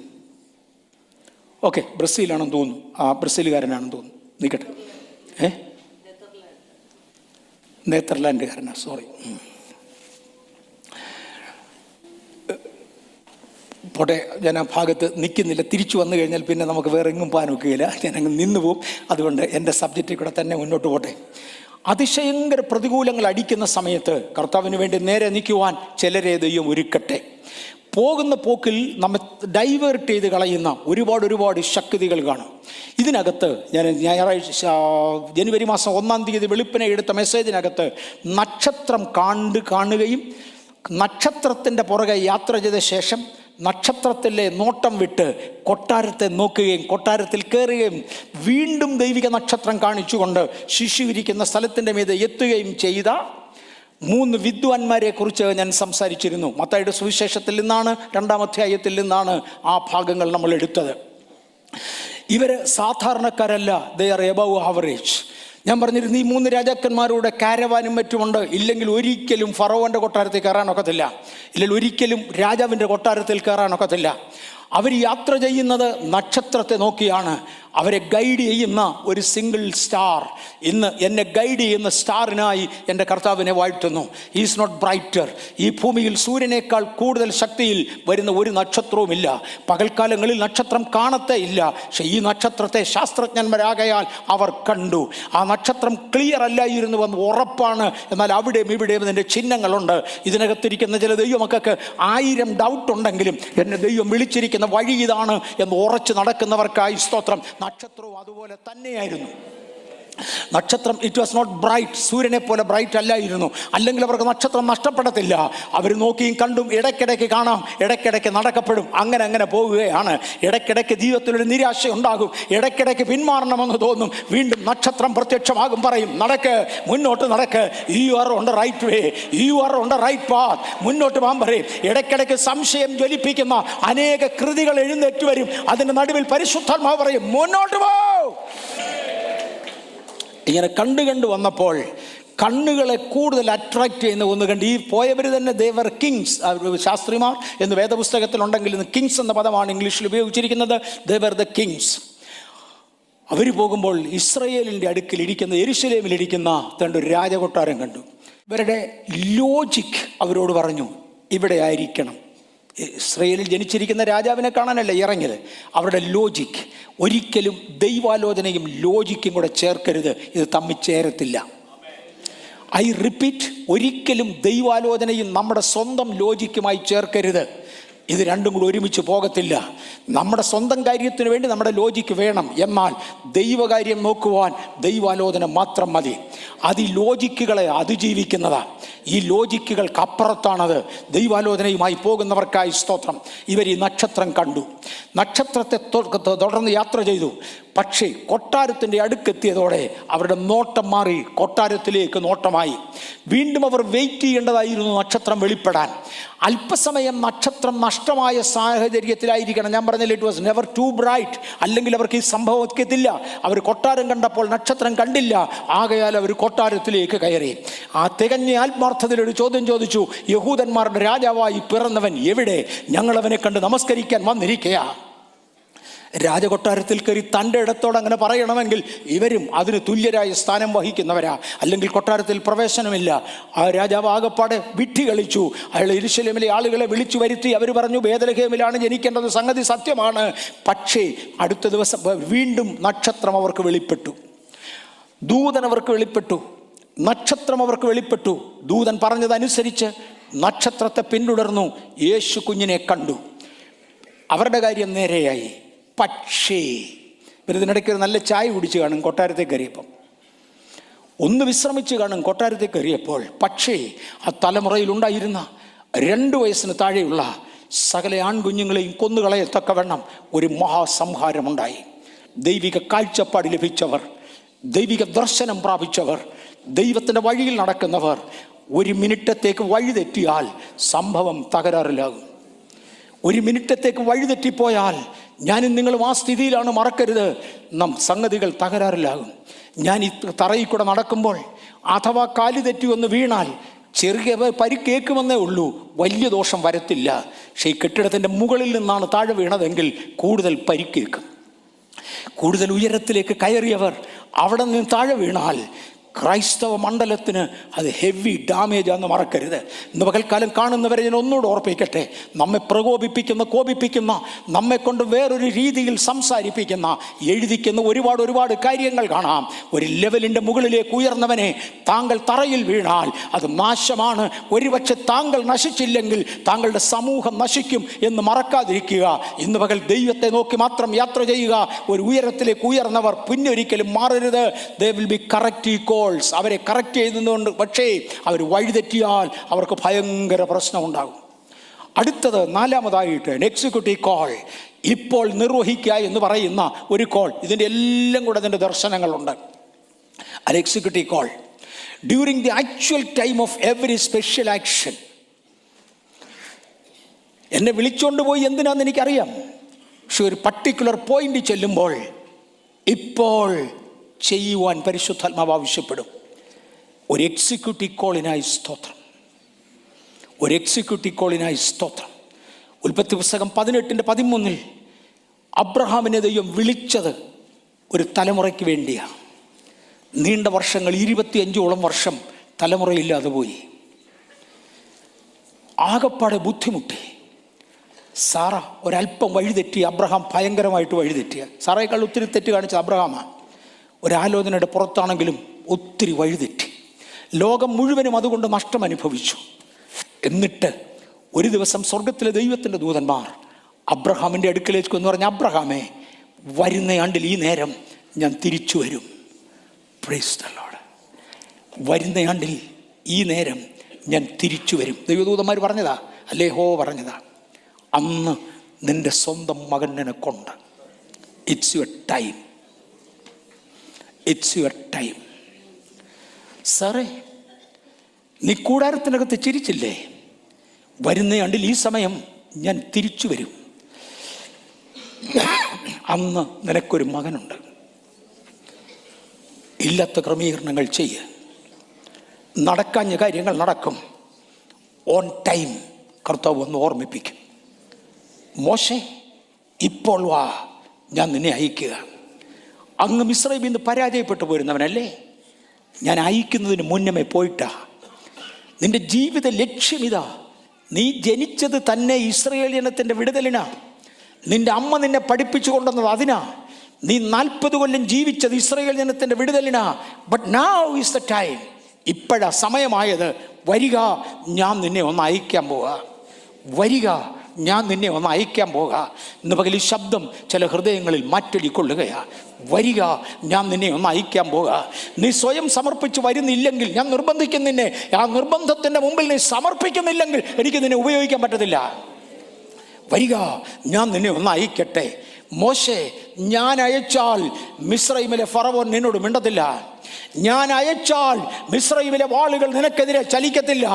ഓക്കെ, ബ്രസീലാണെന്ന് തോന്നുന്നു. ബ്രസീലുകാരനാണെന്ന് തോന്നുന്നു. നിൽക്കട്ടെ. നെതർലാൻഡുകാരനാണ്, സോറി. പോട്ടെ, ഞാൻ ആ ഭാഗത്ത് നിൽക്കുന്നില്ല. തിരിച്ചു വന്നു കഴിഞ്ഞാൽ പിന്നെ നമുക്ക് വേറെ എങ്ങും പോകാൻ ഒക്കുകയില്ല. ഞാനങ്ങ് നിന്നു പോവും. അതുകൊണ്ട് എൻ്റെ സബ്ജക്റ്റിൽ കൂടെ തന്നെ മുന്നോട്ട് പോട്ടെ. അതിശയങ്കര പ്രതികൂലങ്ങൾ അടിക്കുന്ന സമയത്ത് കർത്താവിന് വേണ്ടി നേരെ നിൽക്കുവാൻ ചിലരെ ദൈവം ഒരുക്കട്ടെ. പോകുന്ന പോക്കിൽ നമ്മെ ഡൈവേർട്ട് ചെയ്ത് കളയുന്ന ഒരുപാട് ശക്തികൾ കാണും. ഇതിനകത്ത് ഞാൻ ഞായറാഴ്ച ജനുവരി മാസം 1-ാം തീയതി വെളുപ്പിനെ എടുത്ത മെസ്സേജിനകത്ത് നക്ഷത്രം കാണുകയും നക്ഷത്രത്തിൻ്റെ പുറകെ യാത്ര ചെയ്ത ശേഷം നക്ഷത്രത്തിലെ നോട്ടം വിട്ട് കൊട്ടാരത്തെ നോക്കുകയും കൊട്ടാരത്തിൽ കയറുകയും വീണ്ടും ദൈവിക നക്ഷത്രം കാണിച്ചുകൊണ്ട് ശിശു ഇരിക്കുന്ന സ്ഥലത്തിൻ്റെ മീതെ എത്തുകയും ചെയ്ത 3 വിദ്വാൻമാരെ കുറിച്ച് ഞാൻ സംസാരിച്ചിരുന്നു. മത്തായിയുടെ സുവിശേഷത്തിൽ നിന്നാണ്, 2-ാം അധ്യായത്തിൽ നിന്നാണ് ആ ഭാഗങ്ങൾ നമ്മൾ എടുത്തത്. ഇവർ സാധാരണക്കാരല്ല, ദേ ആർ എബവ് ആവറേജ്. ഞാൻ പറഞ്ഞിരുന്നു, ഈ 3 രാജാക്കന്മാരുടെ കാരവാനും മറ്റുമുണ്ട്. ഇല്ലെങ്കിൽ ഒരിക്കലും ഫറവോൻ്റെ കൊട്ടാരത്തിൽ കയറാനൊക്കത്തില്ല. ഇല്ലെങ്കിൽ ഒരിക്കലും രാജാവിൻ്റെ കൊട്ടാരത്തിൽ കയറാനൊക്കത്തില്ല. അവർ യാത്ര ചെയ്യുന്നത് നക്ഷത്രത്തെ നോക്കിയാണ്. അവരെ ഗൈഡ് ചെയ്യുന്ന ഒരു സിംഗിൾ സ്റ്റാർ. ഇന്ന് എന്നെ ഗൈഡ് ചെയ്യുന്ന സ്റ്റാറിനായി എൻ്റെ കർത്താവിനെ വാഴ്ത്തുന്നു. Is not brighter. ഈ ഭൂമിയിൽ സൂര്യനേക്കാൾ കൂടുതൽ ശക്തിയിൽ വരുന്ന ഒരു നക്ഷത്രവുമില്ല. പകൽക്കാലങ്ങളിൽ നക്ഷത്രം കാണത്തേ ഇല്ല. പക്ഷെ ഈ നക്ഷത്രത്തെ ശാസ്ത്രജ്ഞന്മാരാകയാൽ അവർ കണ്ടു. ആ നക്ഷത്രം ക്ലിയർ അല്ലായിരുന്നുവെന്ന് ഉറപ്പാണ്. എന്നാൽ അവിടെയും ഇവിടെയും ഇതിൻ്റെ ചിഹ്നങ്ങളുണ്ട്. ഇതിനകത്തിരിക്കുന്ന ചില ദൈവമക്കൾക്ക് 1000 ഡൗട്ട് ഉണ്ടെങ്കിലും എന്നെ ദൈവം വിളിച്ചിരിക്കുന്ന വഴി ഇതാണ് എന്ന് ഉറച്ചു നടക്കുന്നവർക്കായി സ്തോത്രം. നക്ഷത്രവും അതുപോലെ തന്നെയായിരുന്നു. നക്ഷത്രം ഇറ്റ് വാസ് നോട്ട് ബ്രൈറ്റ്. സൂര്യനെ പോലെ ബ്രൈറ്റ് അല്ലായിരുന്നു. അല്ലെങ്കിൽ അവർക്ക് നക്ഷത്രം നഷ്ടപ്പെടത്തില്ല. അവർ നോക്കിയും കണ്ടും ഇടയ്ക്കിടയ്ക്ക് കാണാം, ഇടയ്ക്കിടയ്ക്ക് നടക്കപ്പെടും. അങ്ങനെ പോവുകയാണ്. ഇടയ്ക്കിടയ്ക്ക് ജീവിതത്തിലൊരു നിരാശ ഉണ്ടാകും. ഇടയ്ക്കിടയ്ക്ക് പിന്മാറണമെന്ന് തോന്നും. വീണ്ടും നക്ഷത്രം പ്രത്യക്ഷമാകും, പറയും നടക്ക്, മുന്നോട്ട് നടക്ക്, you are on the right way, you are on the right path, മുന്നോട്ട് പോകാൻ പറയും. ഇടയ്ക്കിടയ്ക്ക് സംശയം ജ്വലിപ്പിക്കുന്ന അനേക കൃതികൾ എഴുന്നേറ്റ് വരും. അതിൻ്റെ നടുവിൽ പരിശുദ്ധാത്മാവ് പറയും മുന്നോട്ട് പോ. ഇങ്ങനെ കണ്ടു വന്നപ്പോൾ കണ്ണുകളെ കൂടുതൽ അട്രാക്റ്റ് ചെയ്യുന്ന ഒന്ന് കണ്ട്. ഈ പോയവർ തന്നെ ദേവർ കിങ്സ്. ശാസ്ത്രിമാർ എന്ന് വേദപുസ്തകത്തിലുണ്ടെങ്കിൽ ഇന്ന് കിങ്സ് എന്ന പദമാണ് ഇംഗ്ലീഷിൽ ഉപയോഗിച്ചിരിക്കുന്നത്. Devar the Kings. അവർ പോകുമ്പോൾ ഇസ്രയേലിൻ്റെ അടുക്കിൽ ഇരിക്കുന്ന, യെരുശലേമിലിരിക്കുന്ന ഒരു രാജകൊട്ടാരം കണ്ടു. ഇവരുടെ ലോജിക് അവരോട് പറഞ്ഞു, ഇവിടെ ആയിരിക്കണം. ഇസ്രയേലിൽ ജനിച്ചിരിക്കുന്ന രാജാവിനെ കാണാനല്ല ഇറങ്ങിയത്. അവരുടെ ലോജിക്, ഒരിക്കലും ദൈവാലോചനയും ലോജിക്കും കൂടെ ചേർക്കരുത്. ഇത് തമ്മിൽ ചേരത്തില്ല. ഐ റിപ്പീറ്റ്, ഒരിക്കലും ദൈവാലോചനയും നമ്മുടെ സ്വന്തം ലോജിക്കുമായി ചേർക്കരുത്. ഇത് രണ്ടും കൂടി ഒരുമിച്ച് പോകത്തില്ല. നമ്മുടെ സ്വന്തം കാര്യത്തിന് വേണ്ടി നമ്മുടെ ലോജിക്ക് വേണം, എന്നാൽ ദൈവകാര്യം നോക്കുവാൻ ദൈവാലോചന മാത്രം മതി. അത് ഈ ലോജിക്കുകളെ അതിജീവിക്കുന്നതാണ്. ഈ ലോജിക്കുകൾക്ക് അപ്പുറത്താണത്. ദൈവാലോചനയുമായി പോകുന്നവർക്കായി സ്തോത്രം. ഇവർ ഈ നക്ഷത്രം കണ്ടു, നക്ഷത്രത്തെ തുടർന്ന് യാത്ര ചെയ്തു. പക്ഷേ കൊട്ടാരത്തിൻ്റെ അടുക്കെത്തിയതോടെ അവരുടെ നോട്ടം മാറി, കൊട്ടാരത്തിലേക്ക് നോട്ടമായി. വീണ്ടും അവർ വെയിറ്റ് ചെയ്യേണ്ടതായിരുന്നു നക്ഷത്രം വെളിപ്പെടാൻ. അല്പസമയം നക്ഷത്രം നഷ്ടമായ സാഹചര്യത്തിലായിരിക്കണം. ഞാൻ പറഞ്ഞില്ല, it was never too bright, അല്ലെങ്കിൽ അവർക്ക് ഈ സംഭവിക്കത്തില്ല. അവർ കൊട്ടാരം കണ്ടപ്പോൾ നക്ഷത്രം കണ്ടില്ല. ആകയാൽ അവർ കൊട്ടാരത്തിലേക്ക് കയറി. ആ തികഞ്ഞ ആത്മാർത്ഥതയിലൊരു ചോദ്യം ചോദിച്ചു, യഹൂദന്മാരുടെ രാജാവായി പിറന്നവൻ എവിടെ? ഞങ്ങളവനെ കണ്ട് നമസ്കരിക്കാൻ വന്നിരിക്കുക. രാജകൊട്ടാരത്തിൽ കയറി തൻ്റെ ഇടത്തോടെ അങ്ങനെ പറയണമെങ്കിൽ ഇവരും അതിന് തുല്യരായ സ്ഥാനം വഹിക്കുന്നവരാ, അല്ലെങ്കിൽ കൊട്ടാരത്തിൽ പ്രവേശനമില്ല. ആ രാജാവ് ആകപ്പാടെ വിഡ്ഢി കളിച്ചു. അയാൾ യെരൂശലേമിലെ ആളുകളെ വിളിച്ചു വരുത്തി. അവർ പറഞ്ഞു, ബേത്ലഹേമിലാണ് ജനിക്കേണ്ടത്, സംഗതി സത്യമാണ്. പക്ഷേ അടുത്ത ദിവസം വീണ്ടും നക്ഷത്രം അവർക്ക് വെളിപ്പെട്ടു, ദൂതൻ അവർക്ക് വെളിപ്പെട്ടു, നക്ഷത്രം അവർക്ക് വെളിപ്പെട്ടു. ദൂതൻ പറഞ്ഞതനുസരിച്ച് നക്ഷത്രത്തെ പിന്തുടർന്നു. യേശു കുഞ്ഞിനെ കണ്ടു. അവരുടെ കാര്യം നേരെയായി. പക്ഷേ ഇതിനിടയ്ക്ക് ഒരു നല്ല ചായ കുടിച്ച് കാണും കൊട്ടാരത്തിൽ കയറിയപ്പം, ഒന്ന് വിശ്രമിച്ച് കാണും കൊട്ടാരത്തിൽ കയറിയപ്പോൾ. പക്ഷേ ആ തലമുറയിലുണ്ടായിരുന്ന 2 വയസ്സിന് താഴെയുള്ള സകല ആൺകുഞ്ഞുങ്ങളെയും കൊന്നുകളയത്തക്കവണ്ണം ഒരു മഹാസംഹാരമുണ്ടായി. ദൈവിക കാഴ്ചപ്പാട് ലഭിച്ചവർ, ദൈവിക ദർശനം പ്രാപിച്ചവർ, ദൈവത്തിൻ്റെ വഴിയിൽ നടക്കുന്നവർ 1 മിനിറ്റത്തേക്ക് വഴിതെറ്റിയാൽ സംഭവം തകരാറിലാകും. 1 മിനിറ്റത്തേക്ക് വഴിതെറ്റിപ്പോയാൽ, ഞാനും നിങ്ങളും ആ സ്ഥിതിയിലാണ്, മറക്കരുത്, സംഗതികൾ തകരാറിലാകും. ഞാൻ ഈ തറയിൽ കൂടെ നടക്കുമ്പോൾ അഥവാ കാല് തെറ്റി ഒന്ന് വീണാൽ ചെറിയ പരിക്കേക്കുമെന്നേ ഉള്ളൂ, വലിയ ദോഷം വരത്തില്ല. പക്ഷേ ഈ കെട്ടിടത്തിൻ്റെ മുകളിൽ നിന്നാണ് താഴെ വീണതെങ്കിൽ കൂടുതൽ പരിക്കേക്കും. കൂടുതൽ ഉയരത്തിലേക്ക് കയറിയവർ അവിടെ നിന്ന് താഴെ വീണാൽ ക്രൈസ്തവ മണ്ഡലത്തിന് അത് ഹെവി ഡാമേജ് ആണെന്ന് മറക്കരുത്. ഇന്ന് പകൽക്കാലം കാണുന്നവരെ ഞാൻ ഒന്നുകൂടെ ഓർപ്പിക്കട്ടെ, നമ്മെ കോപിപ്പിക്കുന്ന, നമ്മെ കൊണ്ട് വേറൊരു രീതിയിൽ സംസാരിപ്പിക്കുന്ന, എഴുതിക്കുന്ന ഒരുപാട് കാര്യങ്ങൾ കാണാം. ഒരു ലെവലിൻ്റെ മുകളിലേക്ക് ഉയർന്നവനെ താങ്കൾ തറയിൽ വീണാൽ അത് നാശമാണ്. ഒരുപക്ഷെ താങ്കൾ നശിച്ചില്ലെങ്കിൽ താങ്കളുടെ സമൂഹം നശിക്കും എന്ന് മറക്കാതിരിക്കുക. ഇന്ന് പകൽ ദൈവത്തെ നോക്കി മാത്രം യാത്ര ചെയ്യുക. ഒരു ഉയരത്തിലേക്ക് ഉയർന്നവർ പിന്നൊരിക്കലും മാറരുത്. They will be correct call. അവരെ കറക്റ്റ് ചെയ്യുന്നുണ്ട്. പക്ഷേ അവർ വഴിതെറ്റിയാൽ അവർക്ക് ഭയങ്കര പ്രശ്നം ഉണ്ടാകും. അടുത്തത് 4-മതായിട്ട് എക്സിക്യൂട്ടീവ് കോൾ, ഇപ്പോൾ നിർവഹിക്കുക എന്ന് പറയുന്ന ഒരു കോൾ. ഇതിൻ്റെ എല്ലാം കൂടെ അതിൻ്റെ ദർശനങ്ങളുണ്ട്. അത് executive call during the actual time of every special action. എന്നെ വിളിച്ചുകൊണ്ട് പോയി എന്തിനാന്ന് എനിക്കറിയാം. പക്ഷെ ഒരു പർട്ടിക്കുലർ പോയിന്റ് ചെല്ലുമ്പോൾ ഇപ്പോൾ ചെയ്യുവാൻ പരിശുദ്ധാത്മാവ് ആവശ്യപ്പെടും. ഒരു എക്സിക്യൂട്ടീവ് കോളിനായി സ്തോത്രം, ഒരു എക്സിക്യൂട്ടീവ് കോളിനായി സ്തോത്രം. ഉൽപ്പത്തി പുസ്തകം 18:13 അബ്രഹാമിനെ ദൈവം വിളിച്ചത് ഒരു തലമുറയ്ക്ക് വേണ്ടിയാണ്. നീണ്ട വർഷങ്ങൾ, 25ഓളം വർഷം തലമുറയില്ലാതെ പോയി. ആകപ്പാടെ ബുദ്ധിമുട്ടി. സാറ ഒരല്പം വഴിതെറ്റി, അബ്രഹാം ഭയങ്കരമായിട്ട് വഴിതെറ്റിയ. സാറയേക്കാൾ ഒത്തിരി തെറ്റ് കാണിച്ച അബ്രഹാമാണ്. ഒരാലോചനയുടെ പുറത്താണെങ്കിലും ഒത്തിരി വഴിതെറ്റി. ലോകം മുഴുവനും അതുകൊണ്ട് നഷ്ടം അനുഭവിച്ചു. എന്നിട്ട് ഒരു ദിവസം സ്വർഗത്തിലെ ദൈവത്തിൻ്റെ ദൂതന്മാർ അബ്രഹാമിൻ്റെ അടുക്കലേക്ക് എന്ന് പറഞ്ഞ, അബ്രഹാമേ, വരുന്ന ആണ്ടിൽ ഈ നേരം ഞാൻ തിരിച്ചു വരും. Praise the Lord. വരുന്ന ആണ്ടിൽ ഈ നേരം ഞാൻ തിരിച്ചു വരും. ദൈവദൂതന്മാർ പറഞ്ഞതാ, അല്ലേ? ഹോ പറഞ്ഞതാ. അന്ന് നിൻ്റെ സ്വന്തം മകൻ നിനക്കുണ്ട്. It's your time, it's your time. സാറേ, നീ കൂടാരത്തിനകത്ത് ചിരിച്ചില്ലേ? വരുന്ന ആണ്ടിൽ ഈ സമയം ഞാൻ തിരിച്ചു വരും. അന്ന് നിനക്കൊരു മകനുണ്ട്. ഇല്ലാത്ത ക്രമീകരണങ്ങൾ ചെയ്യ്. നടക്കാഞ്ഞ കാര്യങ്ങൾ നടക്കും. ഓൺ ടൈം കർത്താവ് ഒന്ന് ഓർമ്മിപ്പിക്കും. മോശെ, ഇപ്പോൾ വാ, ഞാൻ നിന്നെ അയക്കുക. അങ്ങ് മിസ്രയീമിൽ നിന്ന് പരാജയപ്പെട്ടു പോരുന്നവനല്ലേ? ഞാൻ അയക്കുന്നതിന് മുന്നമേ പോയിട്ടാ. നിന്റെ ജീവിത ലക്ഷ്യം ഇതാ. നീ ജനിച്ചത് തന്നെ ഇസ്രായേൽ ജനത്തിൻ്റെ വിടുതലിനാ. നിന്റെ അമ്മ നിന്നെ പഠിപ്പിച്ചു കൊണ്ടുവന്നത് അതിനാ. നീ 40 കൊല്ലം ജീവിച്ചത് ഇസ്രായേൽ ജനത്തിൻ്റെ വിടുതലിനാ. But now is the time. ഇപ്പോഴാ സമയമായത്. വരിക, ഞാൻ നിന്നെ ഒന്ന് അയക്കാൻ പോവാ. വരിക, ഞാൻ നിന്നെ ഒന്ന് അയക്കാൻ പോകാ. ഇന്ന് പകൽ ഈ ശബ്ദം ചില ഹൃദയങ്ങളിൽ മാറ്റൊലിക്കൊള്ളുകയാ. വരിക, ഞാൻ നിന്നെ ഒന്ന് അയക്കാൻ പോകാ. നീ സ്വയം സമർപ്പിച്ച് വരുന്നില്ലെങ്കിൽ ഞാൻ നിർബന്ധിക്കും നിന്നെ. ആ നിർബന്ധത്തിൻ്റെ മുമ്പിൽ നീ സമർപ്പിക്കുന്നില്ലെങ്കിൽ എനിക്ക് നിന്നെ ഉപയോഗിക്കാൻ പറ്റത്തില്ല. വരിക, ഞാൻ നിന്നെ ഒന്ന് അയക്കട്ടെ. മോശെ, ഞാൻ അയച്ചാൽ മിസ്രൈമിലെ ഫറവോൻ നിന്നോട് മിണ്ടത്തില്ല. ഞാൻ അയച്ചാൽ മിസ്രൈമിലെ വാളുകൾ നിനക്കെതിരെ ചലിക്കത്തില്ല.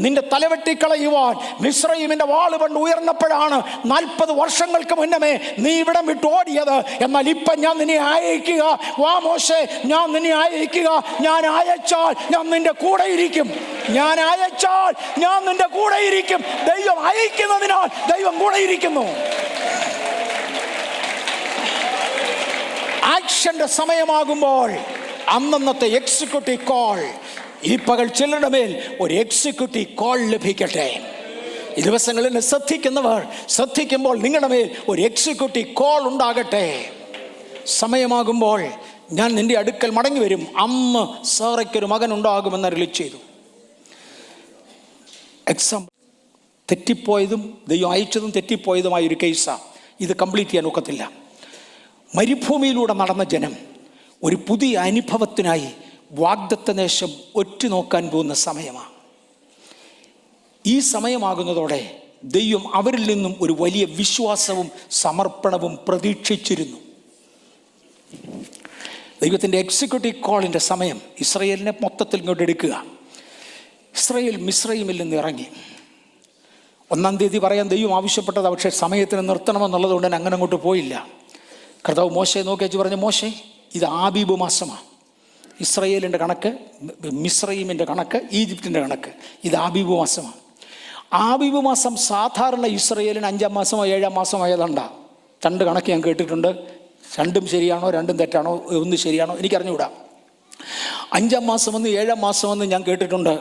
നിന്റെ തലവെട്ടിക്കളയുവാൻ മിസ്രൈമിന്റെ വാള് കൊണ്ട് ഉയർന്നപ്പോഴാണ് 40 വർഷങ്ങൾക്ക് മുന്നമേ നീ ഇവിടം വിട്ട് ഓടിയത്. എന്നാൽ ഇപ്പം ഞാൻ നിന്നെ അയക്കുക. വാ മോശെ, ഞാൻ നിന്നെ അയക്കുക. ഞാൻ അയച്ചാൽ ഞാൻ നിന്റെ കൂടെ ഇരിക്കും. ഞാൻ അയച്ചാൽ ഞാൻ നിന്റെ കൂടെ ഇരിക്കും. ദൈവം അയക്കുന്നതിനാൽ ദൈവം കൂടെ ഇരിക്കുന്നു. ആക്ഷന്റെ സമയമാകുമ്പോൾ അന്നത്തെ എക്സിക്യൂട്ടീവ് കോൾ, ഈ പകൽ ചിലരുടെ മേൽ ഒരു എക്സിക്യൂട്ടീവ് കോൾ ലഭിക്കട്ടെ. ഈ ദിവസങ്ങളിൽ ശ്രദ്ധിക്കുന്നവർ ശ്രദ്ധിക്കുമ്പോൾ നിങ്ങളുടെ മേൽ ഒരു എക്സിക്യൂട്ടീവ് കോൾ ഉണ്ടാകട്ടെ. സമയമാകുമ്പോൾ ഞാൻ നിന്റെ അടുക്കൽ മടങ്ങി വരും. അന്ന് സാറയ്ക്കൊരു മകൻ ഉണ്ടാകുമെന്ന് അരുളി ചെയ്തു. എക്സാമ്പിൾ, തെറ്റിപ്പോയതും ദൈവം അയച്ചതും തെറ്റിപ്പോയതുമായ ഒരു കേസാണ്. ഇത് കംപ്ലീറ്റ് ചെയ്യാൻ ഒക്കത്തില്ല. മരുഭൂമിയിലൂടെ നടന്ന ജനം ഒരു പുതിയ അനുഭവത്തിനായി വാഗ്ദത്ത ദേശം ഒറ്റുനോക്കാൻ പോകുന്ന സമയമാണ്. ഈ സമയമാകുന്നതോടെ ദൈവം അവരിൽ നിന്നും ഒരു വലിയ വിശ്വാസവും സമർപ്പണവും പ്രതീക്ഷിച്ചിരുന്നു. ദൈവത്തിൻ്റെ എക്സിക്യൂട്ടീവ് കോളിൻ്റെ സമയം ഇസ്രയേലിനെ മൊത്തത്തിൽ ഇങ്ങോട്ട് എടുക്കുക. ഇസ്രയേൽ മിസ്രൈമിൽ നിന്ന് ഇറങ്ങി. 1-ാം തീയതി പറയാൻ ദൈവം ആവശ്യപ്പെട്ടത്, പക്ഷേ സമയത്തിന് നിർത്തണമെന്നുള്ളത് കൊണ്ട് അങ്ങനെ അങ്ങോട്ട് പോയില്ല. കർത്താവ് മോശയെ നോക്കി വെച്ച് പറഞ്ഞു, മോശെ, ഇത് ആബീബ് മാസമാണ്. ഇസ്രയേലിൻ്റെ കണക്ക്, മിസ്രൈമിൻ്റെ കണക്ക്, ഈജിപ്തിൻ്റെ കണക്ക്. ഇത് ആബീബ് മാസമാണ്. ആബീബ് മാസം സാധാരണ ഇസ്രയേലിന് 5-ാം മാസമോ 7-ാം മാസമോ ഏതാണ്ടാ. 2 കണക്ക് ഞാൻ കേട്ടിട്ടുണ്ട്. 2ഉം ശരിയാണോ 2ഉം തെറ്റാണോ, ഒന്ന് ശരിയാണോ എനിക്കറിഞ്ഞുകൂടാ. 5-ാം മാസമെന്ന് 7-ാം മാസമെന്ന് ഞാൻ കേട്ടിട്ടുണ്ട്.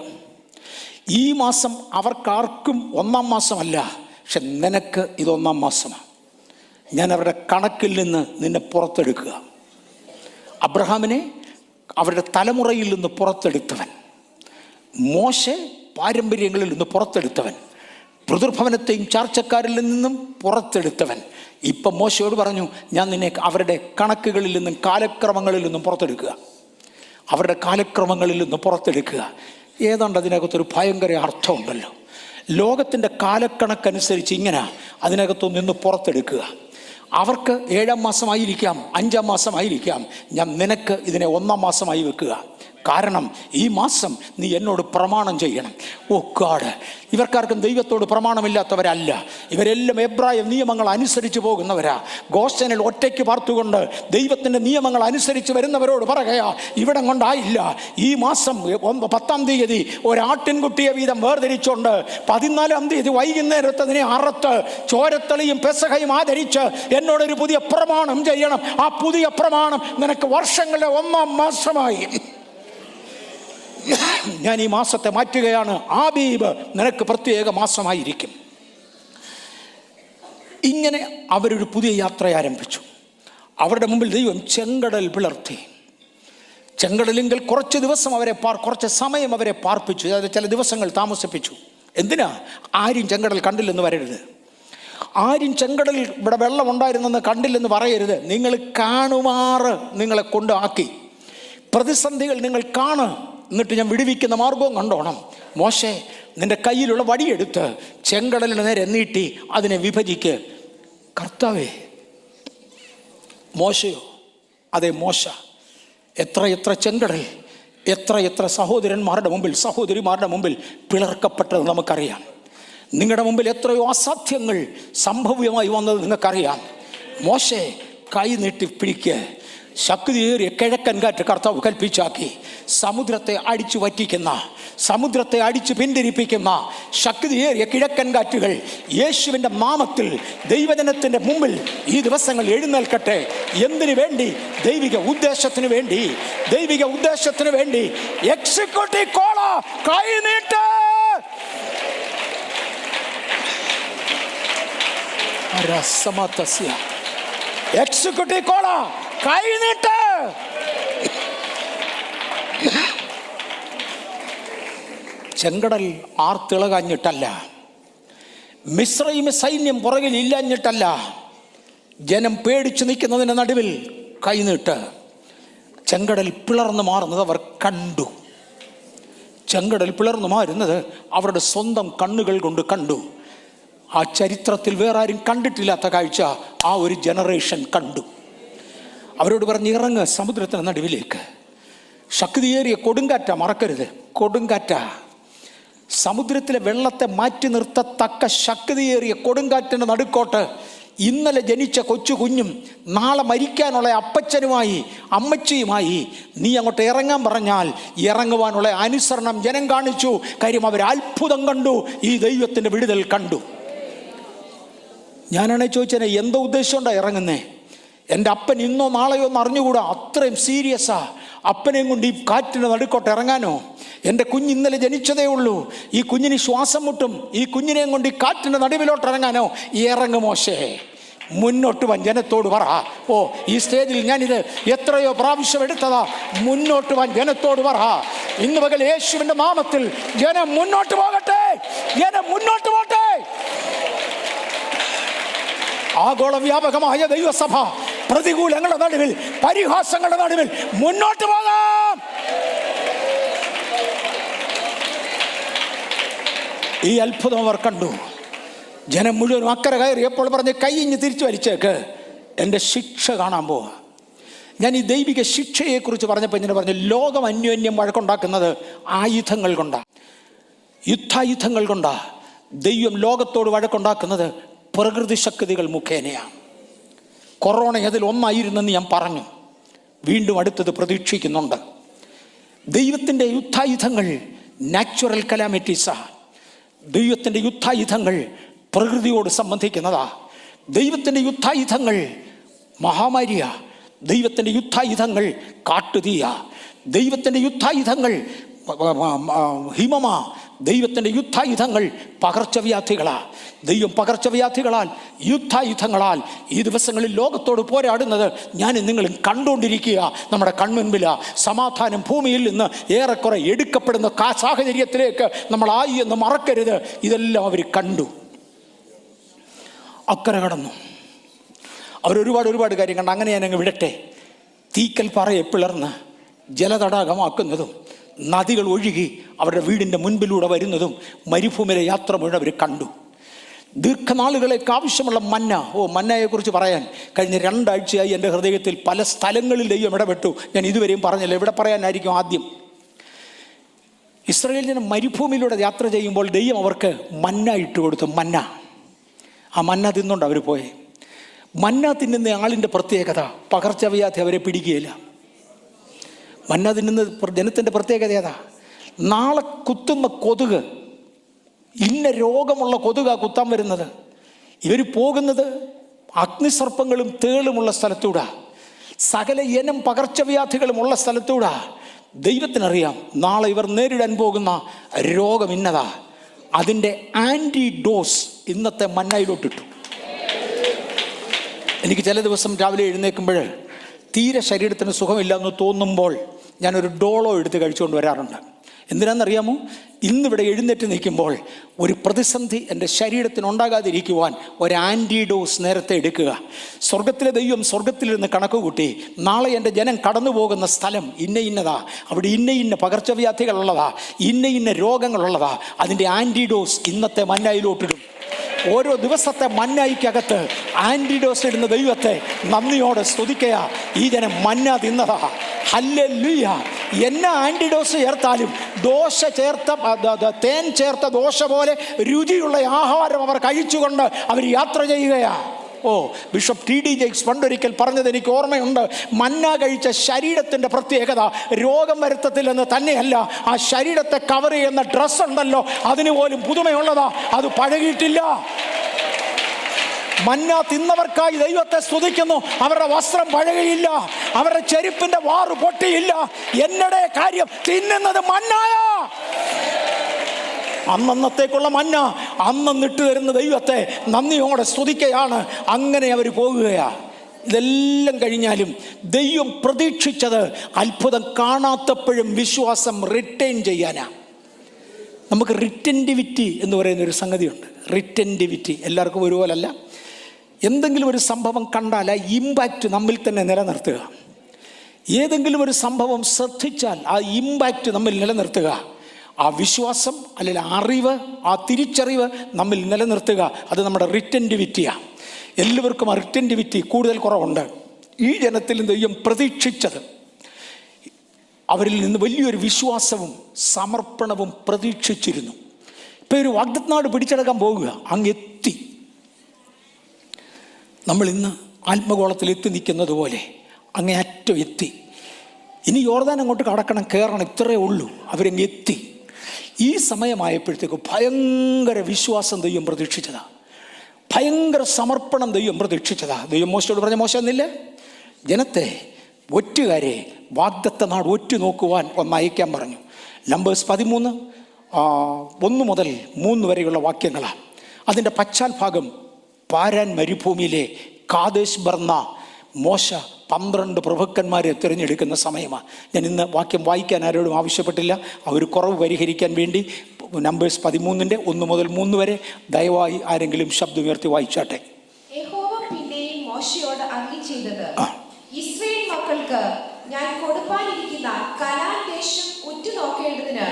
ഈ മാസം അവർക്കാർക്കും 1-ാം മാസമല്ല. പക്ഷെ നിനക്ക് ഇത് 1-ാം മാസമാണ്. ഞാൻ അവരുടെ കണക്കിൽ നിന്ന് നിന്നെ പുറത്തെടുക്കുക. അബ്രഹാമിനെ അവരുടെ തലമുറയിൽ നിന്ന് പുറത്തെടുത്തവൻ, മോശെ പാരമ്പര്യങ്ങളിൽ നിന്ന് പുറത്തെടുത്തവൻ, പിതൃഭവനത്തെയും ചാർച്ചക്കാരിൽ നിന്നും പുറത്തെടുത്തവൻ. ഇപ്പം മോശയോട് പറഞ്ഞു, ഞാൻ നിന്നെ അവരുടെ കണക്കുകളിൽ നിന്നും കാലക്രമങ്ങളിൽ നിന്നും പുറത്തെടുക്കുക. അവരുടെ കാലക്രമങ്ങളിൽ നിന്ന് പുറത്തെടുക്കുക. ഏതാണ്ട് അതിനകത്തൊരു ഭയങ്കര അർത്ഥമുണ്ടല്ലോ. ലോകത്തിൻ്റെ കാലക്കണക്കനുസരിച്ച് ഇങ്ങനെ അതിനകത്തു നിന്ന് പുറത്തെടുക്കുക. അവർക്ക് 7-ാം മാസമായിരിക്കാം, 5-ാം മാസമായിരിക്കാം. ഞാൻ നിനക്ക് ഇതിനെ 1-ാം മാസമായി വെക്കുക. കാരണം ഈ മാസം നീ എന്നോട് പ്രമാണം ചെയ്യണം. ഓ ഗോഡ്, ഇവർക്കാർക്കും ദൈവത്തോട് പ്രമാണമില്ലാത്തവരല്ല. ഇവരെല്ലാം എബ്രായ നിയമങ്ങൾ അനുസരിച്ച് പോകുന്നവരാ. ഗോശനിൽ ഒറ്റയ്ക്ക് പാർത്തുകൊണ്ട് ദൈവത്തിൻ്റെ നിയമങ്ങൾ അനുസരിച്ച് വരുന്നവരോട് പറയുകയാ, ഇവിടം കൊണ്ടായില്ല. ഈ മാസം 10-ാം തീയതി ഒരാട്ടിൻകുട്ടിയെ വീതം വേർതിരിച്ചുകൊണ്ട് 14-ാം തീയതി വൈകുന്നേരത്തതിനെ അറുത്ത് ചോരത്തളിയും പെസഹയും ആദരിച്ച് എന്നോടൊരു പുതിയ പ്രമാണം ചെയ്യണം. ആ പുതിയ പ്രമാണം നിനക്ക് വർഷങ്ങളുടെ 1-ാം മാസമായി. ഞാൻ ഈ മാസത്തെ മാറ്റുകയാണ്. ആബീബ് നിനക്ക് പ്രത്യേക മാസമായിരിക്കും. ഇങ്ങനെ അവരൊരു പുതിയ യാത്ര ആരംഭിച്ചു. അവരുടെ മുമ്പിൽ ദൈവം ചെങ്കടൽ പിളർത്തി. ചെങ്കടലിങ്കിൽ കുറച്ച് സമയം അവരെ പാർപ്പിച്ചു. അതായത് ചില ദിവസങ്ങൾ താമസിപ്പിച്ചു. എന്തിനാ? ആരും ചെങ്കടൽ കണ്ടില്ലെന്ന് വരരുത്. ആരും ചെങ്കടൽ ഇവിടെ വെള്ളം ഉണ്ടായിരുന്നെന്ന് കണ്ടില്ലെന്ന് പറയരുത്. നിങ്ങൾ കാണുമാറ് നിങ്ങളെ കൊണ്ട് ആക്കി. പ്രതിസന്ധികൾ നിങ്ങൾ കാണുക, എന്നിട്ട് ഞാൻ വിടുവിക്കുന്ന മാർഗവും കണ്ടോണം. മോശെ, നിന്റെ കയ്യിലുള്ള വടിയെടുത്ത് ചെങ്കടലിന് നേരെ നീട്ടി അതിനെ വിഭജിക്ക്. കർത്താവേ, മോശയോ? അതെ, മോശ. എത്ര ചെങ്കടൽ, എത്ര സഹോദരന്മാരുടെ മുമ്പിൽ, സഹോദരിമാരുടെ മുമ്പിൽ പിളർക്കപ്പെട്ടത് നമുക്കറിയാം. നിങ്ങളുടെ മുമ്പിൽ എത്രയോ അസാധ്യങ്ങൾ സംഭവ്യമായി വന്നത് നിങ്ങൾക്കറിയാം. മോശെ, കൈ നീട്ടി പിടിക്കുക. ശക്തിയേറിയ കിഴക്കൻ കാറ്റ് കർത്താവ് കൽപ്പിച്ചാക്കി. സമുദ്രത്തെ അടിച്ചു വറ്റിക്കുന്ന, സമുദ്രത്തെ അടിച്ചു പിന്തിരിപ്പിക്കുന്ന ശക്തിയേറിയ കിഴക്കൻ കാറ്റുകൾ യേശുവിൻ്റെ നാമത്തിൽ ദൈവജനത്തിൻ്റെ മുമ്പിൽ ഈ ദിവസങ്ങൾ എഴുന്നേൽക്കട്ടെ. എന്തിനു വേണ്ടി? ദൈവിക ഉദ്ദേശത്തിന് വേണ്ടി. ദൈവിക ഉദ്ദേശത്തിന് വേണ്ടി. എക്സിക്യൂട്ടീവ് കോള, കൈ നീട്ട്. എക്സിക്യൂട്ടീവ് കോള, കൈ നീട്ട്. ചെങ്കടൽ ആർത്തിളകാഞ്ഞിട്ടല്ല, മിസ്രയീം സൈന്യം പുറകിൽ ഇല്ലാഞ്ഞിട്ടല്ല, ജനം പേടിച്ചു നിൽക്കുന്നതിൻ്റെ നടുവിൽ കൈനീട്ട് ചെങ്കടൽ പിളർന്നു മാറുന്നത് അവർ കണ്ടു. ചെങ്കടൽ പിളർന്നു മാറുന്നത് അവരുടെ സ്വന്തം കണ്ണുകൾ കൊണ്ട് കണ്ടു. ആ ചരിത്രത്തിൽ വേറെ ആരും കണ്ടിട്ടില്ലാത്ത കാഴ്ച ആ ഒരു ജനറേഷൻ കണ്ടു. അവരോട് പറഞ്ഞ് ഇറങ്ങ് സമുദ്രത്തിന് നടുവിലേക്ക്. ശക്തിയേറിയ കൊടുങ്കാറ്റ, മറക്കരുത്, കൊടുങ്കാറ്റ. സമുദ്രത്തിലെ വെള്ളത്തെ മാറ്റി നിർത്തത്തക്ക ശക്തിയേറിയ കൊടുങ്കാറ്റിൻ്റെ നടുക്കോട്ട് ഇന്നലെ ജനിച്ച കൊച്ചു കുഞ്ഞും നാളെ മരിക്കാനുള്ള അപ്പച്ചനുമായി അമ്മച്ചിയുമായി നീ അങ്ങോട്ട് ഇറങ്ങാൻ പറഞ്ഞാൽ ഇറങ്ങുവാനുള്ള അനുസരണം ജനം കാണിച്ചു. കാര്യം അവർ അത്ഭുതം കണ്ടു, ഈ ദൈവത്തിൻ്റെ വിടുതൽ കണ്ടു. ഞാനാണെ ചോദിച്ചേ, എന്തോ ഉദ്ദേശം കൊണ്ടാണ് ഇറങ്ങുന്നേ? എൻ്റെ അപ്പൻ ഇന്നോ നാളെയോ എന്ന് അറിഞ്ഞുകൂടാ, അത്രയും സീരിയസാ. അപ്പനെയും കൊണ്ട് ഈ കാറ്റിൻ്റെ നടുക്കോട്ട് ഇറങ്ങാനോ? എൻ്റെ കുഞ്ഞ് ഇന്നലെ ജനിച്ചതേ ഉള്ളൂ, ഈ കുഞ്ഞിന് ശ്വാസം മുട്ടും, ഈ കുഞ്ഞിനെയും കൊണ്ട് ഈ കാറ്റിൻ്റെ നടുവിലോട്ട് ഇറങ്ങാനോ? ഇറങ്ങു മോശേ, മുന്നോട്ട് വാൻ, ജനത്തോട് പറ. ഓ, ഈ സ്റ്റേജിൽ ഞാനിത് എത്രയോ പ്രാവശ്യം എടുത്തതാ. മുന്നോട്ട് വാൻ, ജനത്തോട് പറ. ഇന്ന് പകൽ യേശുവിൻ്റെ നാമത്തിൽ ജനം മുന്നോട്ട് പോകട്ടെ, ജനം മുന്നോട്ട് പോകട്ടെ. ആഗോള വ്യാപകമായ ദൈവസഭ പ്രതികൂലങ്ങളുടെ നടുവിൽ, പരിഹാസങ്ങളുടെ നടുവിൽ മുന്നോട്ട് പോകാം. ഈ അത്ഭുതം അവർ കണ്ടു. ജനം മുഴുവനും അക്കരെ കയറിയപ്പോൾ പറഞ്ഞ് കൈയിഞ്ഞ് തിരിച്ചു വലിച്ചേക്ക്, എൻ്റെ ശിക്ഷ കാണാൻ പോവാ. ഞാൻ ഈ ദൈവിക ശിക്ഷയെക്കുറിച്ച് പറഞ്ഞപ്പോൾ ഇങ്ങനെ പറഞ്ഞു, ലോകം അന്യോന്യം വഴക്കുണ്ടാക്കുന്നത് ആയുധങ്ങൾ കൊണ്ടാണ്, യുദ്ധായുധങ്ങൾ കൊണ്ടാണ്. ദൈവം ലോകത്തോട് വഴക്കുണ്ടാക്കുന്നത് പ്രകൃതി ശക്തികൾ മുഖേനയാണ്. കൊറോണ അതിൽ ഒന്നായിരുന്നെന്ന് ഞാൻ പറഞ്ഞു, വീണ്ടും അടുത്തത് പ്രതീക്ഷിക്കുന്നുണ്ട്. ദൈവത്തിൻ്റെ യുദ്ധായുധങ്ങൾ നാച്ചുറൽ കലാമിറ്റീസാ. ദൈവത്തിൻ്റെ യുദ്ധായുധങ്ങൾ പ്രകൃതിയോട് സംബന്ധിക്കുന്നതാ. ദൈവത്തിൻ്റെ യുദ്ധായുധങ്ങൾ മഹാമാരിയാ. ദൈവത്തിൻ്റെ യുദ്ധായുധങ്ങൾ കാട്ടുതീയാ. ദൈവത്തിൻ്റെ യുദ്ധായുധങ്ങൾ ഹിമമാ. ദൈവത്തിൻ്റെ യുദ്ധായുധങ്ങൾ പകർച്ചവ്യാധികളാ. ദൈവം പകർച്ചവ്യാധികളാൽ, യുദ്ധായുധങ്ങളാൽ ഈ ദിവസങ്ങളിൽ ലോകത്തോട് പോരാടുന്നത് ഞാനും നിങ്ങളും കണ്ടുകൊണ്ടിരിക്കുക. നമ്മുടെ കൺമുൻപില സമാധാനം ഭൂമിയിൽ നിന്ന് ഏറെക്കുറെ എടുക്കപ്പെടുന്ന സാഹചര്യത്തിലേക്ക് നമ്മളായി എന്ന് മറക്കരുത്. ഇതെല്ലാം അവർ കണ്ടു, അക്കരെ കടന്നു. അവരൊരുപാട് കാര്യം കണ്ടു. അങ്ങനെ ഞാനങ്ങ് വിടട്ടെ. തീക്കൽ പാറയെ പിളർന്ന് ജലതടാകമാക്കുന്നതും നദികൾ ഒഴുകി അവരുടെ വീടിൻ്റെ മുൻപിലൂടെ വരുന്നതും മരുഭൂമിയിലെ യാത്ര മുഴുവൻ അവർ കണ്ടു. ദീർഘനാളുകളേക്ക് ആവശ്യമുള്ള മന്ന, മന്നയെക്കുറിച്ച് പറയാൻ കഴിഞ്ഞ 2 ആഴ്ചയായി എൻ്റെ ഹൃദയത്തിൽ പല സ്ഥലങ്ങളിൽ ദൈവം ഇടപെട്ടു. ഞാൻ ഇതുവരെയും പറഞ്ഞില്ല, ഇവിടെ പറയാനായിരിക്കും ആദ്യം. ഇസ്രായേൽ ജനം മരുഭൂമിയിലൂടെ യാത്ര ചെയ്യുമ്പോൾ ദൈവം അവർക്ക് മന്ന ഇട്ട് കൊടുത്തു. മന്ന, ആ മന്ന തിന്നുകൊണ്ട് അവർ പോയെ. മന്ന തിന്നുന്ന ആളിൻ്റെ പ്രത്യേകത, പകർച്ചവ്യാധി അവരെ പിടിക്കുകയില്ല. മന്ന തിന്നുന്ന ജനത്തിൻ്റെ പ്രത്യേകത ഏതാ? നാളെ കുത്തുന്ന കൊതുക്, ഇന്ന രോഗമുള്ള കൊതുകാ കുത്താൻ വരുന്നത്. ഇവർ പോകുന്നത് അഗ്നിസർപ്പങ്ങളും തേളുമുള്ള സ്ഥലത്തൂടാ, സകല ഇനം പകർച്ചവ്യാധികളുമുള്ള സ്ഥലത്തൂടാ. ദൈവത്തിനറിയാം നാളെ ഇവർ നേരിടാൻ പോകുന്ന രോഗം ഇന്നതാ. അതിൻ്റെ ആൻറ്റി ഡോസ് ഇന്നത്തെ മന്നയിലോട്ടിട്ടു. എനിക്ക് ചില ദിവസം രാവിലെ എഴുന്നേൽക്കുമ്പോൾ തീരെ ശരീരത്തിന് സുഖമില്ലെന്ന് തോന്നുമ്പോൾ ഞാനൊരു ഡോളോ എടുത്ത് കഴിച്ചുകൊണ്ട് വരാറുണ്ട്. എന്തിനാണെന്നറിയാമോ? ഇന്നിവിടെ എഴുന്നേറ്റ് നിൽക്കുമ്പോൾ ഒരു പ്രതിസന്ധി എൻ്റെ ശരീരത്തിനുണ്ടാകാതിരിക്കുവാൻ ഒരു ആൻറ്റിഡോസ് നേരത്തെ എടുക്കുക. സ്വർഗത്തിലെ ദൈവം സ്വർഗത്തിലിരുന്ന് കണക്ക് കൂട്ടി, നാളെ എൻ്റെ ജനം കടന്നു പോകുന്ന സ്ഥലം ഇന്നതാ, അവിടെ ഇന്ന പകർച്ചവ്യാധികളുള്ളതാ, ഇന്ന രോഗങ്ങളുള്ളതാ. അതിൻ്റെ ആൻറ്റിഡോസ് ഇന്നത്തെ മന്നയിലോട്ടിടും. ഓരോ ദിവസത്തെ മന്നയ്ക്കകത്ത് ആൻറ്റിഡോസ് ഇടുന്ന ദൈവത്തെ നന്ദിയോടെ സ്തുതിക്കുക. ഈ ജനം മന്ന തിന്നതാ. ഹല്ലേലൂയ. എന്നെ ആൻറ്റിഡോസ് ചേർത്താലും ദോശ ചേർത്ത തേൻ ചേർത്ത ദോശ പോലെ രുചിയുള്ള ആഹാരം അവർ കഴിച്ചുകൊണ്ട് അവർ യാത്ര ചെയ്യുകയാണ്. ബിഷപ്പ് TD ജെയ്ക്സ് പണ്ടൊരിക്കൽ പറഞ്ഞത് എനിക്ക് ഓർമ്മയുണ്ട്. മന്ന കഴിച്ച ശരീരത്തിൻ്റെ പ്രത്യേകത രോഗം വരുത്തത്തില്ലെന്ന് തന്നെയല്ല, ആ ശരീരത്തെ കവർ ചെയ്യുന്ന ഡ്രസ്സ് ഉണ്ടല്ലോ, അതിന് പോലും പുതുമയുള്ളതാ, അത് പഴകിയിട്ടില്ല. മന്ന തിന്നവർക്കായി ദൈവത്തെ സ്തുതിക്കുന്നു. അവരുടെ വസ്ത്രം പഴകിയില്ല, അവരുടെ ചെരുപ്പിന്റെ വാറ് പൊട്ടിയില്ല. എന്നടെ കാര്യം തിന്നുന്നത് മന്നായ, അന്നത്തേക്കുള്ള മന്ന അന്നിട്ട് തരുന്ന ദൈവത്തെ നന്ദിയോടെ സ്തുതിക്കുകയാണ്. അങ്ങനെ അവർ പോകുകയാണ്. ഇതെല്ലാം കഴിഞ്ഞാലും ദൈവം പ്രതീക്ഷിച്ചത് അത്ഭുതം കാണാത്തപ്പോഴും വിശ്വാസം റിട്ടേൺ ചെയ്യാനാ. നമുക്ക് റിറ്റൻറ്റിവിറ്റി എന്ന് പറയുന്നൊരു സംഗതിയുണ്ട്. റിറ്റൻറ്റിവിറ്റി. എല്ലാവർക്കും ഒരുപോലല്ല. എന്തെങ്കിലും ഒരു സംഭവം കണ്ടാൽ ആ ഇമ്പാക്റ്റ് നമ്മിൽ തന്നെ നിലനിർത്തുക. ഏതെങ്കിലും ഒരു സംഭവം ശ്രദ്ധിച്ചാൽ ആ ഇമ്പാക്റ്റ് നമ്മിൽ നിലനിർത്തുക. ആ വിശ്വാസം അല്ലെങ്കിൽ അറിവ്, ആ തിരിച്ചറിവ് നമ്മിൽ നിലനിർത്തുക. അത് നമ്മുടെ റിറ്റൻറ്റിവിറ്റിയാണ്. എല്ലാവർക്കും ആ റിറ്റൻറ്റിവിറ്റി കൂടുതൽ കുറവുണ്ട്. ഈ ജനത്തിൽ ദൈവം പ്രതീക്ഷിച്ചത്, അവരിൽ നിന്ന് വലിയൊരു വിശ്വാസവും സമർപ്പണവും പ്രതീക്ഷിച്ചിരുന്നു. ഇപ്പോൾ ഒരു വാഗ്ദത്തനാട് പിടിച്ചെടുക്കാൻ പോകുക, അങ്ങെത്തി. നമ്മൾ ഇന്ന് ആത്മഗോളത്തിൽ എത്തി നിൽക്കുന്നത് പോലെ അങ്ങേ അറ്റം എത്തി. ഇനി യോർദാൻ അങ്ങോട്ട് കടക്കണം, കയറണം, ഇത്രയേ ഉള്ളൂ. അവരങ്ങ് എത്തി. ഈ സമയമായപ്പോഴത്തേക്ക് ഭയങ്കര വിശ്വാസം ദൈവം പ്രതീക്ഷിച്ചതാ, ഭയങ്കര സമർപ്പണം ദൈവം പ്രതീക്ഷിച്ചതാ. ദൈവം മോശയോട് പറഞ്ഞ, മോശ എന്നില്ല, ജനത്തെ ഒറ്റുകാരെ വാഗ്ദത്ത നാട് ഒറ്റു നോക്കുവാൻ ഒന്ന് അയക്കാൻ പറഞ്ഞു. നമ്പേഴ്സ് 13:1 മുതൽ 3 വരെയുള്ള വാക്യങ്ങളാണ്. അതിൻ്റെ പശ്ചാത്ഭാഗം പാരാൻ മരുഭൂമിയിലെ കാദേശ് ബർന്ന മോശ 12 പ്രഭുക്കന്മാരെ തിരഞ്ഞെടുക്കുന്ന സമയമാണ്. ഞാൻ ഇന്ന് വാക്യം വായിക്കാൻ ആരോടും ആവശ്യപ്പെട്ടില്ല. ആ ഒരു കുറവ് പരിഹരിക്കാൻ വേണ്ടി നമ്പേഴ്സ് 13:1 മുതൽ 3 വരെ ദയവായി ആരെങ്കിലും ശബ്ദമുയർത്തി വായിച്ചാട്ടെ. യഹോവ പിന്നെയും മോശയോട് അരുളിച്ചെയ്തത്, ഇസ്രായേൽ മക്കൾക്ക് ഞാൻ കൊടുപ്പാനിരിക്കുന്ന കനാൻ ദേശം ഉറ്റുനോക്കേണ്ടതിന്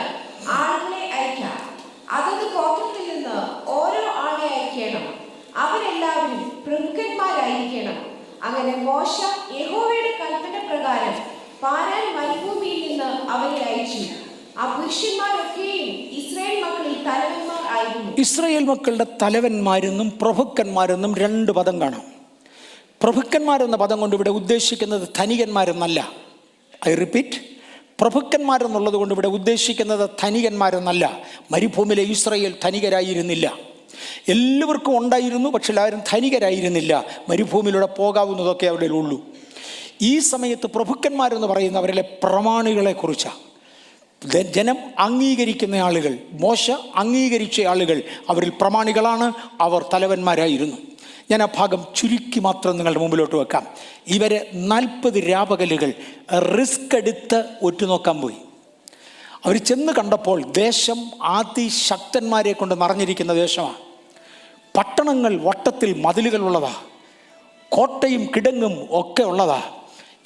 ആളുകളെ അയക്കാം. അതത് ഗോത്രത്തിൽ നിന്ന് ഓരോ ആളെ അയക്കണം. അവരെല്ലാവരും പ്രമുഖന്മാരായിരിക്കണം. അങ്ങനെ മോശ യഹോവയുടെ കൽപ്പന പ്രകാരം പാരാൻ മരുഭൂമിയിൽ നിന്ന് അവരെ അയച്ചു. ആ പുരുഷന്മാരൊക്കെയും ഇസ്രായേൽ മക്കളിൽ തലവന്മാർ ആയിരുന്നു. ഇസ്രായേൽ മക്കളുടെ തലവന്മാരെന്നും പ്രഭുക്കന്മാരെന്നും 2 പദം കാണാം. പ്രഭുക്കന്മാരെന്ന പദം കൊണ്ട് ഇവിടെ ഉദ്ദേശിക്കുന്നത് ധനികന്മാരെന്നല്ല. ഐ റിപ്പീറ്റ്, പ്രഭുക്കന്മാരെന്നുള്ളത് കൊണ്ട് ഇവിടെ ഉദ്ദേശിക്കുന്നത് ധനികന്മാരെന്നല്ല. മരുഭൂമിയിലെ ഇസ്രായേൽ ധനികരായിരുന്നില്ല. എല്ലാവർക്കും ഉണ്ടായിരുന്നു, പക്ഷെ എല്ലാവരും ധനികരായിരുന്നില്ല. മരുഭൂമിയിലൂടെ പോകാവുന്നതൊക്കെ അവിടെ ഉള്ളൂ. ഈ സമയത്ത് പ്രഭുക്കന്മാരെന്ന് പറയുന്നവരിലെ പ്രമാണികളെ കുറിച്ചാണ്. ജനം അംഗീകരിക്കുന്ന ആളുകൾ, മോശ അംഗീകരിച്ച ആളുകൾ, അവരിൽ പ്രമാണികളാണ്. അവർ തലവന്മാരായിരുന്നു. ഞാൻ ആ ഭാഗം ചുരുക്കി മാത്രം നിങ്ങളുടെ മുമ്പിലോട്ട് വെക്കാം. ഇവരെ 40 രാപകലുകൾ റിസ്ക് എടുത്ത് ഒറ്റുനോക്കാൻ പോയി. അവർ ചെന്ന് കണ്ടപ്പോൾ ദേശം അതിശക്തന്മാരെ കൊണ്ട് നിറഞ്ഞിരിക്കുന്ന ദേശമാണ്. പട്ടണങ്ങൾ വട്ടത്തിൽ മതിലുകൾ ഉള്ളതാ, കോട്ടയും കിടങ്ങും ഒക്കെ ഉള്ളതാ.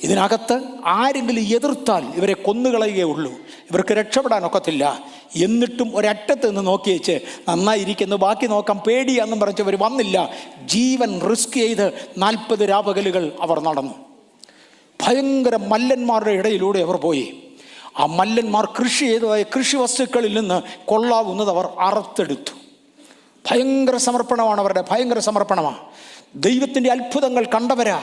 ഇതിനകത്ത് ആരെങ്കിലും എതിർത്താൽ ഇവരെ കൊന്നുകളയുകയുള്ളൂ, ഇവർക്ക് രക്ഷപ്പെടാനൊക്കത്തില്ല. എന്നിട്ടും ഒരറ്റത്ത് നിന്ന് നോക്കി വെച്ച് നന്നായിരിക്കുന്നു, ബാക്കി നോക്കാം, പേടിയാന്നും പറഞ്ഞവർ വന്നില്ല. ജീവൻ റിസ്ക് ചെയ്ത് 40 രാപകലുകൾ അവർ നടന്നു. ഭയങ്കര മല്ലന്മാരുടെ ഇടയിലൂടെ അവർ പോയി. ആ മല്ലന്മാർ കൃഷി ചെയ്തതായ കൃഷി വസ്തുക്കളിൽ നിന്ന് കൊള്ളാവുന്നത് അവർ അറുത്തെടുത്തു. ഭയങ്കര സമർപ്പണമാണ് അവരുടെ, ഭയങ്കര സമർപ്പണമാണ്. ദൈവത്തിൻ്റെ അത്ഭുതങ്ങൾ കണ്ടവരാ,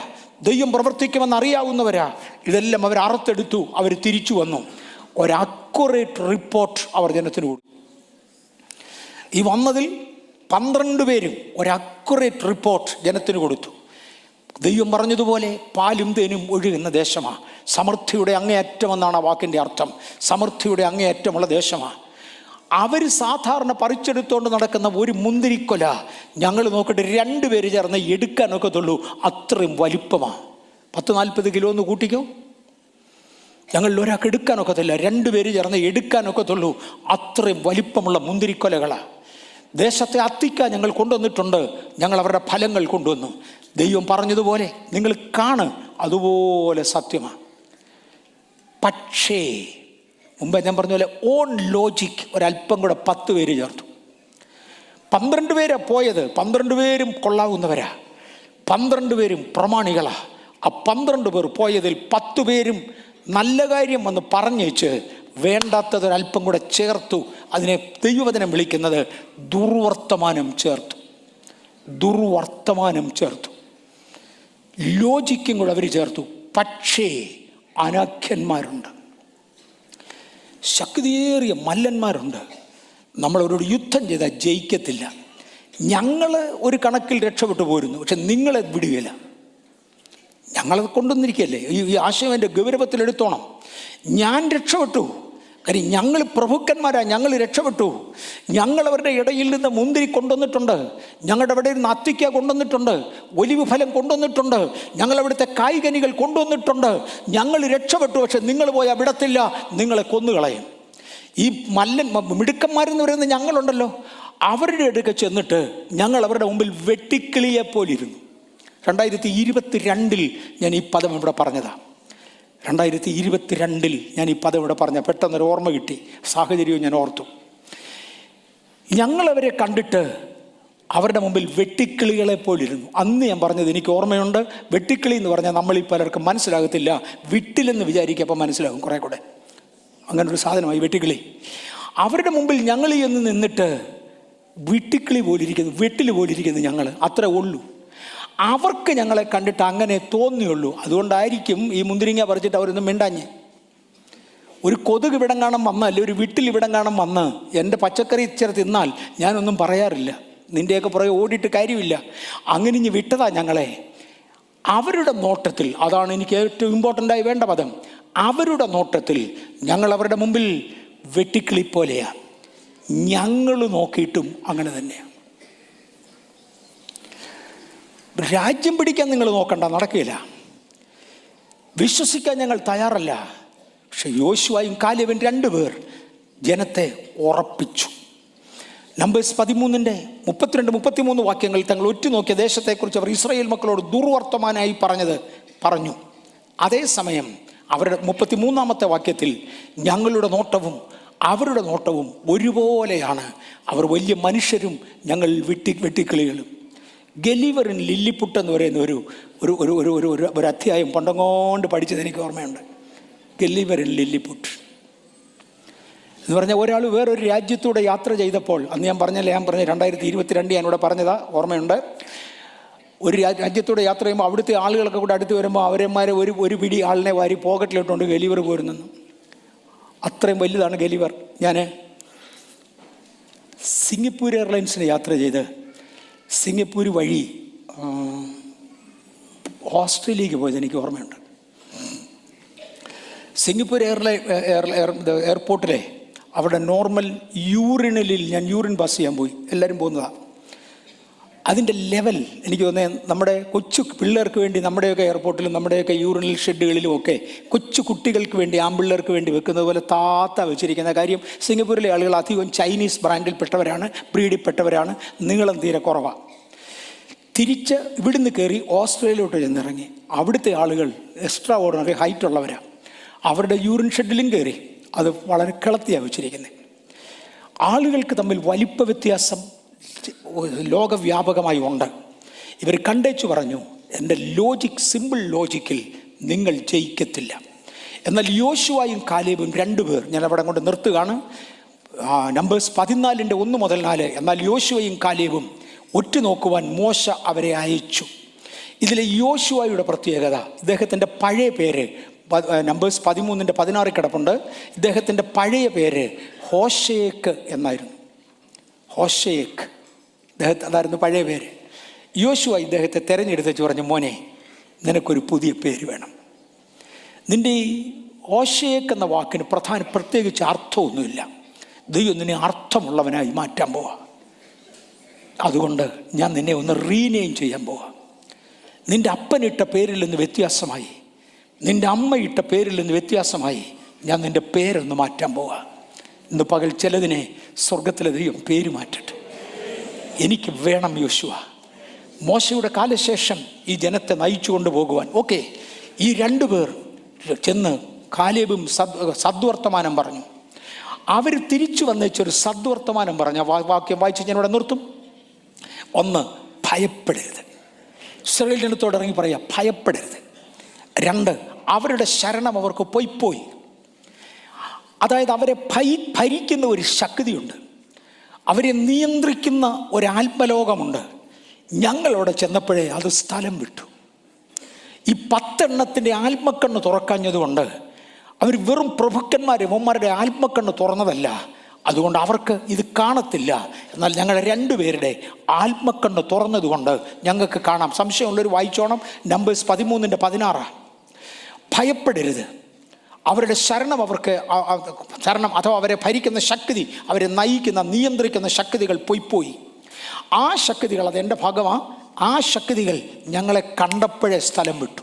ദൈവം പ്രവർത്തിക്കുമെന്ന് അറിയാവുന്നവരാ. ഇതെല്ലാം അവർ അറുത്തെടുത്തു. അവർ തിരിച്ചു വന്നു. ഒരു അക്യുറേറ്റ് റിപ്പോർട്ട് അവർ ജനത്തിന് കൊടുത്തു. ഈ വന്നതിൽ 12 പേരും ഒരു അക്യുറേറ്റ് റിപ്പോർട്ട് ജനത്തിന് കൊടുത്തു. ദൈവം പറഞ്ഞതുപോലെ പാലും തേനും ഒഴുകുന്ന ദേശമാണ്. സമൃദ്ധിയുടെ അങ്ങേയറ്റമെന്നാണ് ആ വാക്കിൻ്റെ അർത്ഥം. സമൃദ്ധിയുടെ അങ്ങേയറ്റമുള്ള ദേശമാണ്. അവർ സാധാരണ പറിച്ചെടുത്തുകൊണ്ട് നടക്കുന്ന ഒരു മുന്തിരിക്കൊല ഞങ്ങൾ നോക്കിയിട്ട് 2 പേര് ചേർന്ന് എടുക്കാനൊക്കത്തുള്ളൂ. അത്രയും വലിപ്പമാണ്. 10-40 കിലോ ഒന്ന് കൂട്ടിക്കോ. ഞങ്ങളിൽ ഒരാൾക്ക് എടുക്കാനൊക്കത്തില്ല, 2 പേര് ചേർന്ന് എടുക്കാനൊക്കത്തുള്ളൂ. അത്രയും വലിപ്പമുള്ള മുന്തിരിക്കൊലകളാണ്. ദേശത്തെ അത്തിക്ക ഞങ്ങൾ കൊണ്ടുവന്നിട്ടുണ്ട്. ഞങ്ങൾ അവരുടെ ഫലങ്ങൾ കൊണ്ടുവന്നു. ദൈവം പറഞ്ഞതുപോലെ നിങ്ങൾ കാണ്, അതുപോലെ സത്യമാണ്. പക്ഷേ മുമ്പേ ഞാൻ പറഞ്ഞ പോലെ ഓൺ ലോജിക് ഒരല്പം കൂടെ 10 പേര് ചേർത്തു. 12 പേരാ പോയത്. 12 പേരും കൊള്ളാവുന്നവരാ, 12 പേരും പ്രമാണികളാ. ആ 12 പേർ പോയതിൽ 10 പേരും നല്ല കാര്യം വന്ന് പറഞ്ഞേച്ച് വേണ്ടാത്തതൊരല്പം കൂടെ ചേർത്തു. അതിനെ ദൈവവചനം വിളിക്കുന്നത് ദുർവർത്തമാനം ചേർത്തു. ദുർവർത്തമാനം ചേർത്തു, ലോജിക്കും കൂടെ അവർ ചേർത്തു. പക്ഷേ അനാഖ്യന്മാരുണ്ട്, ശക്തിയേറിയ മല്ലന്മാരുണ്ട്. നമ്മളവരോട് യുദ്ധം ചെയ്താൽ ജയിക്കത്തില്ല. ഞങ്ങൾ ഒരു കണക്കിൽ രക്ഷപ്പെട്ടു പോരുന്നു, പക്ഷെ നിങ്ങളെ വിടുകയില്ല. ഞങ്ങളത് കൊണ്ടുവന്നിരിക്കുകയല്ലേ. ഈ ആശയം എൻ്റെ ഗൗരവത്തിലെടുത്തോണം. ഞാൻ രക്ഷപ്പെട്ടു, കാര്യം ഞങ്ങൾ പ്രഭുക്കന്മാരാ, ഞങ്ങൾ രക്ഷപ്പെട്ടു. ഞങ്ങളവരുടെ ഇടയിൽ നിന്ന് മുന്തിരി കൊണ്ടുവന്നിട്ടുണ്ട്, ഞങ്ങളുടെ അവിടെ നിന്ന് അത്തിക്ക കൊണ്ടുവന്നിട്ടുണ്ട്, ഒലിവ് ഫലം കൊണ്ടുവന്നിട്ടുണ്ട്, ഞങ്ങളവിടുത്തെ കായ്കനികൾ കൊണ്ടുവന്നിട്ടുണ്ട്. ഞങ്ങൾ രക്ഷപ്പെട്ടു. പക്ഷെ നിങ്ങൾ പോയാൽ വിടത്തില്ല, നിങ്ങളെ കൊന്നുകളയും. ഈ മിടുക്കന്മാരെന്ന് പറയുന്നത് ഞങ്ങളുണ്ടല്ലോ, അവരുടെ അടുക്ക ചെന്നിട്ട് ഞങ്ങൾ അവരുടെ മുമ്പിൽ വെട്ടിക്കിളിയെപ്പോലിരുന്നു. 2022 ഞാൻ ഈ പദം ഇവിടെ പറഞ്ഞതാണ്. 2022 ഞാൻ ഈ പദം ഇവിടെ പറഞ്ഞ പെട്ടെന്നൊരു ഓർമ്മ കിട്ടി, സാഹചര്യവും ഞാൻ ഓർത്തു. ഞങ്ങളവരെ കണ്ടിട്ട് അവരുടെ മുമ്പിൽ വെട്ടിക്കിളികളെ പോലിരുന്നു. അന്ന് ഞാൻ പറഞ്ഞത് എനിക്ക് ഓർമ്മയുണ്ട്. വെട്ടിക്കിളി എന്ന് പറഞ്ഞാൽ നമ്മൾ ഈ പലർക്കും മനസ്സിലാകത്തില്ല, വിട്ടിലെന്ന് വിചാരിക്കുമ്പോൾ മനസ്സിലാകും കുറേ കൂടെ. അങ്ങനൊരു സാധനമായി വെട്ടിക്കിളി. അവരുടെ മുമ്പിൽ ഞങ്ങൾ എന്ന് നിന്നിട്ട് വെട്ടിക്കിളി പോലിരിക്കുന്നു, വെട്ടിൽ പോലിരിക്കുന്നു ഞങ്ങൾ, അത്രേ ഉള്ളൂ. അവർക്ക് ഞങ്ങളെ കണ്ടിട്ട് അങ്ങനെ തോന്നിയുള്ളൂ. അതുകൊണ്ടായിരിക്കും ഈ മുന്തിരിങ്ങ പറിച്ചിട്ട് അവരൊന്നും മിണ്ടാഞ്ഞ്. ഒരു കൊതുക് ഇവിടം കാണാൻ വന്നല്ല, ഒരു വീട്ടിൽ ഇവിടം കാണാൻ വന്ന് എൻ്റെ പച്ചക്കറി ഇച്ചിരി തിന്നാൽ ഞാനൊന്നും പറയാറില്ല, നിൻ്റെയൊക്കെ പുറകെ ഓടിയിട്ട് കാര്യമില്ല. അങ്ങനെ ഇനി വിട്ടതാ ഞങ്ങളെ. അവരുടെ നോട്ടത്തിൽ, അതാണ് എനിക്ക് ഏറ്റവും ഇമ്പോർട്ടൻ്റായി വേണ്ട പദം, അവരുടെ നോട്ടത്തിൽ ഞങ്ങൾ അവരുടെ മുമ്പിൽ വെട്ടിക്കിളി പോലെയാണ്. ഞങ്ങൾ നോക്കിയിട്ടും അങ്ങനെ തന്നെയാണ്. രാജ്യം പിടിക്കാൻ നിങ്ങൾ നോക്കണ്ട, നടക്കില്ല. വിശ്വസിക്കാൻ ഞങ്ങൾ തയ്യാറല്ല. പക്ഷെ യോശുവയും കാലേബും 2 പേർ ജനത്തെ ഉറപ്പിച്ചു. നമ്പേഴ്സ് 13-32-33 വാക്യങ്ങൾ തങ്ങൾ ഒറ്റുനോക്കിയ ദേശത്തെക്കുറിച്ച് അവർ ഇസ്രായേൽ മക്കളോട് ദുർവർത്തമാനായി പറഞ്ഞു. അതേസമയം അവരുടെ 33-ാമത്തെ വാക്യത്തിൽ ഞങ്ങളുടെ നോട്ടവും അവരുടെ നോട്ടവും ഒരുപോലെയാണ്. അവർ വലിയ മനുഷ്യരും, ഞങ്ങൾ വെട്ടിക്കിളികളും. ഗലിവറിൻ ലില്ലിപ്പുട്ട് എന്ന് പറയുന്ന ഒരു അധ്യായം പണ്ടങ്ങോണ്ട് പഠിച്ചത് എനിക്ക് ഓർമ്മയുണ്ട്. ഗലിവറിൻ ലില്ലിപ്പുട്ട് എന്ന് പറഞ്ഞാൽ ഒരാൾ വേറൊരു രാജ്യത്തൂടെ യാത്ര ചെയ്തപ്പോൾ, അന്ന് ഞാൻ പറഞ്ഞ 2022 ഞാനിവിടെ പറഞ്ഞതാ, ഓർമ്മയുണ്ട്. ഒരു രാജ്യത്തൂടെ യാത്ര ചെയ്യുമ്പോൾ അവിടുത്തെ ആളുകളൊക്കെ കൂടെ അടുത്ത് വരുമ്പോൾ അവരന്മാരെ ഒരു പിടി ആളിനെ വാരി പോക്കറ്റിലിട്ടുകൊണ്ട് ഗലിവർ പോരുന്നു. അത്രയും വലുതാണ് ഗലിവർ. ഞാൻ സിംഗപ്പൂർ എയർലൈൻസിന് യാത്ര ചെയ്ത് സിംഗപ്പൂർ വഴി ഓസ്ട്രേലിയക്ക് പോയത് എനിക്ക് ഓർമ്മയുണ്ട്. സിംഗപ്പൂർ എയർപോർട്ടിലെ അവിടെ നോർമൽ യൂറിനിൽ ഞാൻ യൂറിൻ പാസ് ചെയ്യാൻ പോയി. എല്ലാവരും പോകുന്നതാണ്. അതിൻ്റെ ലെവൽ എനിക്ക് തോന്നുന്നത് നമ്മുടെ കൊച്ചു പിള്ളേർക്ക് വേണ്ടി നമ്മുടെയൊക്കെ എയർപോർട്ടിലും നമ്മുടെയൊക്കെ യൂറിനൽ ഷെഡുകളിലും ഒക്കെ കൊച്ചു കുട്ടികൾക്ക് വേണ്ടി ആൺപിള്ളേർക്ക് വേണ്ടി വെക്കുന്നത് പോലെ വെച്ചിരിക്കുന്ന കാര്യം. സിംഗപ്പൂരിലെ ആളുകൾ അധികവും ചൈനീസ് ബ്രാൻഡിൽപ്പെട്ടവരാണ്, ബ്രീഡിൽപ്പെട്ടവരാണ്, നീളം തീരെ കുറവാണ്. തിരിച്ച് ഇവിടുന്ന് കയറി ഓസ്ട്രേലിയയിലോട്ട് ചെന്നിറങ്ങി. അവിടുത്തെ ആളുകൾ എക്സ്ട്രാ ഓർഡിനറി ഹൈറ്റ് ഉള്ളവരാണ്. അവരുടെ യൂറിൻ ഷെഡിലും കയറി. അത് വളരെ കിളത്തിയാണ് വെച്ചിരിക്കുന്നത്. ആളുകൾക്ക് തമ്മിൽ വലിപ്പ വ്യത്യാസം ലോകവ്യാപകമായി ഉണ്ട്. ഇവർ കണ്ടേച്ചു പറഞ്ഞു, എൻ്റെ സിമ്പിൾ ലോജിക്കിൽ നിങ്ങൾ ജയിക്കത്തില്ല. എന്നാൽ യോശുവയും കാലേബും 2 പേർ, ഞാൻ അവിടെ കൊണ്ട് നിർത്തുകയാണ്. നമ്പേഴ്സ് 14-1-4. എന്നാൽ യോശുവയും കാലേബും ഒറ്റുനോക്കുവാൻ മോശ അവരെ അയച്ചു. ഇതിലെ യോശുവയുടെ പ്രത്യേകത, ഇദ്ദേഹത്തിൻ്റെ പഴയ പേര് നമ്പേഴ്സ് 13-16 കിടപ്പുണ്ട്. ഇദ്ദേഹത്തിൻ്റെ പഴയ പേര് ഹോശേക്ക് എന്നായിരുന്നു. ഹോശേക്ക് അതായിരുന്നു പഴയ പേര്. യോശുവ ഇദ്ദേഹത്തെ തിരഞ്ഞെടുത്ത് പറഞ്ഞു, മോനെ, നിനക്കൊരു പുതിയ പേര് വേണം. നിൻ്റെ ഈ ഹോശേക്ക് എന്ന വാക്കിന് പ്രത്യേകിച്ച് അർത്ഥമൊന്നുമില്ല. ദൈവം നിന്നെ അർത്ഥമുള്ളവനായി മാറ്റാൻ പോവാ. അതുകൊണ്ട് ഞാൻ നിന്നെ ഒന്ന് റീനെയിം ചെയ്യാൻ പോവാ. നിൻ്റെ അപ്പനിട്ട പേരിൽ നിന്ന് വ്യത്യാസമായി, നിൻ്റെ അമ്മ ഇട്ട പേരിൽ നിന്ന് വ്യത്യാസമായി ഞാൻ നിൻ്റെ പേരൊന്ന് മാറ്റാൻ പോവാ. ഇന്ന് പകൽ ചിലതിനെ സ്വർഗത്തിലെ ദൈവം പേര് മാറ്റട്ടെ. എനിക്ക് വേണം യോശുവ. മോശയുടെ കാലശേഷം ഈ ജനത്തെ നയിച്ചു കൊണ്ടുപോകുവാൻ. ഓക്കെ, ഈ 2 പേർ ചെന്ന് കാലേബും സദ്വർത്തമാനം പറഞ്ഞു. അവർ തിരിച്ചു വന്നേച്ചൊരു സദ്വർത്തമാനം പറഞ്ഞ വാക്യം വായിച്ച് ഞാൻ ഇവിടെ നിർത്തും. 1, ഭയപ്പെടരുത്. ഇസ്രായേൽ ജനത്തോട് ഇറങ്ങി പറയാം, ഭയപ്പെടരുത്. 2, അവരുടെ ശരണം അവർക്ക് പോയി. അതായത് അവരെ ഭരിക്കുന്ന ഒരു ശക്തിയുണ്ട്, അവരെ നിയന്ത്രിക്കുന്ന ഒരാത്മലോകമുണ്ട്. ഞങ്ങളവിടെ ചെന്നപ്പോഴേ അത് സ്ഥലം വിട്ടു. ഈ 10 എണ്ണത്തിൻ്റെ ആത്മക്കണ്ണ് തുറക്കാഞ്ഞതുകൊണ്ട് അവർ വെറും പ്രഭുക്കന്മാർ, ഇവന്മാരുടെ ആത്മക്കണ്ണ് തുറന്നതല്ല. അതുകൊണ്ട് അവർക്ക് ഇത് കാണത്തില്ല. എന്നാൽ ഞങ്ങളുടെ 2 പേരുടെ ആത്മക്കണ്ണ് തുറന്നതുകൊണ്ട് ഞങ്ങൾക്ക് കാണാം. സംശയമുള്ളൊരു വായിച്ചോണം. നമ്പേഴ്സ് 13-16. ഭയപ്പെടരുത്. അവരുടെ ശരണം അഥവാ അവരെ ഭരിക്കുന്ന ശക്തി, അവരെ നയിക്കുന്ന നിയന്ത്രിക്കുന്ന ശക്തികൾ പോയി. ആ ശക്തികൾ, അതെൻ്റെ ഭാഗമാണ്. ആ ശക്തികൾ ഞങ്ങളെ കണ്ടപ്പോഴേ സ്ഥലം വിട്ടു.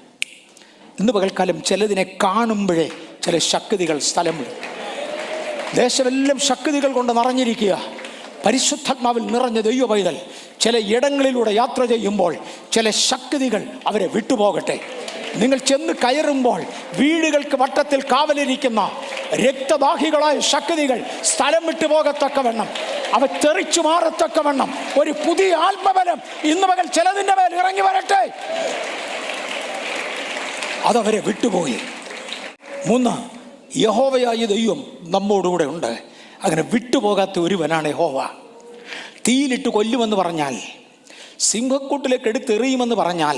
ഇന്ന് പകൽക്കാലം ചിലതിനെ കാണുമ്പോഴേ ചില ശക്തികൾ സ്ഥലം വിടും. ദേശമെല്ലാം ശക്തികൾ കൊണ്ട് നിറഞ്ഞിരിക്കുക. പരിശുദ്ധാത്മാവിൽ നിറഞ്ഞ ദൈവ പൈതൽ ചില ഇടങ്ങളിലൂടെ യാത്ര ചെയ്യുമ്പോൾ ചില ശക്തികൾ അവരെ വിട്ടുപോകട്ടെ. നിങ്ങൾ ചെന്ന് കയറുമ്പോൾ വീടുകൾക്ക് വട്ടത്തിൽ കാവലിരിക്കുന്ന രക്തദാഹികളായ ശക്തികൾ സ്ഥലം വിട്ടുപോകത്തക്കവണ്ണം, അവ തെറിച്ചു മാറത്തക്കവണ്ണം ഒരു പുതിയ ആത്മബലം ഇന്ന് പകൽ ചിലതിൻ്റെ മേൽ ഇറങ്ങി വരട്ടെ. അതവരെ വിട്ടുപോയി. 3, യഹോവയായ ദൈവം നമ്മോടുകൂടെ ഉണ്ട്. അങ്ങനെ വിട്ടുപോകാത്ത ഒരുവനാണ് യഹോവ. തീയിലിട്ട് കൊല്ലുമെന്ന് പറഞ്ഞാൽ, സിംഹക്കൂട്ടിലേക്ക് എടുത്തെറിയുമെന്ന് പറഞ്ഞാൽ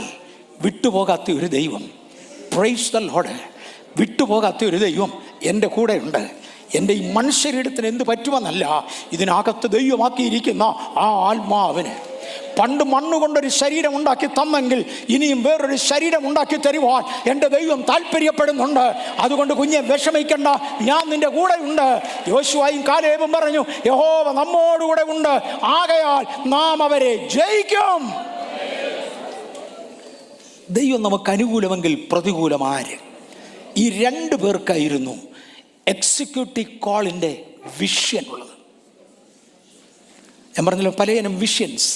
വിട്ടുപോകാത്ത ഒരു ദൈവം. Praise the Lord. വിട്ടുപോകാത്ത ഒരു ദൈവം എൻ്റെ കൂടെ ഉണ്ട്. എൻ്റെ ഈ മനുഷ്യരീടത്തിന് എന്ത് പറ്റുമെന്നല്ല, ഇതിനകത്ത് ദൈവമാക്കിയിരിക്കുന്ന ആ ആത്മാവിന്. പണ്ട് മണ്ണുകൊണ്ടൊരു ശരീരം ഉണ്ടാക്കി തന്നെങ്കിൽ ഇനിയും വേറൊരു ശരീരം ഉണ്ടാക്കി തരുവാൻ എൻ്റെ ദൈവം താല്പര്യപ്പെടുന്നുണ്ട്. അതുകൊണ്ട് കുഞ്ഞെ വിഷമിക്കണ്ട, ഞാൻ നിന്റെ കൂടെ ഉണ്ട്. യോശുവയും കാലേബും പറഞ്ഞു, യഹോവ നമ്മോടുകൂടെ ഉണ്ട്, ആകയാൽ നാം അവരെ ജയിക്കും. ദൈവം നമുക്ക് അനുകൂലമെങ്കിൽ പ്രതികൂലമാര്? ഈ 2 പേർക്കായിരുന്നു എക്സിക്യൂട്ടീവ് കോളിൻ്റെ വിഷൻ ഉള്ളത്. ഞാൻ പറഞ്ഞല്ലോ, പലയിനം വിഷൻസ്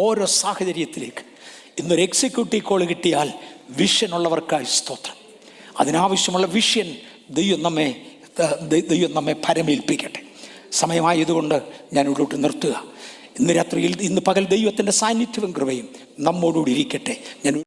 ഓരോ സാഹചര്യത്തിലേക്ക്. ഇന്നൊരു എക്സിക്യൂട്ടീവ് കോൾ കിട്ടിയാൽ വിഷൻ ഉള്ളവർക്കായി സ്തോത്രം. അതിനാവശ്യമുള്ള വിഷൻ ദൈവം നമ്മെ പരമേൽപ്പിക്കട്ടെ. സമയമായതുകൊണ്ട് ഞാൻ ഇവിടോട്ട് നിർത്തുക. ഇന്ന് രാത്രിയിൽ, ഇന്ന് പകൽ ദൈവത്തിൻ്റെ സാന്നിധ്യവും കൃപയും നമ്മോടുകൂടി ഇരിക്കട്ടെ. ഞാൻ